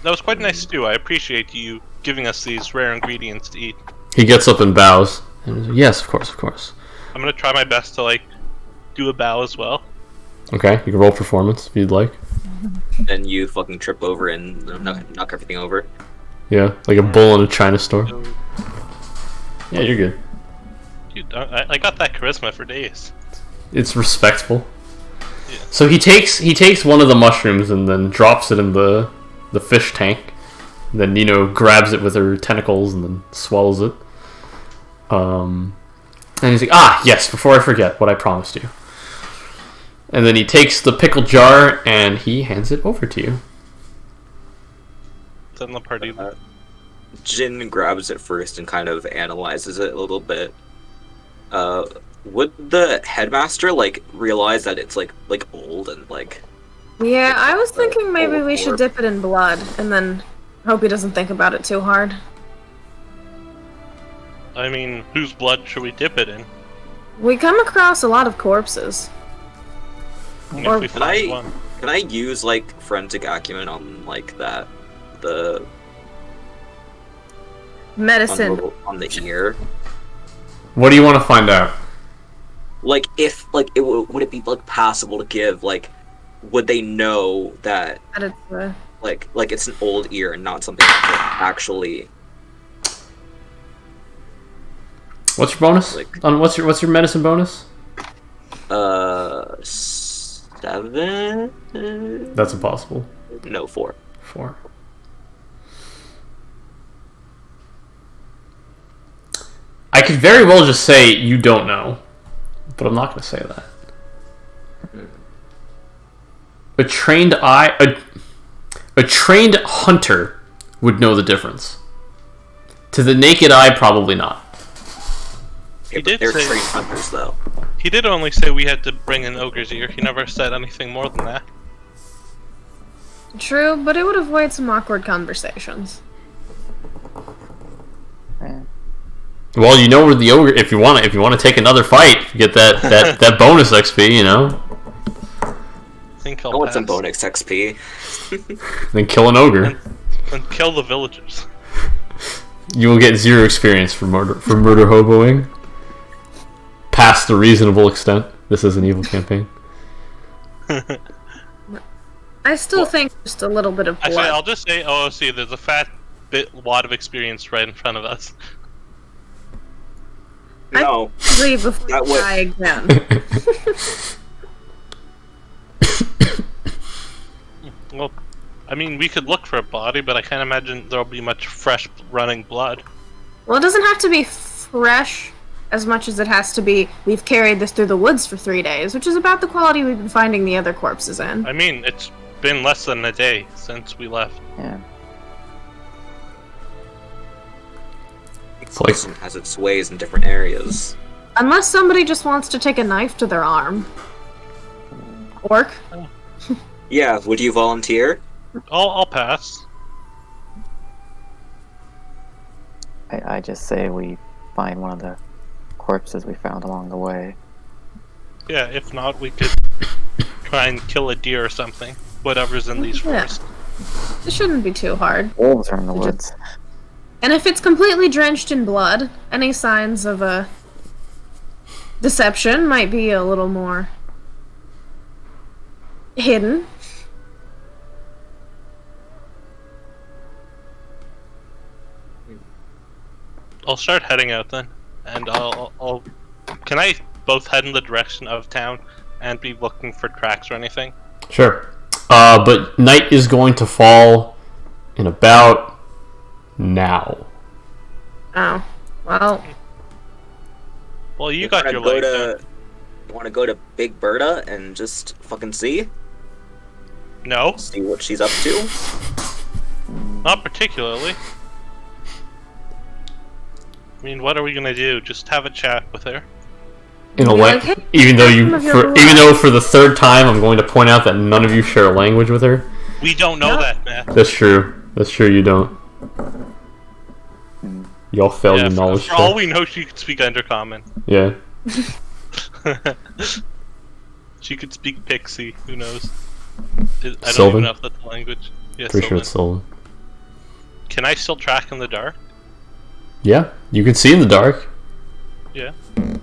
That was quite a nice stew. I appreciate you giving us these rare ingredients to eat. He gets up and bows. And he's like, yes, of course, of course. I'm gonna try my best to like do a bow as well. Okay, you can roll performance if you'd like. Then you fucking trip over and knock everything over. Yeah, like a bull in a china store. Yeah, you're good. Dude, I got that charisma for days. It's respectful. Yeah. So he takes one of the mushrooms and then drops it in the fish tank. And then grabs it with her tentacles and then swallows it. And he's like, ah, yes, before I forget what I promised you. And then he takes the pickle jar and he hands it over to you. Then the party. Jin grabs it first and kind of analyzes it a little bit. Would the headmaster realize that it's like old and Yeah, I was thinking maybe we should Or- dip it in blood and then hope he doesn't think about it too hard. I mean, whose blood should we dip it in? We come across a lot of corpses. And Or- if we Can find I- one. Can I use forensic acumen on that the Medicine. on the ear? What do you want to find out? If would it be possible to give would they know that That it's, it's an old ear and not something that actually What's your bonus? Like- What's your medicine bonus? 7? That's impossible. No, 4. 4. I could very well just say you don't know, but I'm not going to say that. a trained hunter would know the difference. To the naked eye, probably not. Yeah, did but they're say- trained hunters, though. He did only say we had to bring an ogre's ear. He never said anything more than that. True, but it would avoid some awkward conversations. Eh, Well, you know where the ogre. If you want to take another fight, you get that bonus XP. You know, I think he'll I want some pass. bonus XP. then kill an ogre. And kill the villagers. You will get 0 experience for murder hoboing. Past the reasonable extent. This is an evil campaign. I still think just a little bit of blood. Actually, I'll just say OOC, there's a fat lot of experience right in front of us. No. Leave before That you would- die again. Well, I mean, we could look for a body, but I can't imagine there'll be much fresh running blood. Well, it doesn't have to be fresh as much as it has to be we've carried this through the woods for 3 days, which is about the quality we've been finding the other corpses in. I mean, it's been less than a day since we left. yeah. Exhaustion has its ways in different areas. Unless somebody just wants to take a knife to their arm. Orc? Yeah, would you volunteer? I'll pass. I just say we find one of the corpses we found along the way. Yeah, if not, we could try and kill a deer or something. Whatever's in these Yeah. forests. It shouldn't be too hard. Wolves are in the Just- woods. And if it's completely drenched in blood, any signs of a deception might be a little more hidden. I'll start heading out then, and I'll. Can I both head in the direction of town and be looking for tracks or anything? Sure. But night is going to fall in about now. Oh. Well, Well, you got your go leg. to. You want to go to Big Berta and just fucking see No, what she's up to? not particularly. I mean, what are we gonna do? Just have a chat with her? In a You're way, like, "Hey, even though some of your blood." even though for the 3rd time, I'm going to point out that none of you share a language with her. We don't know No. that, man. That's true. That's true. You don't. Y'all failed Yeah, your knowledge for all check. we know, she could speak Undercommon. Yeah. She could speak Pixie. Who knows? I don't Sylvan? even know if that's the language. Yeah, Pretty sure Sylvan. it's stolen. Can I still track in the dark? Yeah. You can see in the dark. Yeah.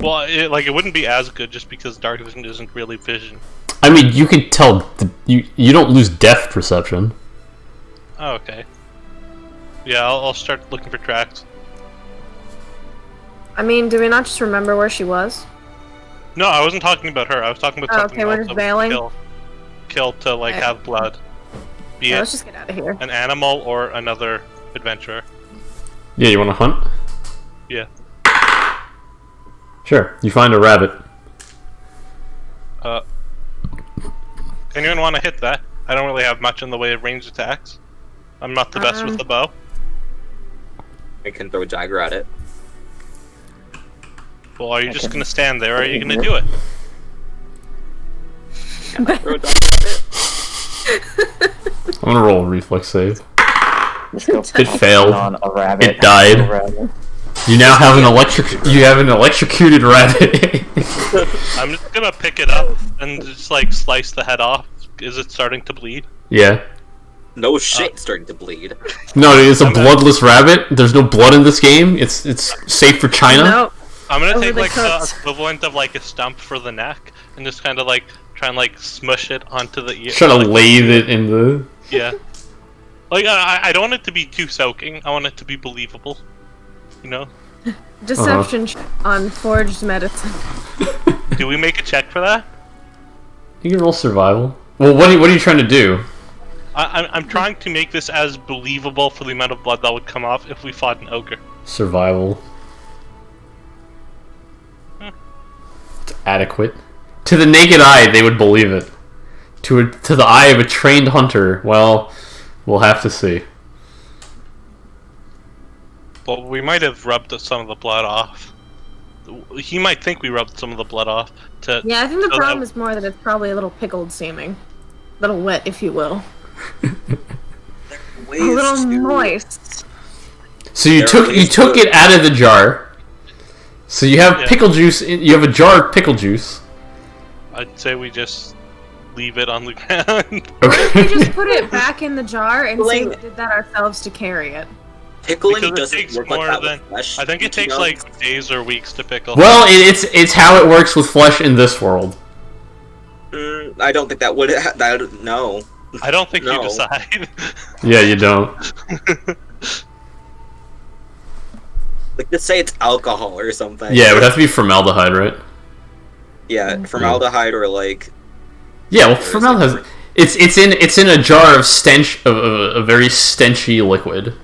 Well, it wouldn't be as good just because dark vision isn't really vision. I mean, you can tell. You don't lose depth perception. Oh, okay. Yeah, I'll start looking for tracks. I mean, do we not just remember where she was? No, I wasn't talking about her. I was talking about Oh, something okay, we're else just that we bailing? kill to like Okay. have blood. Be Yeah, it let's just get out of here. an animal or another adventurer. Yeah. You want to hunt? Yeah. Sure. You find a rabbit. Anyone want to hit that? I don't really have much in the way of ranged attacks. I'm not the best with the bow. I can throw a dagger at it. Well, are you just Okay. gonna stand there, or are you gonna do it? Throw a dagger at it. I'm gonna roll a reflex save. Just go It failed. on a rabbit. It died. A rabbit. You now have an electrocuted rabbit. I'm just gonna pick it up and just like slice the head off. Is it starting to bleed? Yeah. No shit, starting to bleed. No, it's a bloodless rabbit. There's no blood in this game. It's safe for China. Nope. I'm gonna take Overly like the cooked. equivalent of like a stump for the neck and just kind of like try and like smush it onto the ear. Trying to like, lathe it in the. Yeah. Like I don't want it to be too soaking. I want it to be believable. You know? Deception check on forged medicine. Do we make a check for that? You can roll survival. Well, what are you trying to do? I'm trying to make this as believable for the amount of blood that would come off if we fought an ogre. Survival. It's adequate. To the naked eye, they would believe it. to the eye of a trained hunter, well, we'll have to see. Well, we might have rubbed some of the blood off. He might think we rubbed some of the blood off. Yeah, I think the problem is more that it's probably a little pickled seeming. A little wet, if you will. A little moist. So you took it out of the jar. So you have pickle juice. You have a jar of pickle juice. I'd say we just leave it on the ground. Or if we just put it back in the jar and say we did that ourselves to carry it. Pickling doesn't work like that with flesh. I think it takes like days or weeks to pickle. Well, it's how it works with flesh in this world. I don't think that would. No. I don't think you decide. Yeah, you don't. Like, just say it's alcohol or something. Yeah, it would have to be formaldehyde, right? Yeah, formaldehyde or like. Yeah, well, formaldehyde. It's in a jar of stench of a very stenchy liquid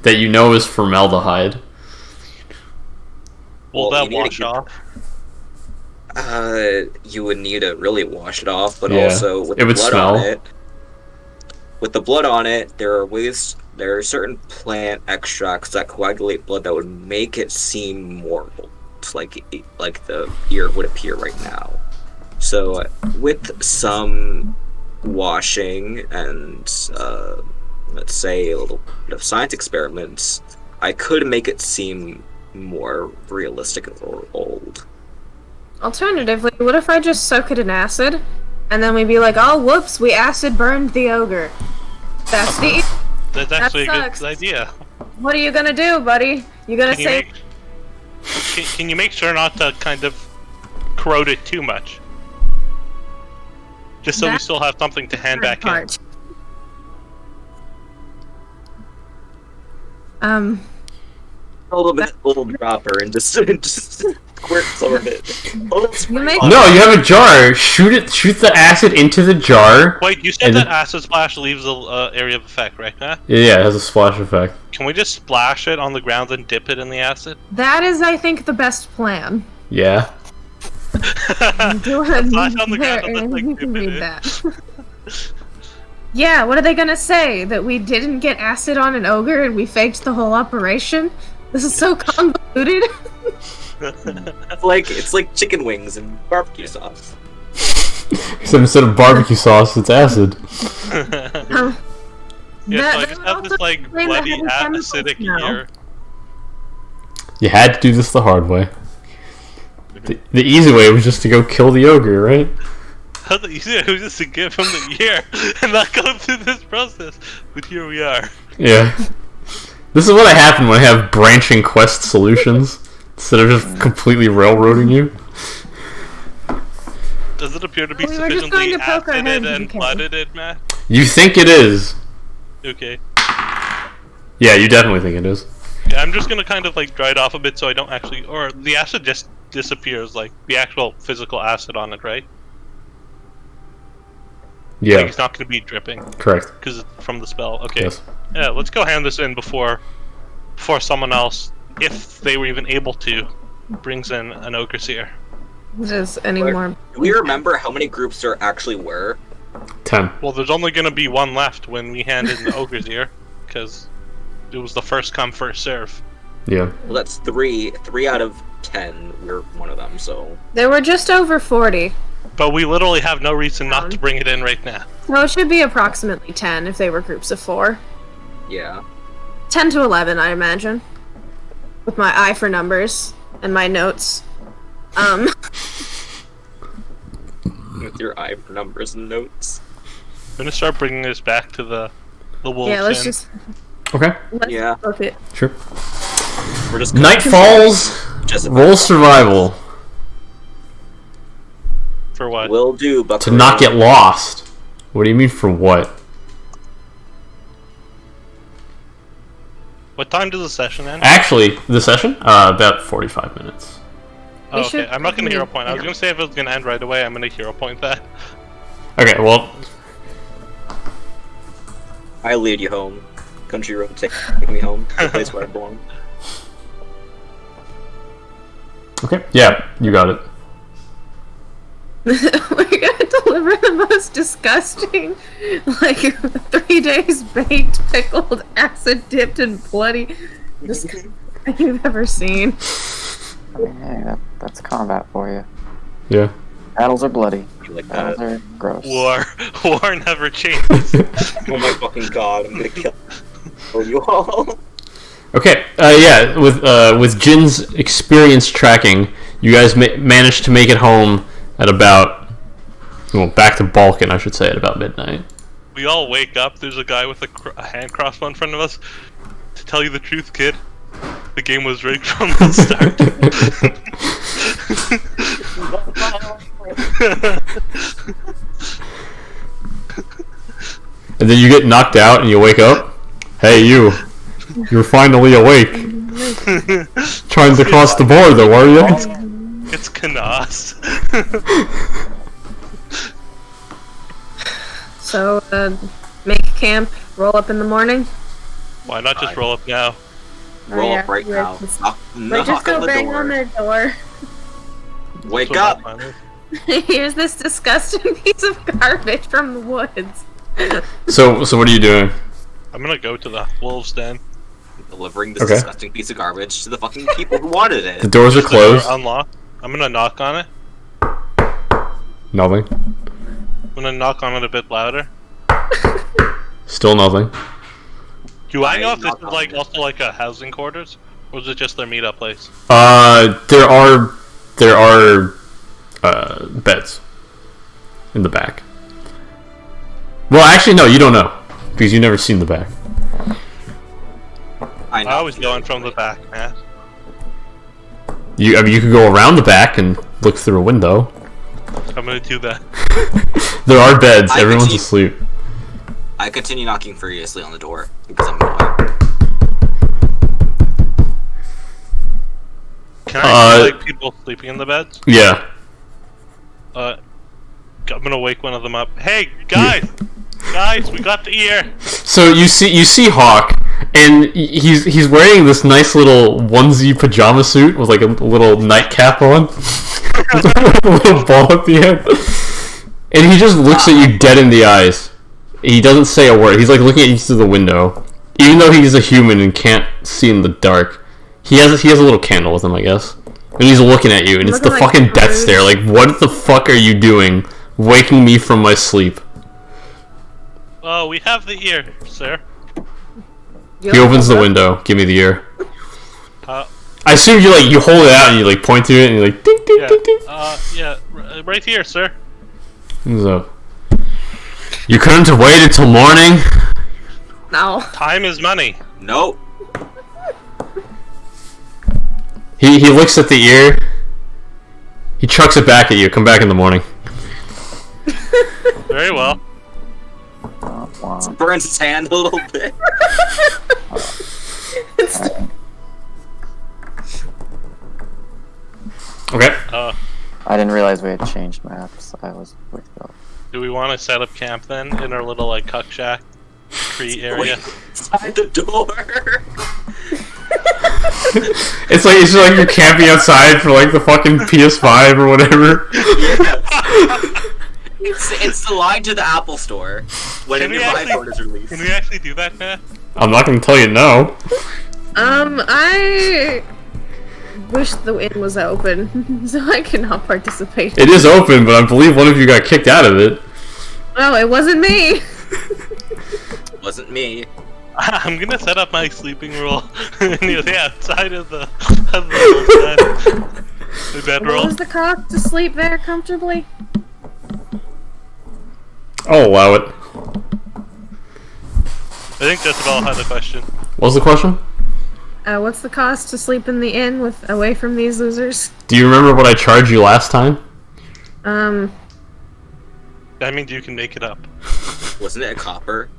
that you know is formaldehyde. Will that wash off? You would need to really wash it off, but also with the blood on it. With the blood on it, there are certain plant extracts that coagulate blood that would make it seem more like the ear would appear right now. So with some washing and let's say a little bit of science experiments, I could make it seem more realistic or old. Alternatively, what if I just soak it in acid, and then we'd be like, oh, whoops, we acid burned the ogre. That's actually a good idea. What are you gonna do, buddy? You gonna say... Can you make sure not to kind of corrode it too much? Just so we still have something to hand back in. A little dropper and just squirt some of it. No, you have a jar. Shoot the acid into the jar. Wait, you said that acid splash leaves the area of effect, right? Huh? Yeah, it has a splash effect. Can we just splash it on the ground and dip it in the acid? That is, I think, the best plan. Yeah. Splash on the ground and then, like, you can read that. Yeah, what are they gonna say? That we didn't get acid on an ogre and we faked the whole operation? This is so convoluted. It's like chicken wings and barbecue sauce. Except instead of barbecue sauce, it's acid. So I just have this like bloody acidic ear. You had to do this the hard way. The easy way was just to go kill the ogre, right? The easy way was just to give him the ear and not go through this process. But here we are. Yeah. This is what happened when I have branching quest solutions instead of just completely railroading you. Does it appear to be sufficiently acided and blooded in, Matt? You think it is? Okay. Yeah, you definitely think it is. Yeah, I'm just gonna kind of like dry it off a bit so I don't actually, or the acid just disappears, like the actual physical acid on it, right? Yeah. Like it's not gonna be dripping. Correct. Because it's from the spell. Okay. Yes. Yeah, let's go hand this in before someone else, if they were even able to, brings in an ogre seer. Just anymore. Do we remember how many groups there actually were? 10. Well, there's only gonna be one left when we hand in the ogre's ear, because it was the first come, first serve. Yeah. Well, that's 3 out of 10. We're one of them, so. There were just over 40. But we literally have no reason not to bring it in right now. So it should be approximately 10 if they were groups of 4. Yeah. 10 to 11, I imagine. With my eye for numbers and my notes. With your eye for numbers and notes. I'm gonna start bringing this back to the wolves. Yeah, let's just... Okay. Yeah. Book it. Sure. We're just Night falls. Roll survival. For what? Will do, but To not get lost. What do you mean for what? What time does the session end? Actually, the session? About 45 minutes. Oh, okay, I'm not gonna hero point. I was gonna say if it was gonna end right away, I'm gonna hero point that. Okay, well... I lead you home. Country road, take me home. The place where I belong. Okay, yeah, you got it. We're gonna deliver the most disgusting, like 3 days baked, pickled, acid dipped, and bloody disgusting you've ever seen. I mean, hey, that's combat for you. Yeah. Battles are bloody. You like Battles that? are gross. War never changes. Oh my fucking god, I'm gonna kill you all. Okay. Yeah. With Jin's experience tracking, you guys managed to make it home at about, well, back to Balkan, I should say, at about midnight. We all wake up. There's a guy with a hand crossbow in front of us. To tell you the truth, kid, the game was rigged from the start. And then you get knocked out and you wake up. Hey, you're finally awake. Trying to cross the border, were you? It's Canas. So, make camp, roll up in the morning. Why not just roll up now? Roll yeah, up right you now. guys Knock just on go the bang door. on their door. Wake That's up! what my plan Here's this disgusting piece of garbage from the woods. So what are you doing? is. I'm gonna go to the wolves' den. Delivering this Okay. disgusting piece of garbage to the fucking people who wanted The it. doors are Is the door closed. unlocked. I'm gonna knock on it. Nothing. I'm gonna knock on it a bit louder. Still nothing. Do I know I if this knock is on like it. also like a housing quarters, or is it just their meetup place? There are beds in the back. Well, actually, no, you don't know because you've never seen the back. I know. I always go in from the back, man. I mean, you could go around the back and look through a window. I'm gonna do that. There are beds. I Everyone's can see- asleep. I continue knocking furiously on the door because I'm annoyed. Can I see, Uh, like people sleeping in the beds? Yeah. I'm gonna wake one of them up. Hey guys, guys, we got the ear. So you see Hawk, and he's wearing this nice little onesie pajama suit with like a little nightcap on, a little ball at the end, and he just looks at you dead in the eyes. He doesn't say a word. He's like looking at you through the window, even though he's a human and can't see in the dark. He has a little candle with him, I guess, and he's looking at you, and it's the Looking like fucking death Scrooge. stare. Like, what the fuck are you doing, waking me from my sleep? Oh, we have the ear, sir. He opens the window. Give me the ear. Uh, I assume you hold it out and you like point to it and you're like ding ding yeah, ding ding. right here, sir. So, you couldn't have waited till morning. No. Time is money. Nope. He looks at the ear. He chucks it back at you. Come back in the morning. Very well. Womp womp. Burns his hand a little bit. Okay. I didn't realize we had changed maps. I was with you. Do we want to set up camp then in our little like cuck shack tree area? Inside the door. It's just like you're camping outside for like the fucking PS5 or whatever. It's the line to the Apple Store when a Can we new actually- iPhone is released. Can we actually do that, man? I'm not gonna tell you no. I wish the inn was open, so I cannot participate. It is open, but I believe one of you got kicked out of it. No, it wasn't me. Wasn't me. I'm gonna set up my sleeping rule near the outside of the bedroll. What was the cost to sleep there comfortably? I'll allow it. I think that's about had the question. What was the question? What's the cost to sleep in the inn with away from these losers? Do you remember what I charged you last time? That means you can make it up. Wasn't it a copper?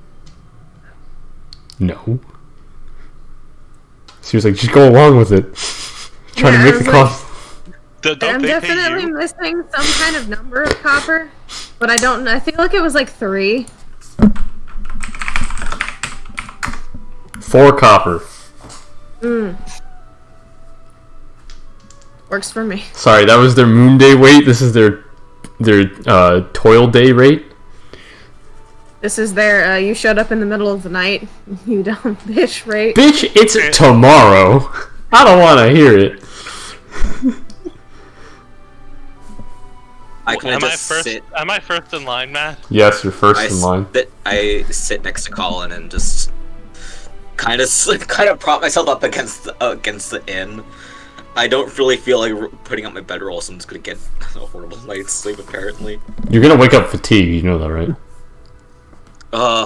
No. So he was like, just go along with it. Trying Yeah, to I make was the like- cost. Don't I'm they pay definitely you? missing some kind of number of copper, but I don't know. I feel like it was like 3. 4 copper. Works for me. Sorry, that was their moon day weight. This is their toil day rate. This is their, you showed up in the middle of the night, you dumb bitch rate. Bitch, it's tomorrow. I don't want to hear it. I kind of just sit. Am I first in line, Matt? Yes, you're first in line. I sit next to Colin and just kind of prop myself up against the inn. I don't really feel like putting up my bedroll, so I'm just gonna get a horrible night's sleep. Apparently, you're gonna wake up fatigued. You know that, right?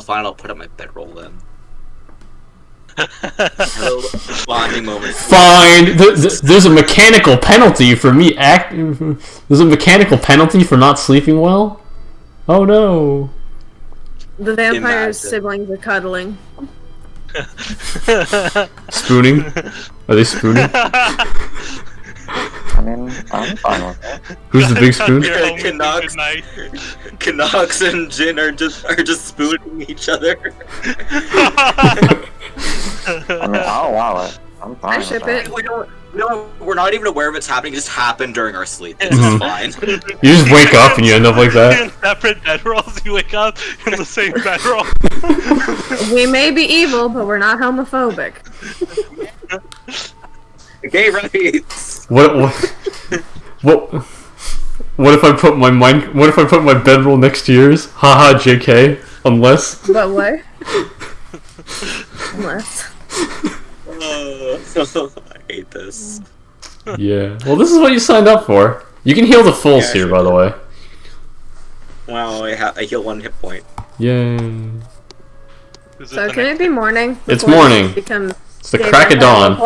Fine. I'll put up my bedroll then. Bonding moment. Fine. There's a mechanical penalty for me There's a mechanical penalty for not sleeping well. Oh no. The vampire's siblings are cuddling. Spooning? Are they spooning? I mean, I'm fine with that. Who's the big spoon? Canucks and Jin are just spooning each other. I mean, I'll allow it. I'm fine. I ship with it. We're not even aware of it's happening. It just happened during our sleep. It's just fine. You just wake up and you end up like that. In separate bedrolls, you wake up in the same bedroll. We may be evil, but we're not homophobic. Gay rights. What if I put my bedroll next to yours? Haha, JK. Unless. But what? Unless. I hate this. Yeah. Well, this is what you signed up for. You can heal the fulls here, by the way. Wow, I heal 1 hit point. Yay. So can it be morning? It's morning. It's the crack of dawn.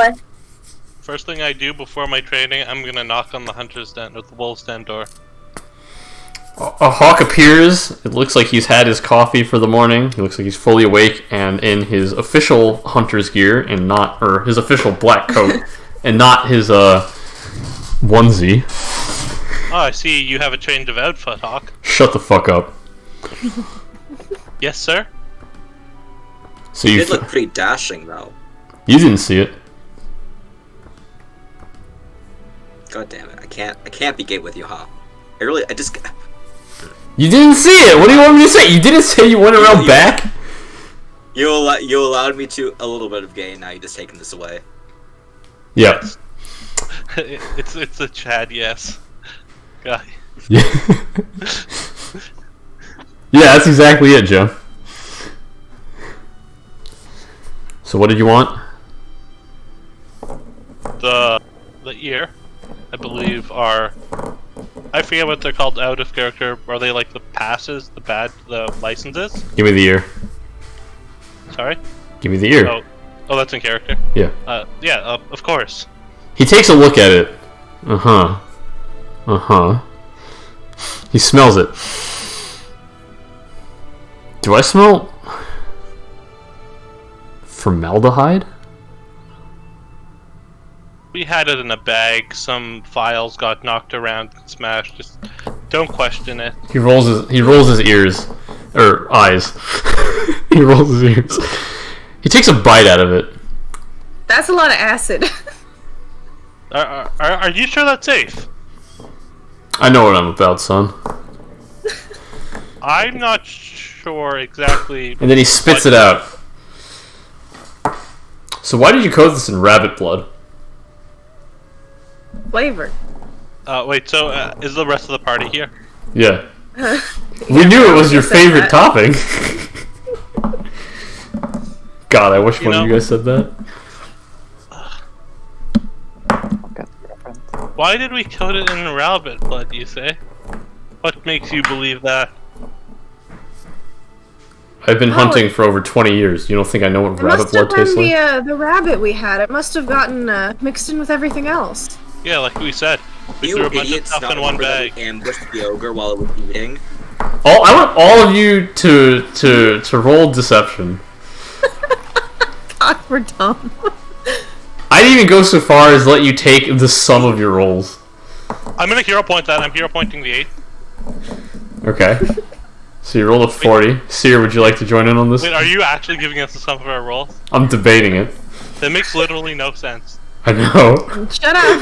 First thing I do before my training, I'm gonna knock on the hunter's den or the wolf's den door. A hawk appears. It looks like he's had his coffee for the morning. He looks like he's fully awake and in his official hunter's gear and not, or his official black coat and not his onesie. Oh, I see you have a change of outfit, Hawk. Shut the fuck up. Yes, sir. So you did look pretty dashing, though. You didn't see it. God damn it! I can't be gay with you, huh? I just. You didn't see it. What do you want me to say? You didn't say you went around back. You allowed me to a little bit of gay. Now you just taking this away. Yep. It's a Chad yes guy. Yeah. Yeah, that's exactly it, Joe. So what did you want? The ear, I believe, are, I forget what they're called out of character. Are they like the passes, the licenses? Give me the ear. Sorry? Give me the ear. Oh, that's in character? Yeah. Yeah, of course. He takes a look at it. Uh-huh. Uh-huh. He smells it. Do I smell formaldehyde? We had it in a bag. Some files got knocked around and smashed. Just don't question it. He rolls his ears, or eyes. He rolls his ears. He takes a bite out of it. That's a lot of acid. Are you sure that's safe? I know what I'm about, son. I'm not sure exactly. And then he spits it out. So why did you coat this in rabbit blood? Flavor. Wait, so is the rest of the party here? Yeah. We knew it was your favorite topping. God, I wish one of you guys said that. Why did we coat it in rabbit blood, you say? What makes you believe that? I've been hunting for over 20 years. You don't think I know what rabbit blood tastes like? The rabbit we had. It must have gotten mixed in with everything else. Yeah, like we said. We threw a bunch of stuff in one bag. Ambushed the ogre while it was eating. I want all of you to roll deception. God, we're dumb. I didn't even go so far as let you take the sum of your rolls. I'm gonna hero point that. I'm hero pointing the 8. Okay. So you rolled a 40. Seer, would you like to join in on this? Wait, are you actually giving us the sum of our rolls? I'm debating it. That makes literally no sense. I know. Shut up.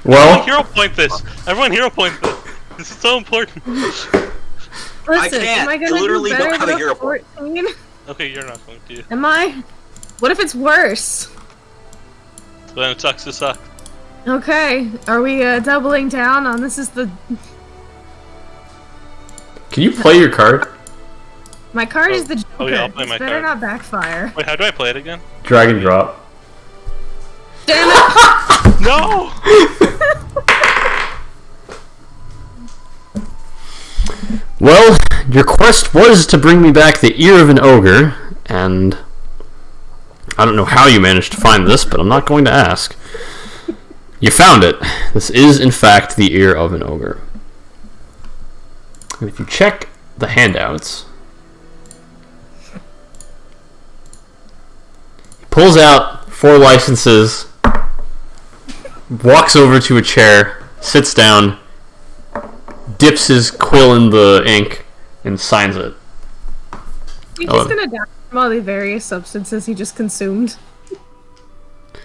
Well, Hero point this. Everyone hero point this. This is so important. Listen, can't. am I I gonna literally do don't better have a than hero point. 14? Okay, you're not going to. Am I? What if it's worse? Then it sucks to suck. Okay, are we doubling down on this? Is the can you play your card? my card is the Joker. Oh yeah, I'll play This my better card. not backfire. Wait, how do I play it again? Drag and drop. Damn it! No! Well, your quest was to bring me back the ear of an ogre, and I don't know how you managed to find this, but I'm not going to ask. You found it. This is, in fact, the ear of an ogre. And if you check the handouts, he pulls out 4 licenses, walks over to a chair, sits down, dips his quill in the ink, and signs it. He's just gonna die from all the various substances he just consumed.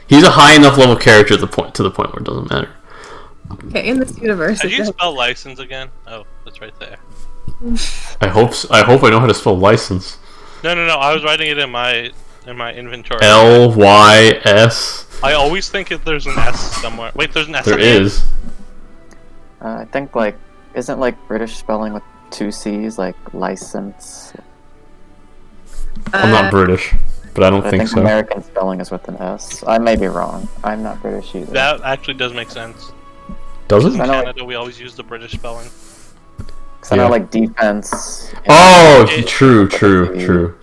He's a high enough level character to the point where it doesn't matter. Okay, in this universe. How do you it spell license again? Oh, that's right there. I hope I know how to spell license. No. I was writing it in my inventory. LYS. I always think there's an S somewhere. Wait, there's an S. There in it? is. I think isn't British spelling with 2 C's like license? I'm not British, but I don't I think so. American spelling is with an S. I may be wrong. I'm not British either. That actually does make sense. Does In it? I know, Canada, we always use the British spelling. Because I know Yeah. defense. Oh, It- true.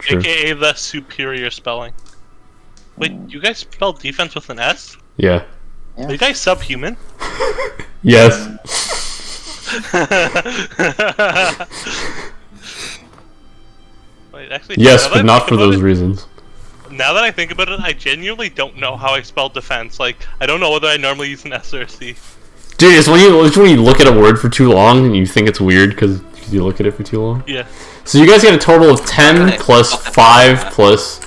AKA the superior spelling. Wait, you guys spell defense with an S? Yeah. Yeah. Are you guys subhuman? Yes. Wait, actually, Yes, now that but I not think for about those it- reasons. Now that I think about it, I genuinely don't know how I spell defense. Like, I don't know whether I normally use an S or a C. Dude, it's when you look at a word for too long and you think it's weird because you look at it for too long. Yeah. So you guys get a total of 10 plus 5 plus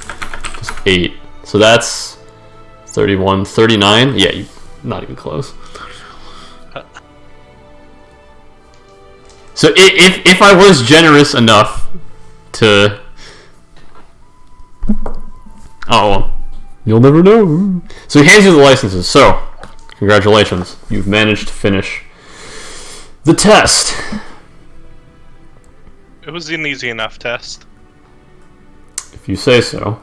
8. So that's 31, 39. Yeah, not even close. So if I was generous enough to... Oh, well, you'll never know. So he hands you the licenses. So, congratulations. You've managed to finish the test. It was an easy enough test. If you say so.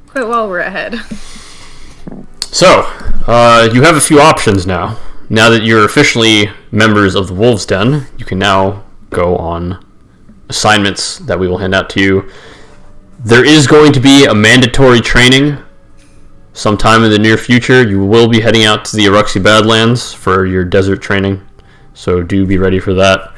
Quite well, we're ahead. So, you have a few options now. Now that you're officially members of the Wolves' Den, you can now go on assignments that we will hand out to you. There is going to be a mandatory training sometime in the near future. You will be heading out to the Aruxi Badlands for your desert training, so do be ready for that.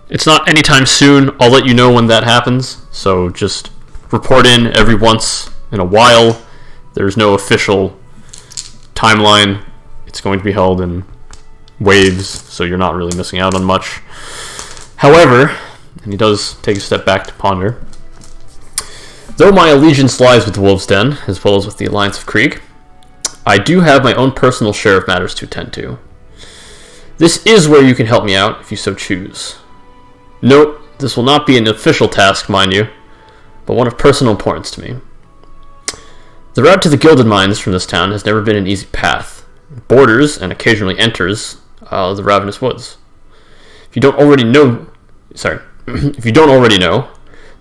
It's not anytime soon. I'll let you know when that happens, so just report in every once in a while. There's no official timeline. It's going to be held in waves, so you're not really missing out on much. However, and he does take a step back to ponder, though my allegiance lies with the Wolves' Den, as well as with the Alliance of Krieg, I do have my own personal share of matters to attend to. This is where you can help me out if you so choose. Note, this will not be an official task, mind you, but one of personal importance to me. The route to the Gilded Mines from this town has never been an easy path. It borders and occasionally enters the Ravenous Woods. If you don't already know,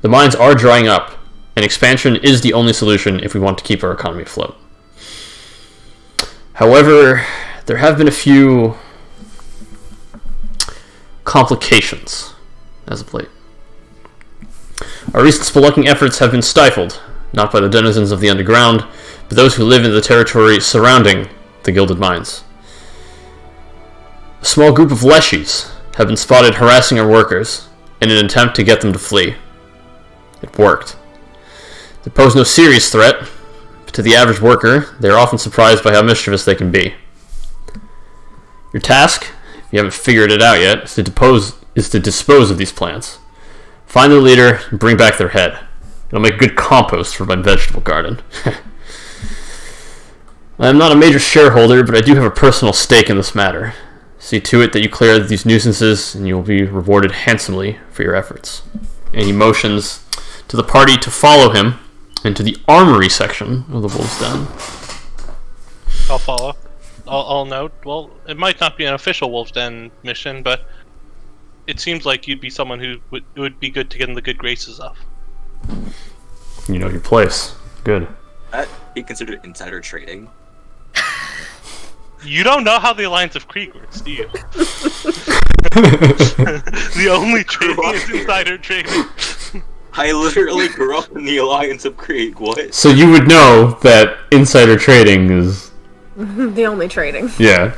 the mines are drying up, and expansion is the only solution if we want to keep our economy afloat. However, there have been a few complications as of late. Our recent spelunking efforts have been stifled, not by the denizens of the underground, but those who live in the territory surrounding the Gilded Mines. A small group of Leshies have been spotted harassing our workers in an attempt to get them to flee. It worked. They pose no serious threat, but to the average worker, they are often surprised by how mischievous they can be. Your task, if you haven't figured it out yet, is to dispose of these plants. Find their leader and bring back their head. It'll make good compost for my vegetable garden. I'm not a major shareholder, but I do have a personal stake in this matter. See to it that you clear these nuisances, and you will be rewarded handsomely for your efforts. And he motions to the party to follow him into the armory section of the Wolf's Den. I'll follow. I'll note. Well, it might not be an official Wolf's Den mission, but it seems like you'd be someone who would be good to get in the good graces of. You know your place. Good. That be considered insider trading. You don't know how the Alliance of Krieg works, do you? The only trading is insider trading. I literally grew up in the Alliance of Krieg. What? So you would know that insider trading is... The only trading. Yeah.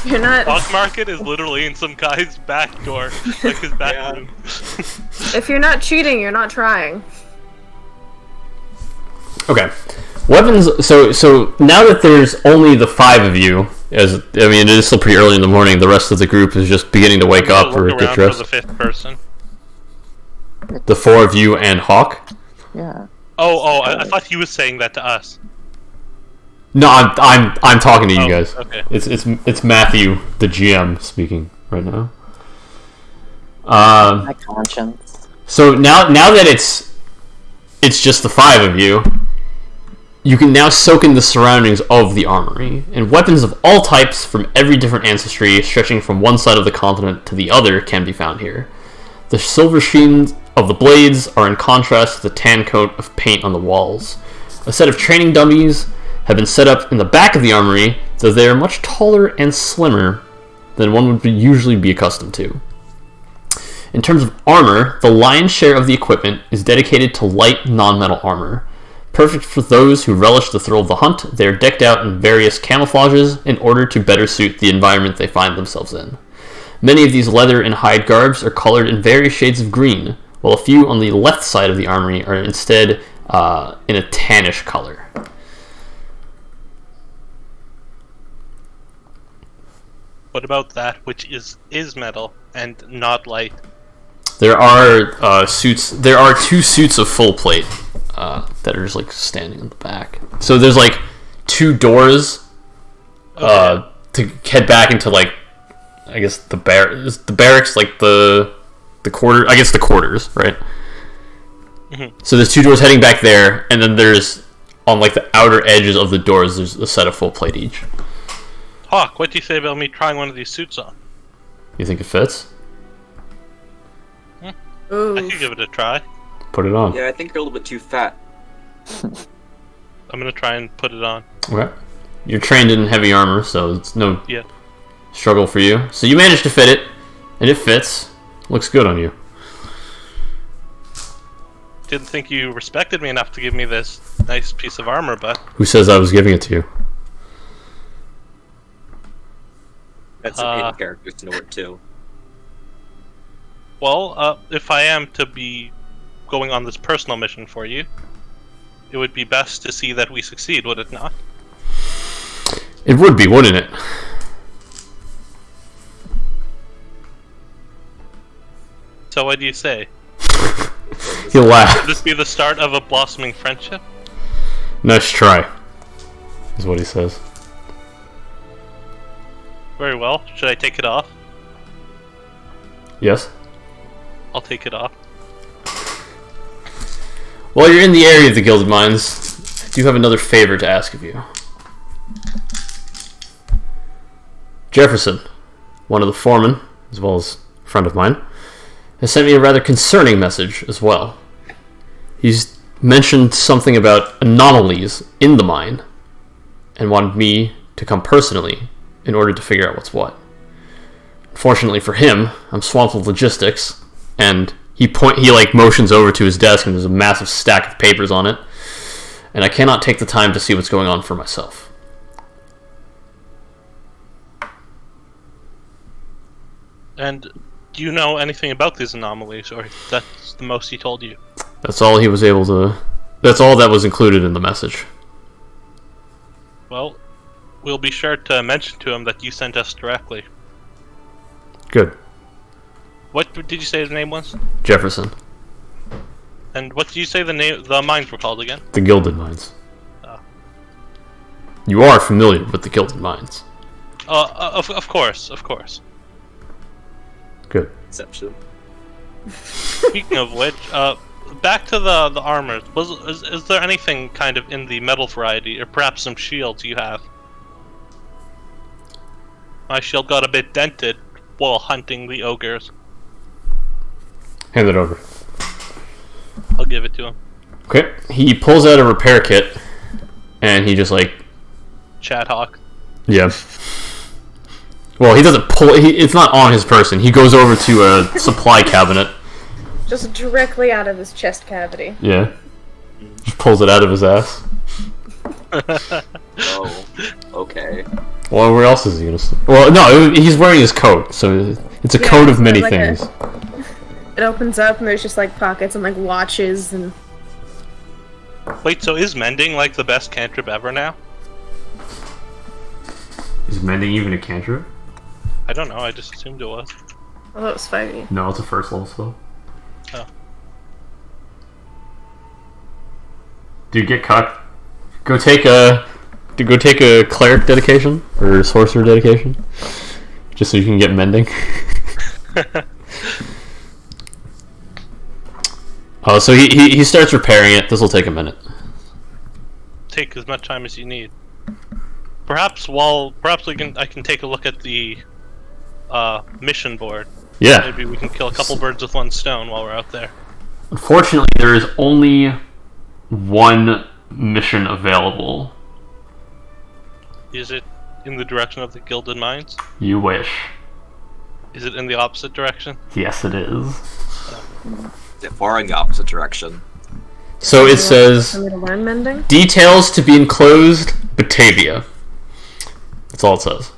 You're not. Stock market is literally in some guy's back door, like his back room. If you're not cheating, you're not trying. Okay. Weapons. So now that there's only the 5 of you, it is still pretty early in the morning. The rest of the group is just beginning to wake up or Look get around dressed. for the 5th person. The 4 of you and Hawk. Yeah. I thought he was saying that to us. No, I'm talking to you guys. Okay. It's Matthew, the GM, speaking right now. My conscience. So now that it's just the 5 of you, you can now soak in the surroundings of the armory, and weapons of all types from every different ancestry, stretching from one side of the continent to the other, can be found here. The silver sheen of the blades are in contrast to the tan coat of paint on the walls. A set of training dummies have been set up in the back of the armory, though they are much taller and slimmer than one would usually be accustomed to. In terms of armor, the lion's share of the equipment is dedicated to light non-metal armor. Perfect for those who relish the thrill of the hunt, they are decked out in various camouflages in order to better suit the environment they find themselves in. Many of these leather and hide garbs are colored in various shades of green, while a few on the left side of the armory are instead in a tannish color. What about that which is metal and not light? There are suits. There are 2 suits of full plate that are just like standing in the back. So there's like 2 doors to head back into, like, I guess the barracks, like the quarter. I guess the quarters, right? Mm-hmm. So there's 2 doors heading back there, and then there's on like the outer edges of the doors. There's a set of full plate each. Hawk, what do you say about me trying one of these suits on? You think it fits? Ooh. I could give it a try. Put it on. Yeah, I think you're a little bit too fat. I'm gonna try and put it on. Okay. You're trained in heavy armor, so it's no Yeah. struggle for you. So you managed to fit it, and it fits. Looks good on you. Didn't think you respected me enough to give me this nice piece of armor, but Who says I was giving it to you? That's some hidden characters to know it too. well, if I am to be going on this personal mission for you, it would be best to see that we succeed, would it not? It would be, wouldn't it? So what do you say? He'll laugh. Would this be the start of a blossoming friendship? Nice try, is what he says. Very well. Should I take it off? Yes? I'll take it off. While you're in the area of the Gilded Mines, I do have another favor to ask of you. Jefferson, one of the foremen, as well as a friend of mine, has sent me a rather concerning message as well. He's mentioned something about anomalies in the mine and wanted me to come personally in order to figure out what's what. Fortunately for him, I'm swamped with logistics, and he motions over to his desk, and there's a massive stack of papers on it, and I cannot take the time to see what's going on for myself. And do you know anything about these anomalies, or that's the most he told you? That's all he was able to... That's all that was included in the message. Well, we'll be sure to mention to him that you sent us directly. Good. What did you say his name was? Jefferson. And what did you say the mines were called again? The Gilded Mines. You are familiar with the Gilded Mines. Of course. Good. Exception. Speaking of which, back to the armors. Is there anything kind of in the metal variety, or perhaps some shields you have? My shield got a bit dented while hunting the ogres. Hand it over. I'll give it to him. Okay. He pulls out a repair kit, and he just like... Chad Hawk. Yeah. Well, he doesn't pull... it's not on his person. He goes over to a supply cabinet. Just directly out of his chest cavity. Yeah. Just pulls it out of his ass. Oh, okay. Well, where else is he gonna... Well, no, he's wearing his coat, so it's a coat of many like things. It opens up and there's just like pockets and like watches and... Wait, so is mending like the best cantrip ever now? Is mending even a cantrip? I don't know, I just assumed it was. Oh, that was fighty. No, it's a first level spell. Oh. Dude, get cucked. Go take a cleric dedication or sorcerer dedication, just so you can get mending. Oh, so he starts repairing it. This will take a minute. Take as much time as you need. Perhaps I can take a look at the mission board. Yeah. Maybe we can kill a couple birds with one stone while we're out there. Unfortunately, there is only one mission available. Is it in the direction of the Gilded Mines? You wish. Is it in the opposite direction? Yes, it is. They're far in the opposite direction. So it says For me to learn mending? details to be enclosed, Batavia. That's all it says.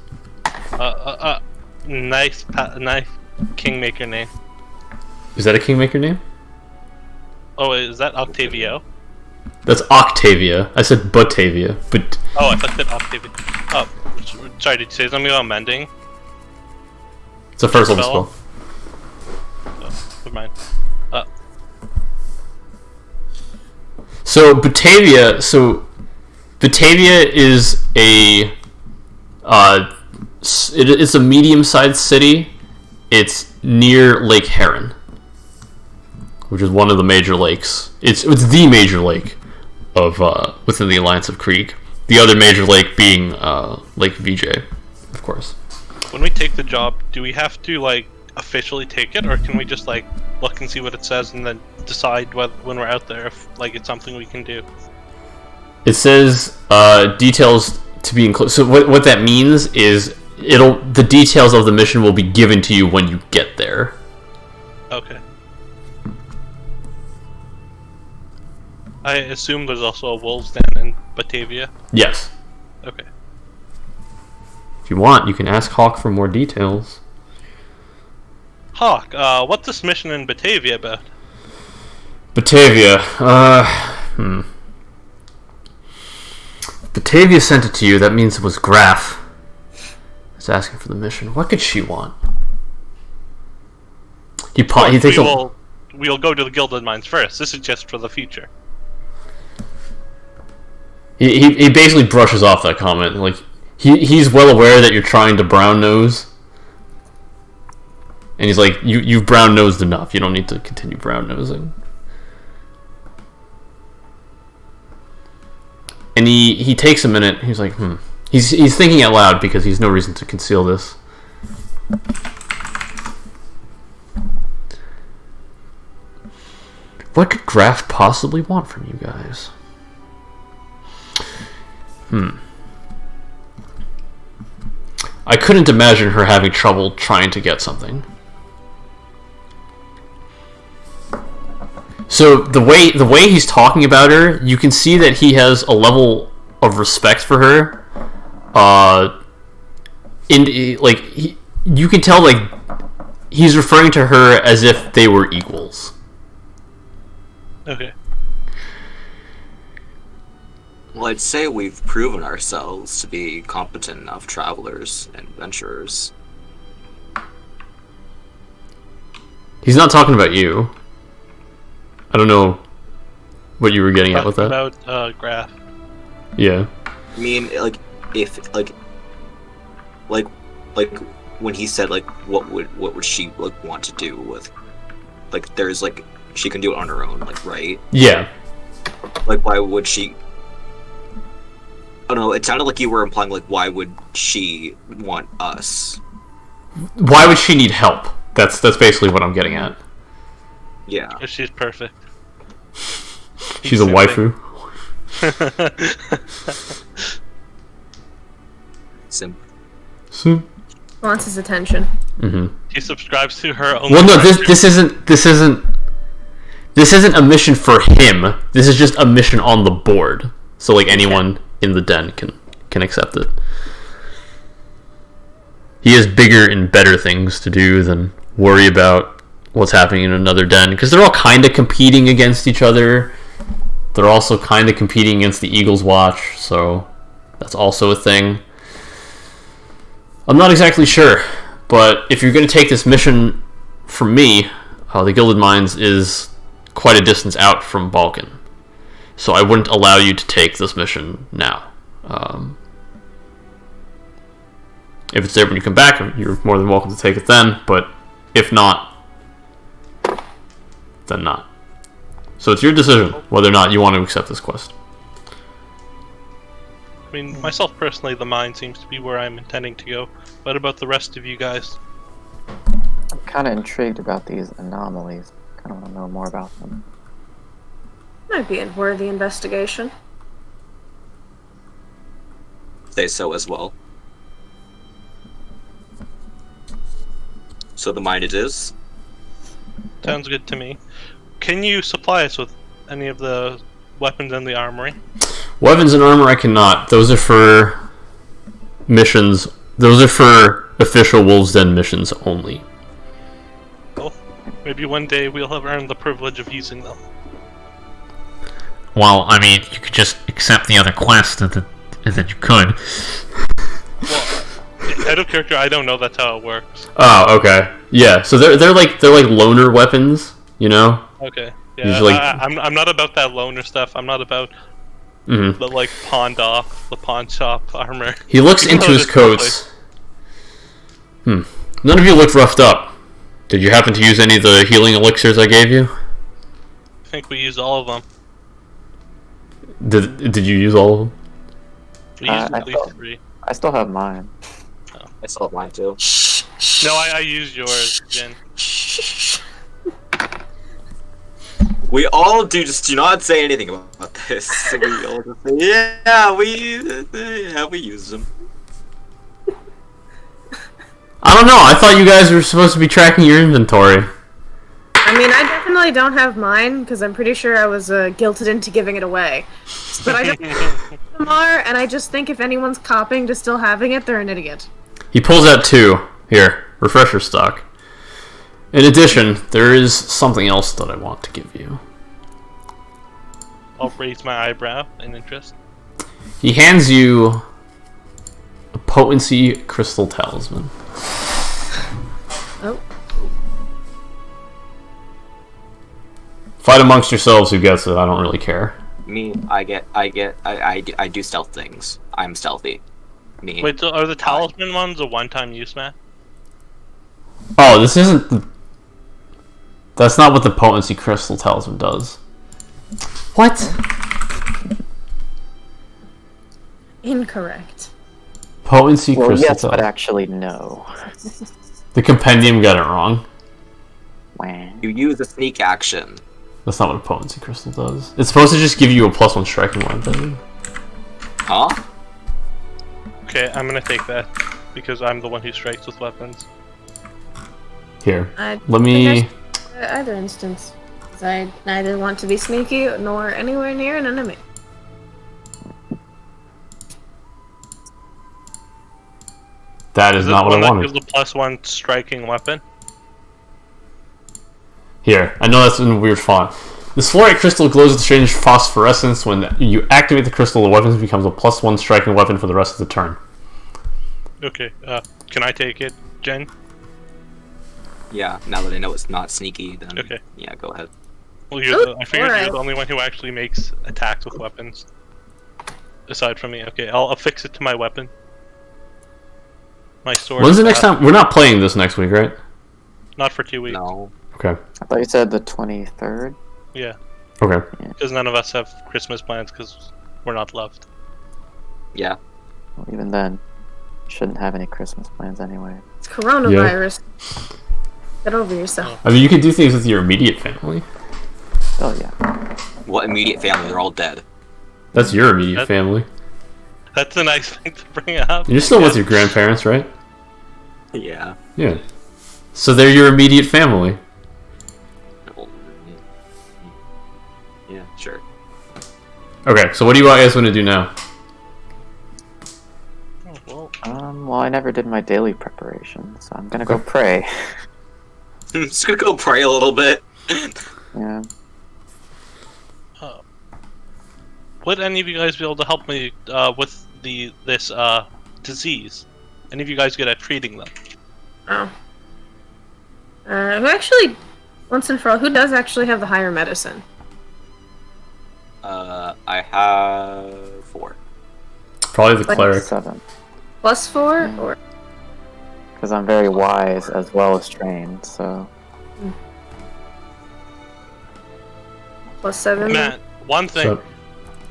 Nice Kingmaker name. Is that a Kingmaker name? Oh, is that Octavio? That's Octavia. I said Batavia, but Oh, I thought that Octavio. Oh, sorry, did you say something about mending? it's a first level Spell? spell. Oh, never mind. So Batavia is a it's a medium-sized city. It's near Lake Heron, which is one of the major lakes. It's the major lake of within the Alliance of Krieg. The other major lake being Lake VJ, of course. When we take the job, do we have to like officially take it, or can we just like look and see what it says and then decide when we're out there if like it's something we can do? It says details to be included. So what that means is the details of the mission will be given to you when you get there. Okay. I assume there's also a wolves den in Batavia. Yes. Okay. If you want, you can ask Hawk for more details. Hawk, what's this mission in Batavia about? Batavia. Batavia sent it to you. That means it was Graf. He's asking for the mission. What could she want? He takes We'll go to the Gilded Mines first. This is just for the future. He basically brushes off that comment. Like he's well aware that you're trying to brown nose, and he's like, you've brown nosed enough. You don't need to continue brown nosing. And he takes a minute. He's like, He's thinking out loud because he's no reason to conceal this. What could Graf possibly want from you guys? I couldn't imagine her having trouble trying to get something. So the way he's talking about her, you can see that he has a level of respect for her. You can tell like he's referring to her as if they were equals. Okay. Well, I'd say we've proven ourselves to be competent enough travelers and adventurers. He's not talking about you. I don't know what you were getting at with that. About Graf. Yeah. I mean, like, if like when he said like, what would she like want to do with, like, there's like she can do it on her own, like, right? Yeah. Like, why would she? I don't know. It sounded like you were implying like, why would she want us? Why would she need help? That's basically what I'm getting at. Yeah. She's perfect. She's a waifu. Sim. Wants his attention. Mm-hmm. She subscribes to her own. Well, no, this isn't a mission for him. This is just a mission on the board. So like anyone in the den can accept it. He has bigger and better things to do than worry about what's happening in another den, because they're all kind of competing against each other. They're also kind of competing against the Eagles Watch, so that's also a thing. I'm not exactly sure, but if you're going to take this mission from me, the Gilded Mines is quite a distance out from Balkan, so I wouldn't allow you to take this mission now. If it's there when you come back, you're more than welcome to take it then, but if not, then not. So it's your decision whether or not you want to accept this quest. I mean, myself personally, the mine seems to be where I'm intending to go. What about the rest of you guys? I'm kind of intrigued about these anomalies. Kind of want to know more about them. Might be a worthy investigation. Say so as well. So the mine it is. Sounds good to me. Can you supply us with any of the weapons in the armory? Weapons and armor I cannot. Those are for missions. Those are for official Wolves Den missions only. Well, maybe one day we'll have earned the privilege of using them. Well, I mean, you could just accept the other quest, and then you could. Well, out of character, I don't know that's how it works. Oh, okay. Yeah, so they're like loner weapons, you know? Okay. Yeah, Usually- I'm not about that loner stuff. I'm not about Mm-hmm. the like the pawn shop armor. He looks Even into though his it's lovely. coats. None of you look roughed up. Did you happen to use any of the healing elixirs I gave you? I think we used all of them. Did you use all of them? We used I at least thought- 3. I still have mine. I still have mine too. No, I used yours, Jin. We all just do not say anything about this. We all just say, we use them. I don't know. I thought you guys were supposed to be tracking your inventory. I mean, I definitely don't have mine, because I'm pretty sure I was guilted into giving it away. But I don't them are, and I just think if anyone's copying to still having it, they're an idiot. He pulls out 2. Here, refresher stock. In addition, there is something else that I want to give you. I'll raise my eyebrow in interest. He hands you a potency crystal talisman. Oh. Fight amongst yourselves who gets it. I don't really care. Me, I do stealth things. I'm stealthy. Me. Wait, so are the talisman ones a one-time use, Matt? Oh, this isn't. That's not what the potency crystal talisman does. What? Incorrect. Potency Well, crystal yes, but talisman. actually, no. The compendium got it wrong. Wah. You use a sneak action. That's not what a potency crystal does. It's supposed to just give you a +1 striking weapon. Huh? Okay, I'm gonna take that because I'm the one who strikes with weapons. Here, I let me. think I should either instance. 'Cause I neither want to be sneaky nor anywhere near an enemy. That is not what I That wanted. gives a +1 striking weapon. Here, I know that's in a weird font. This fluorite crystal glows with strange phosphorescence. When you activate the crystal, the weapon becomes a +1 striking weapon for the rest of the turn. Okay, can I take it, Jen? Yeah, now that I know it's not sneaky, then Okay. yeah, go ahead. Well, I figured you're alright. the only one who actually makes attacks with weapons. Aside from me, okay, I'll affix it to my weapon. My sword. When's the next time? We're not playing this next week, right? Not for 2 weeks. No. Okay. I thought you said the 23rd. Yeah, Okay. because none of us have Christmas plans because we're not loved. Yeah. Well, even then, you shouldn't have any Christmas plans anyway. It's coronavirus. Get over yourself. I mean, you can do things with your immediate family. Oh yeah. What immediate family? They're all dead. That's your immediate family. That's a nice thing to bring up. You're still with your grandparents, right? Yeah. Yeah. So they're your immediate family. Yeah, sure. Okay, so what do you guys want to do now? Well, Well, I never did my daily preparation, so I'm gonna go pray. I'm just gonna go pray a little bit. Yeah. would any of you guys be able to help me with this disease? Any of you guys good at treating them? Oh. Who actually, once and for all, who does actually have the higher medicine? I have 4. Probably the cleric. 7. +4 or? Because I'm very wise as well as trained, so. +7. Matt, one thing. So,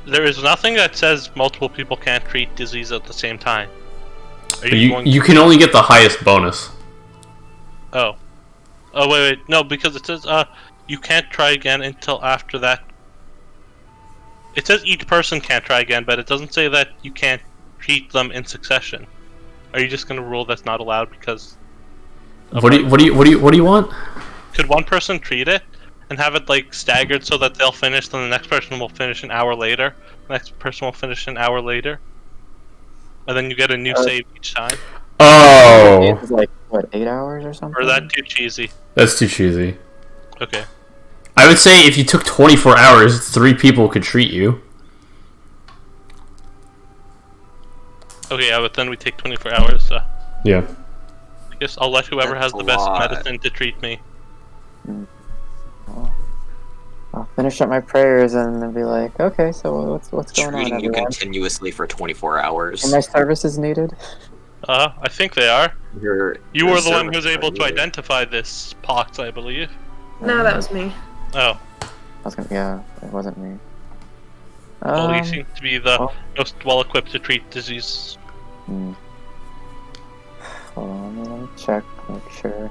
There is nothing that says multiple people can't treat disease at the same time. Are you, going you can only get the highest bonus. Oh. Oh, wait. No, because it says, you can't try again until after that. It says each person can't try again, but it doesn't say that you can't treat them in succession. Are you just gonna rule that's not allowed because... What do you want? Could one person treat it and have it, like, staggered so that they'll finish, then the next person will finish an hour later, the next person will finish an hour later, and then you get a new save each time? Oh! It's like, what, 8 hours or something? Or is that too cheesy? That's too cheesy. Okay. I would say if you took 24 hours, 3 people could treat you. Okay, yeah, but then we take 24 hours, so... Yeah. I guess I'll let whoever That's has the a best lot. medicine to treat me. Well, I'll finish up my prayers and then be like, okay, so what's going on, Treating you everyone? continuously for 24 hours. Are my services needed? I think they are. Your You were the one who was services able are to needed. identify this pox, I believe. No, that was me. Oh, I was gonna, yeah, it wasn't me. well, you seem to be the well- most well-equipped to treat disease. Hmm. Hold on, let me check, make sure.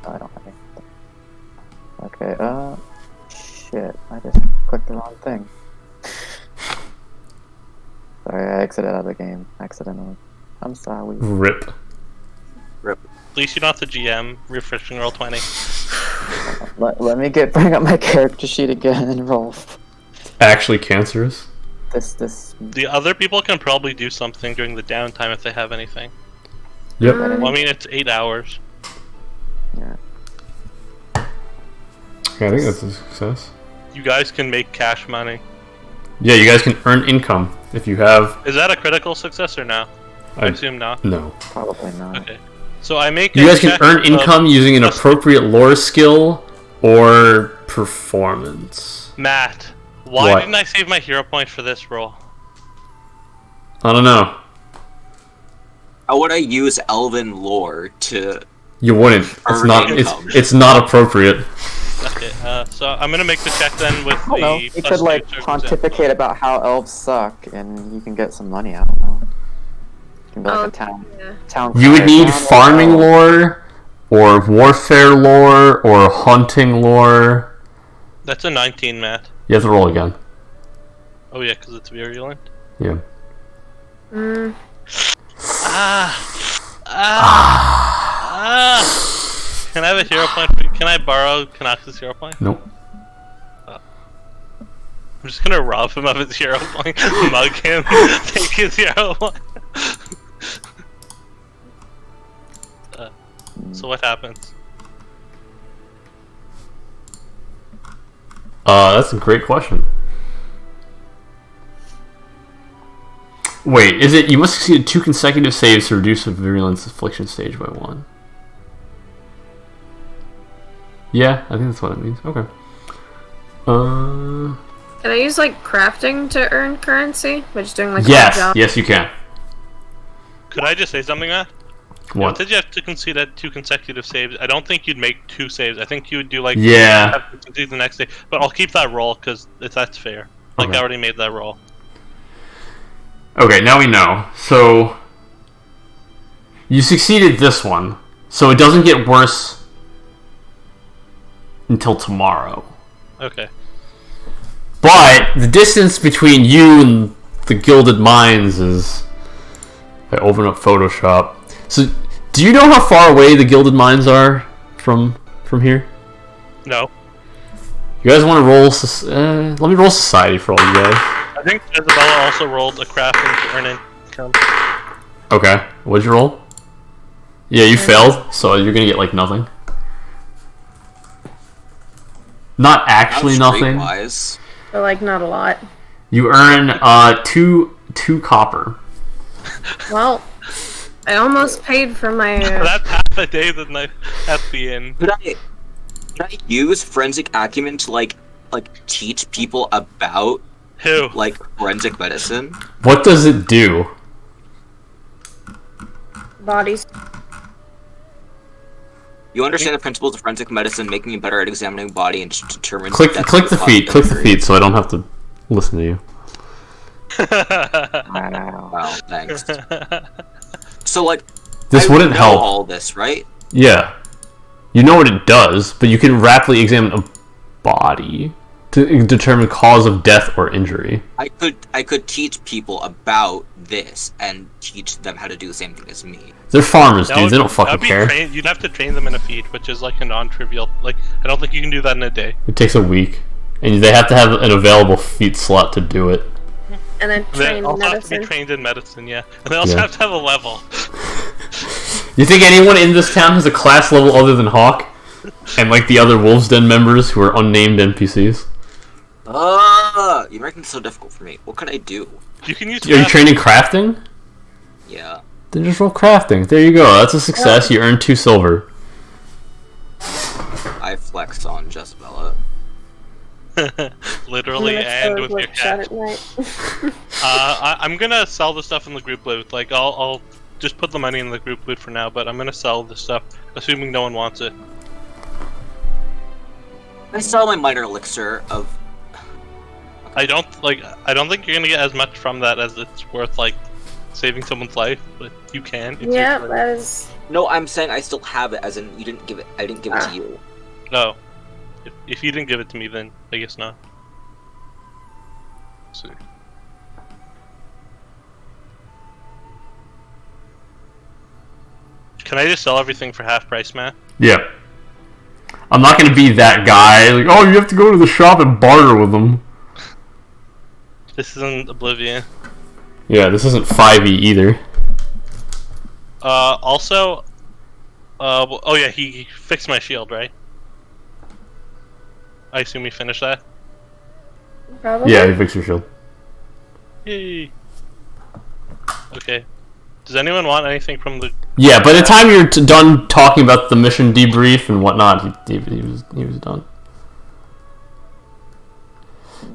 Oh, I don't have anything. Okay, shit, I just clicked the wrong thing. Sorry, I exited out of the game accidentally. I'm sorry. Rip. At least you're not the GM, refreshing roll 20. Let me bring up my character sheet again and roll. Actually cancerous. This. The other people can probably do something during the downtime if they have anything. Yep. Well, I mean, it's 8 hours. Yeah. Okay, I think that's a success. You guys can make cash money. Yeah, you guys can earn income if you have... Is that a critical success or no? I assume not. No. Probably not. Okay. So I make You a guys can check earn of- income using an appropriate lore skill or performance. Matt, why What? didn't I save my hero point for this roll? I don't know. How would I use Elven lore to... You wouldn't. It's Earn not. income. It's not appropriate. Okay, so I'm gonna make the check then with I don't know. the You plus could two like circumstance. pontificate about how elves suck, and you can get some money. I don't know. You can be like Oh, a town. yeah. Town. You would crier, need town farming elf. lore, or warfare lore, or hunting lore. That's a 19, Matt. You have to roll again. Oh yeah, because it's virulent. Yeah. Mm, Can I have a hero point? Can I borrow Kanax's hero point? Nope. I'm just gonna rob him of his hero point, mug him, take his hero point. So what happens? That's a great question. Wait, is it you must succeed 2 consecutive saves to reduce the virulence affliction stage by 1? Yeah, I think that's what it means. Okay. Can I use like crafting to earn currency? By just doing like Yes, one job? yes, you can. Could I just say something, Matt? What? Did you have to concede at 2 consecutive saves? I don't think you'd make 2 saves. I think you would do like Yeah. have to concede the next day. But I'll keep that roll because that's fair. Like Okay. I already made that roll. Okay, now we know. So you succeeded this one, so it doesn't get worse until tomorrow. Okay. But the distance between you and the Gilded Mines is... I open up Photoshop. So, do you know how far away the Gilded Mines are from here? No. You guys want to roll... let me roll Society for all you guys. I think Isabella also rolled a crafting to earn income. Okay. What'd you roll? Yeah, you failed, so you're gonna get, like, nothing. Not actually nothing. Streetwise. But like not a lot. You earn, two copper. Well, I almost paid for my. That's half a day the night at the inn. Could I use forensic acumen to like teach people about Who? like forensic medicine? What does it do? Bodies. You understand the principles of forensic medicine, making you better at examining body and determine. Click the feet, so I don't have to listen to you. Wow. Wow, thanks. So like, This I wouldn't know help. all this, right? Yeah. You know what it does, but you can rapidly examine a body to determine cause of death or injury. I could teach people about this and teach them how to do the same thing as me. They're farmers, That dude. would- They don't that fucking would be care. You'd have to train them in a feat, which is like a non-trivial. Like I don't think you can do that in a day. It takes a week. And they have to have an available feat slot to do it. And then They train also have to medicine. be trained in medicine, yeah. And they also Yeah. have to have a level. You think anyone in this town has a class level other than Hawk? And like the other Wolves Den members who are unnamed NPCs? You're making it so difficult for me. What can I do? You can use. Are you training crafting? Yeah. Then just roll crafting. There you go. That's a success. You earn 2 silver. I flex on Jezebella. Literally and with your shot cat. at night. I'm gonna sell the stuff in the group loot. Like I'll just put the money in the group loot for now, but I'm gonna sell the stuff, assuming no one wants it. I sell my minor elixir of. I don't think you're gonna get as much from that as it's worth like saving someone's life, but you can. It's Yeah, your- that is. No, I'm saying I still have it, as in you didn't give it. I didn't give it to you. No. If you didn't give it to me, then I guess not. Let's see. Can I just sell everything for half price, Matt? Yeah. I'm not gonna be that guy. Like, oh, you have to go to the shop and barter with them. This isn't Oblivion. Yeah, this isn't 5e either. Also, oh yeah, he fixed my shield, right? I assume he finished that? Probably. Yeah, you fix your shield. Yay! Okay. Does anyone want anything from the... Yeah, by the time you're done talking about the mission debrief and whatnot, he was done.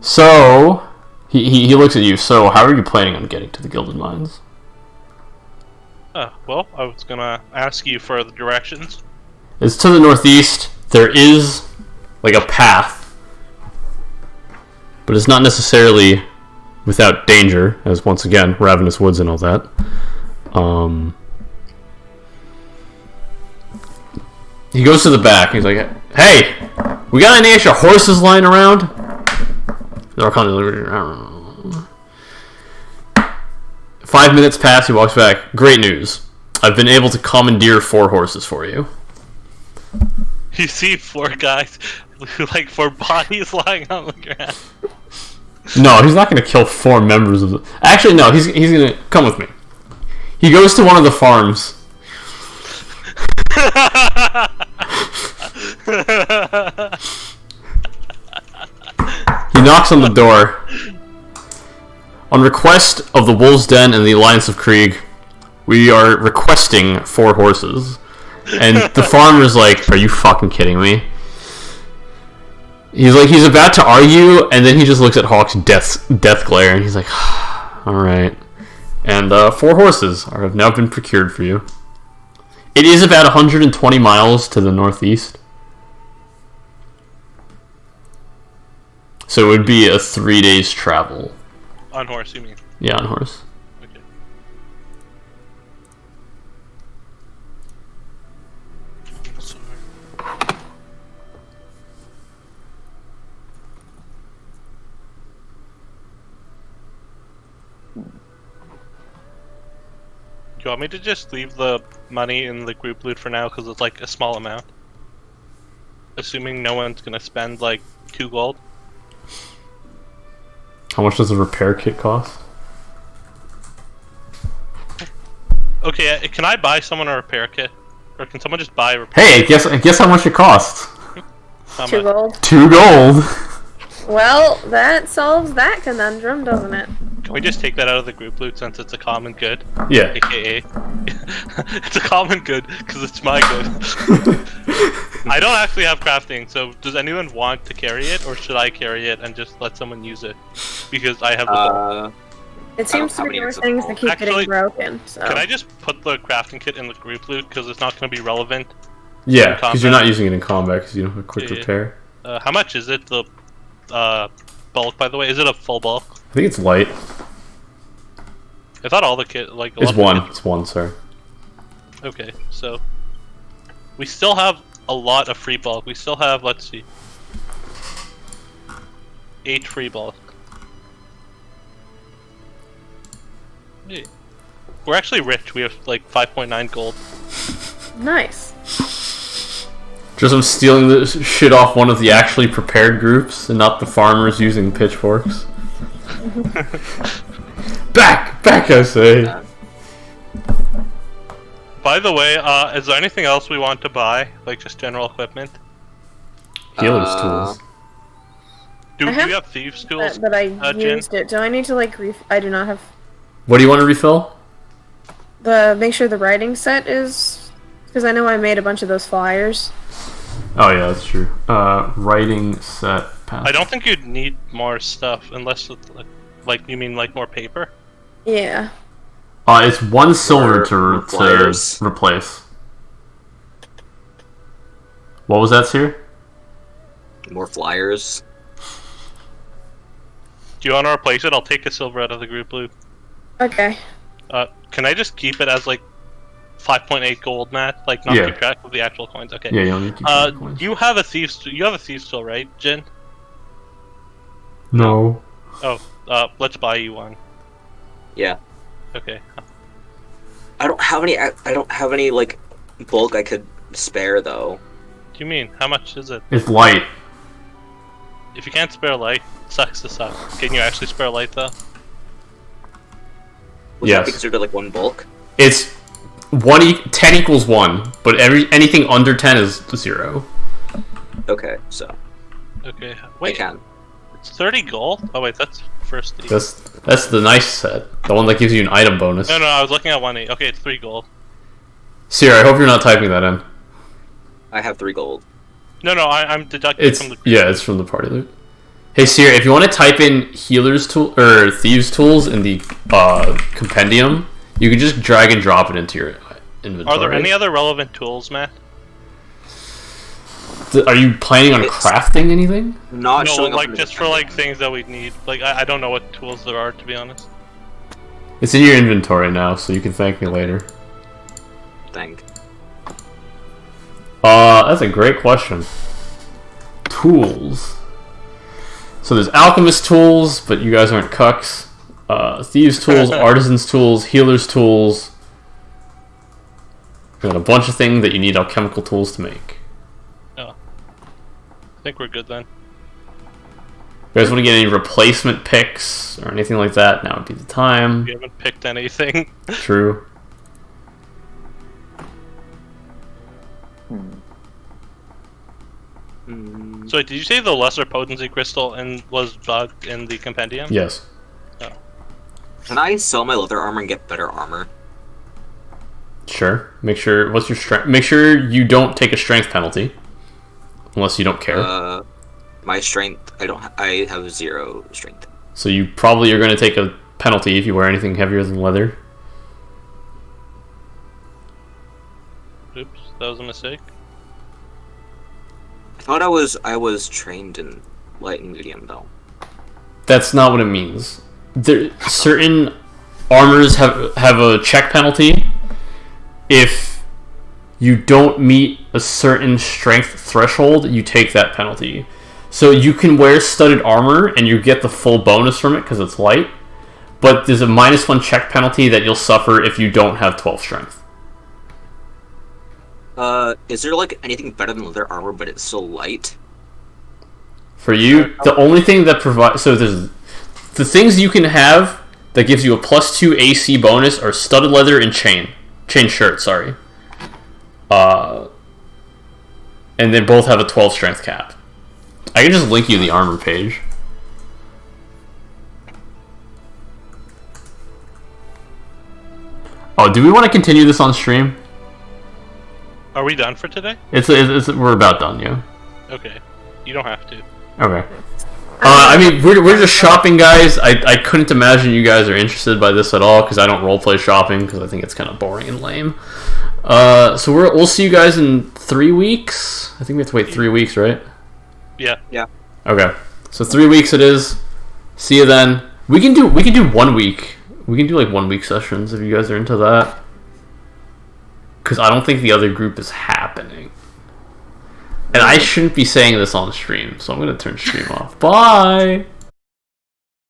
So, he looks at you. So, how are you planning on getting to the Gilded Mines? Well, I was gonna ask you for the directions. It's to the northeast. There is, like, a path. But it's not necessarily without danger, as once again, ravenous woods and all that. He goes to the back. He's like, "Hey, we got any extra horses lying around?" They're kind of 5 minutes pass. He walks back. Great news! I've been able to commandeer 4 horses for you. You see 4 guys, like 4 bodies lying on the ground. No, he's not going to kill 4 members of the... Actually, no, he's going to... Come with me. He goes to one of the farms. He knocks on the door. On request of the Wolves Den and the Alliance of Krieg, we are requesting 4 horses. And the farmer's like, are you fucking kidding me? he's about to argue, and then he just looks at Hawk's death glare, and he's like, all right. And 4 horses have now been procured for you. It is about 120 miles to the northeast. So it would be a 3 days travel. On horse, you mean? Yeah, on horse. Okay. Sorry. Do you want me to just leave the money in the group loot for now because it's like a small amount? Assuming no one's gonna spend like 2 gold. How much does a repair kit cost? Okay, can I buy someone a repair kit? Or can someone just buy a repair Hey, guess how much it costs? How 2 much? gold. 2 gold. Well, that solves that conundrum, doesn't it? Can we just take that out of the group loot since it's a common good? Yeah. AKA. It's a common good because it's my good. I don't actually have crafting, so does anyone want to carry it, or should I carry it and just let someone use it? Because I have the bow. It seems to have be any more exit things that gold. keep Actually, getting broken. So. Can I just put the crafting kit in the group loot because it's not going to be relevant? Yeah, because you're combat. not using it in combat because you don't have a quick Yeah. repair. How much is it? The bulk, by the way, is it a full bulk? I think it's light. I thought all the kit like. a It's lot of one. kit- It's one, sorry. Okay, so we still have a lot of free bulk. We still have, let's see, 8 free bulk. Hey. We're actually rich. We have like 5.9 gold. Nice. Just I'm stealing this shit off one of the actually prepared groups and not the farmers using pitchforks. back, I say. By the way, is there anything else we want to buy? Like just general equipment? Healer's Uh, tools. Do I have you have thieves' tools? But I Jen? used it. Do I need to like I do not have What do you want to refill? make sure the writing set is because I know I made a bunch of those flyers. Oh yeah, that's true. Writing set. Path. I don't think you'd need more stuff unless it's like you mean like more paper. Yeah. It's 1 silver More to flyers. replace. What was that, Seer? More flyers. Do you want to replace it? I'll take a silver out of the group loot. Okay. Can I just keep it as like 5.8 gold, Matt? Like not Yeah. keep track of the actual coins. Okay. Yeah, you don't need to keep track of coins. You have a thieves. You have a thieves tool, right, Jin? No. Oh, let's buy you one. Yeah. Okay. I don't have any like bulk I could spare though. What do you mean? How much is it? It's light. If you can't spare light, sucks to suck. Can you actually spare light though? Would Yes. that be considered like 1 bulk? It's 10 equals 1, but anything under 10 is 0. Okay, so Okay. I Wait, can. it's 30 gold? Oh wait, that's first thief. That's the nice set. The one that gives you an item bonus. No, I was looking at 1.8. Okay, it's 3 gold. Seer, I hope you're not typing that in. I have 3 gold. No, I'm deducting It's from the. yeah, it's from the party loot. Hey Seer, if you want to type in healer's tool or thieves tools in the compendium, you can just drag and drop it into your inventory. Are there any other relevant tools, Matt? Are you planning on It's- crafting anything? Not No, showing up like in the just for like things that we need. Like I don't know what tools there are, to be honest. It's in your inventory now, so you can thank me later. thing. That's a great question. Tools. So there's alchemist tools, but you guys aren't cucks. Thieves tools, artisans tools, healers tools. And a bunch of things that you need alchemical tools to make. I think we're good then. You guys want to get any replacement picks or anything like that? Now would be the time. We haven't picked anything. True. Hmm. So did you say the lesser potency crystal was bugged in the compendium? Yes. Can I sell my leather armor and get better armor? Sure. Make sure. What's your strength? Make sure you don't take a strength penalty, unless you don't care. My strength, I have 0 strength. So you probably are going to take a penalty if you wear anything heavier than leather. Oops, that was a mistake. I thought I was trained in light and medium though. That's not what it means. Certain armors have a check penalty if you don't meet a certain strength threshold. You take that penalty. So you can wear studded armor and you get the full bonus from it because it's light, but there's a -1 check penalty that you'll suffer if you don't have 12 strength. Is there like anything better than leather armor, but it's so light? For you, the only thing that provides... So there's... The things you can have that gives you a +2 AC bonus are studded leather and chain shirt, sorry. And they both have a 12 strength cap. I can just link you the armor page. Oh, do we want to continue this on stream? Are we done for today? We're about done, yeah. Okay. You don't have to. Okay. I mean, we're just shopping, guys. I couldn't imagine you guys are interested by this at all because I don't roleplay shopping because I think it's kind of boring and lame. So we'll see you guys in 3 weeks. I think we have to wait 3 weeks, right? Yeah. Yeah. Okay. So 3 weeks it is. See you then. We can do 1 week. We can do like 1 week sessions if you guys are into that. Because I don't think the other group is happening. And I shouldn't be saying this on stream, so I'm going to turn stream off. Bye!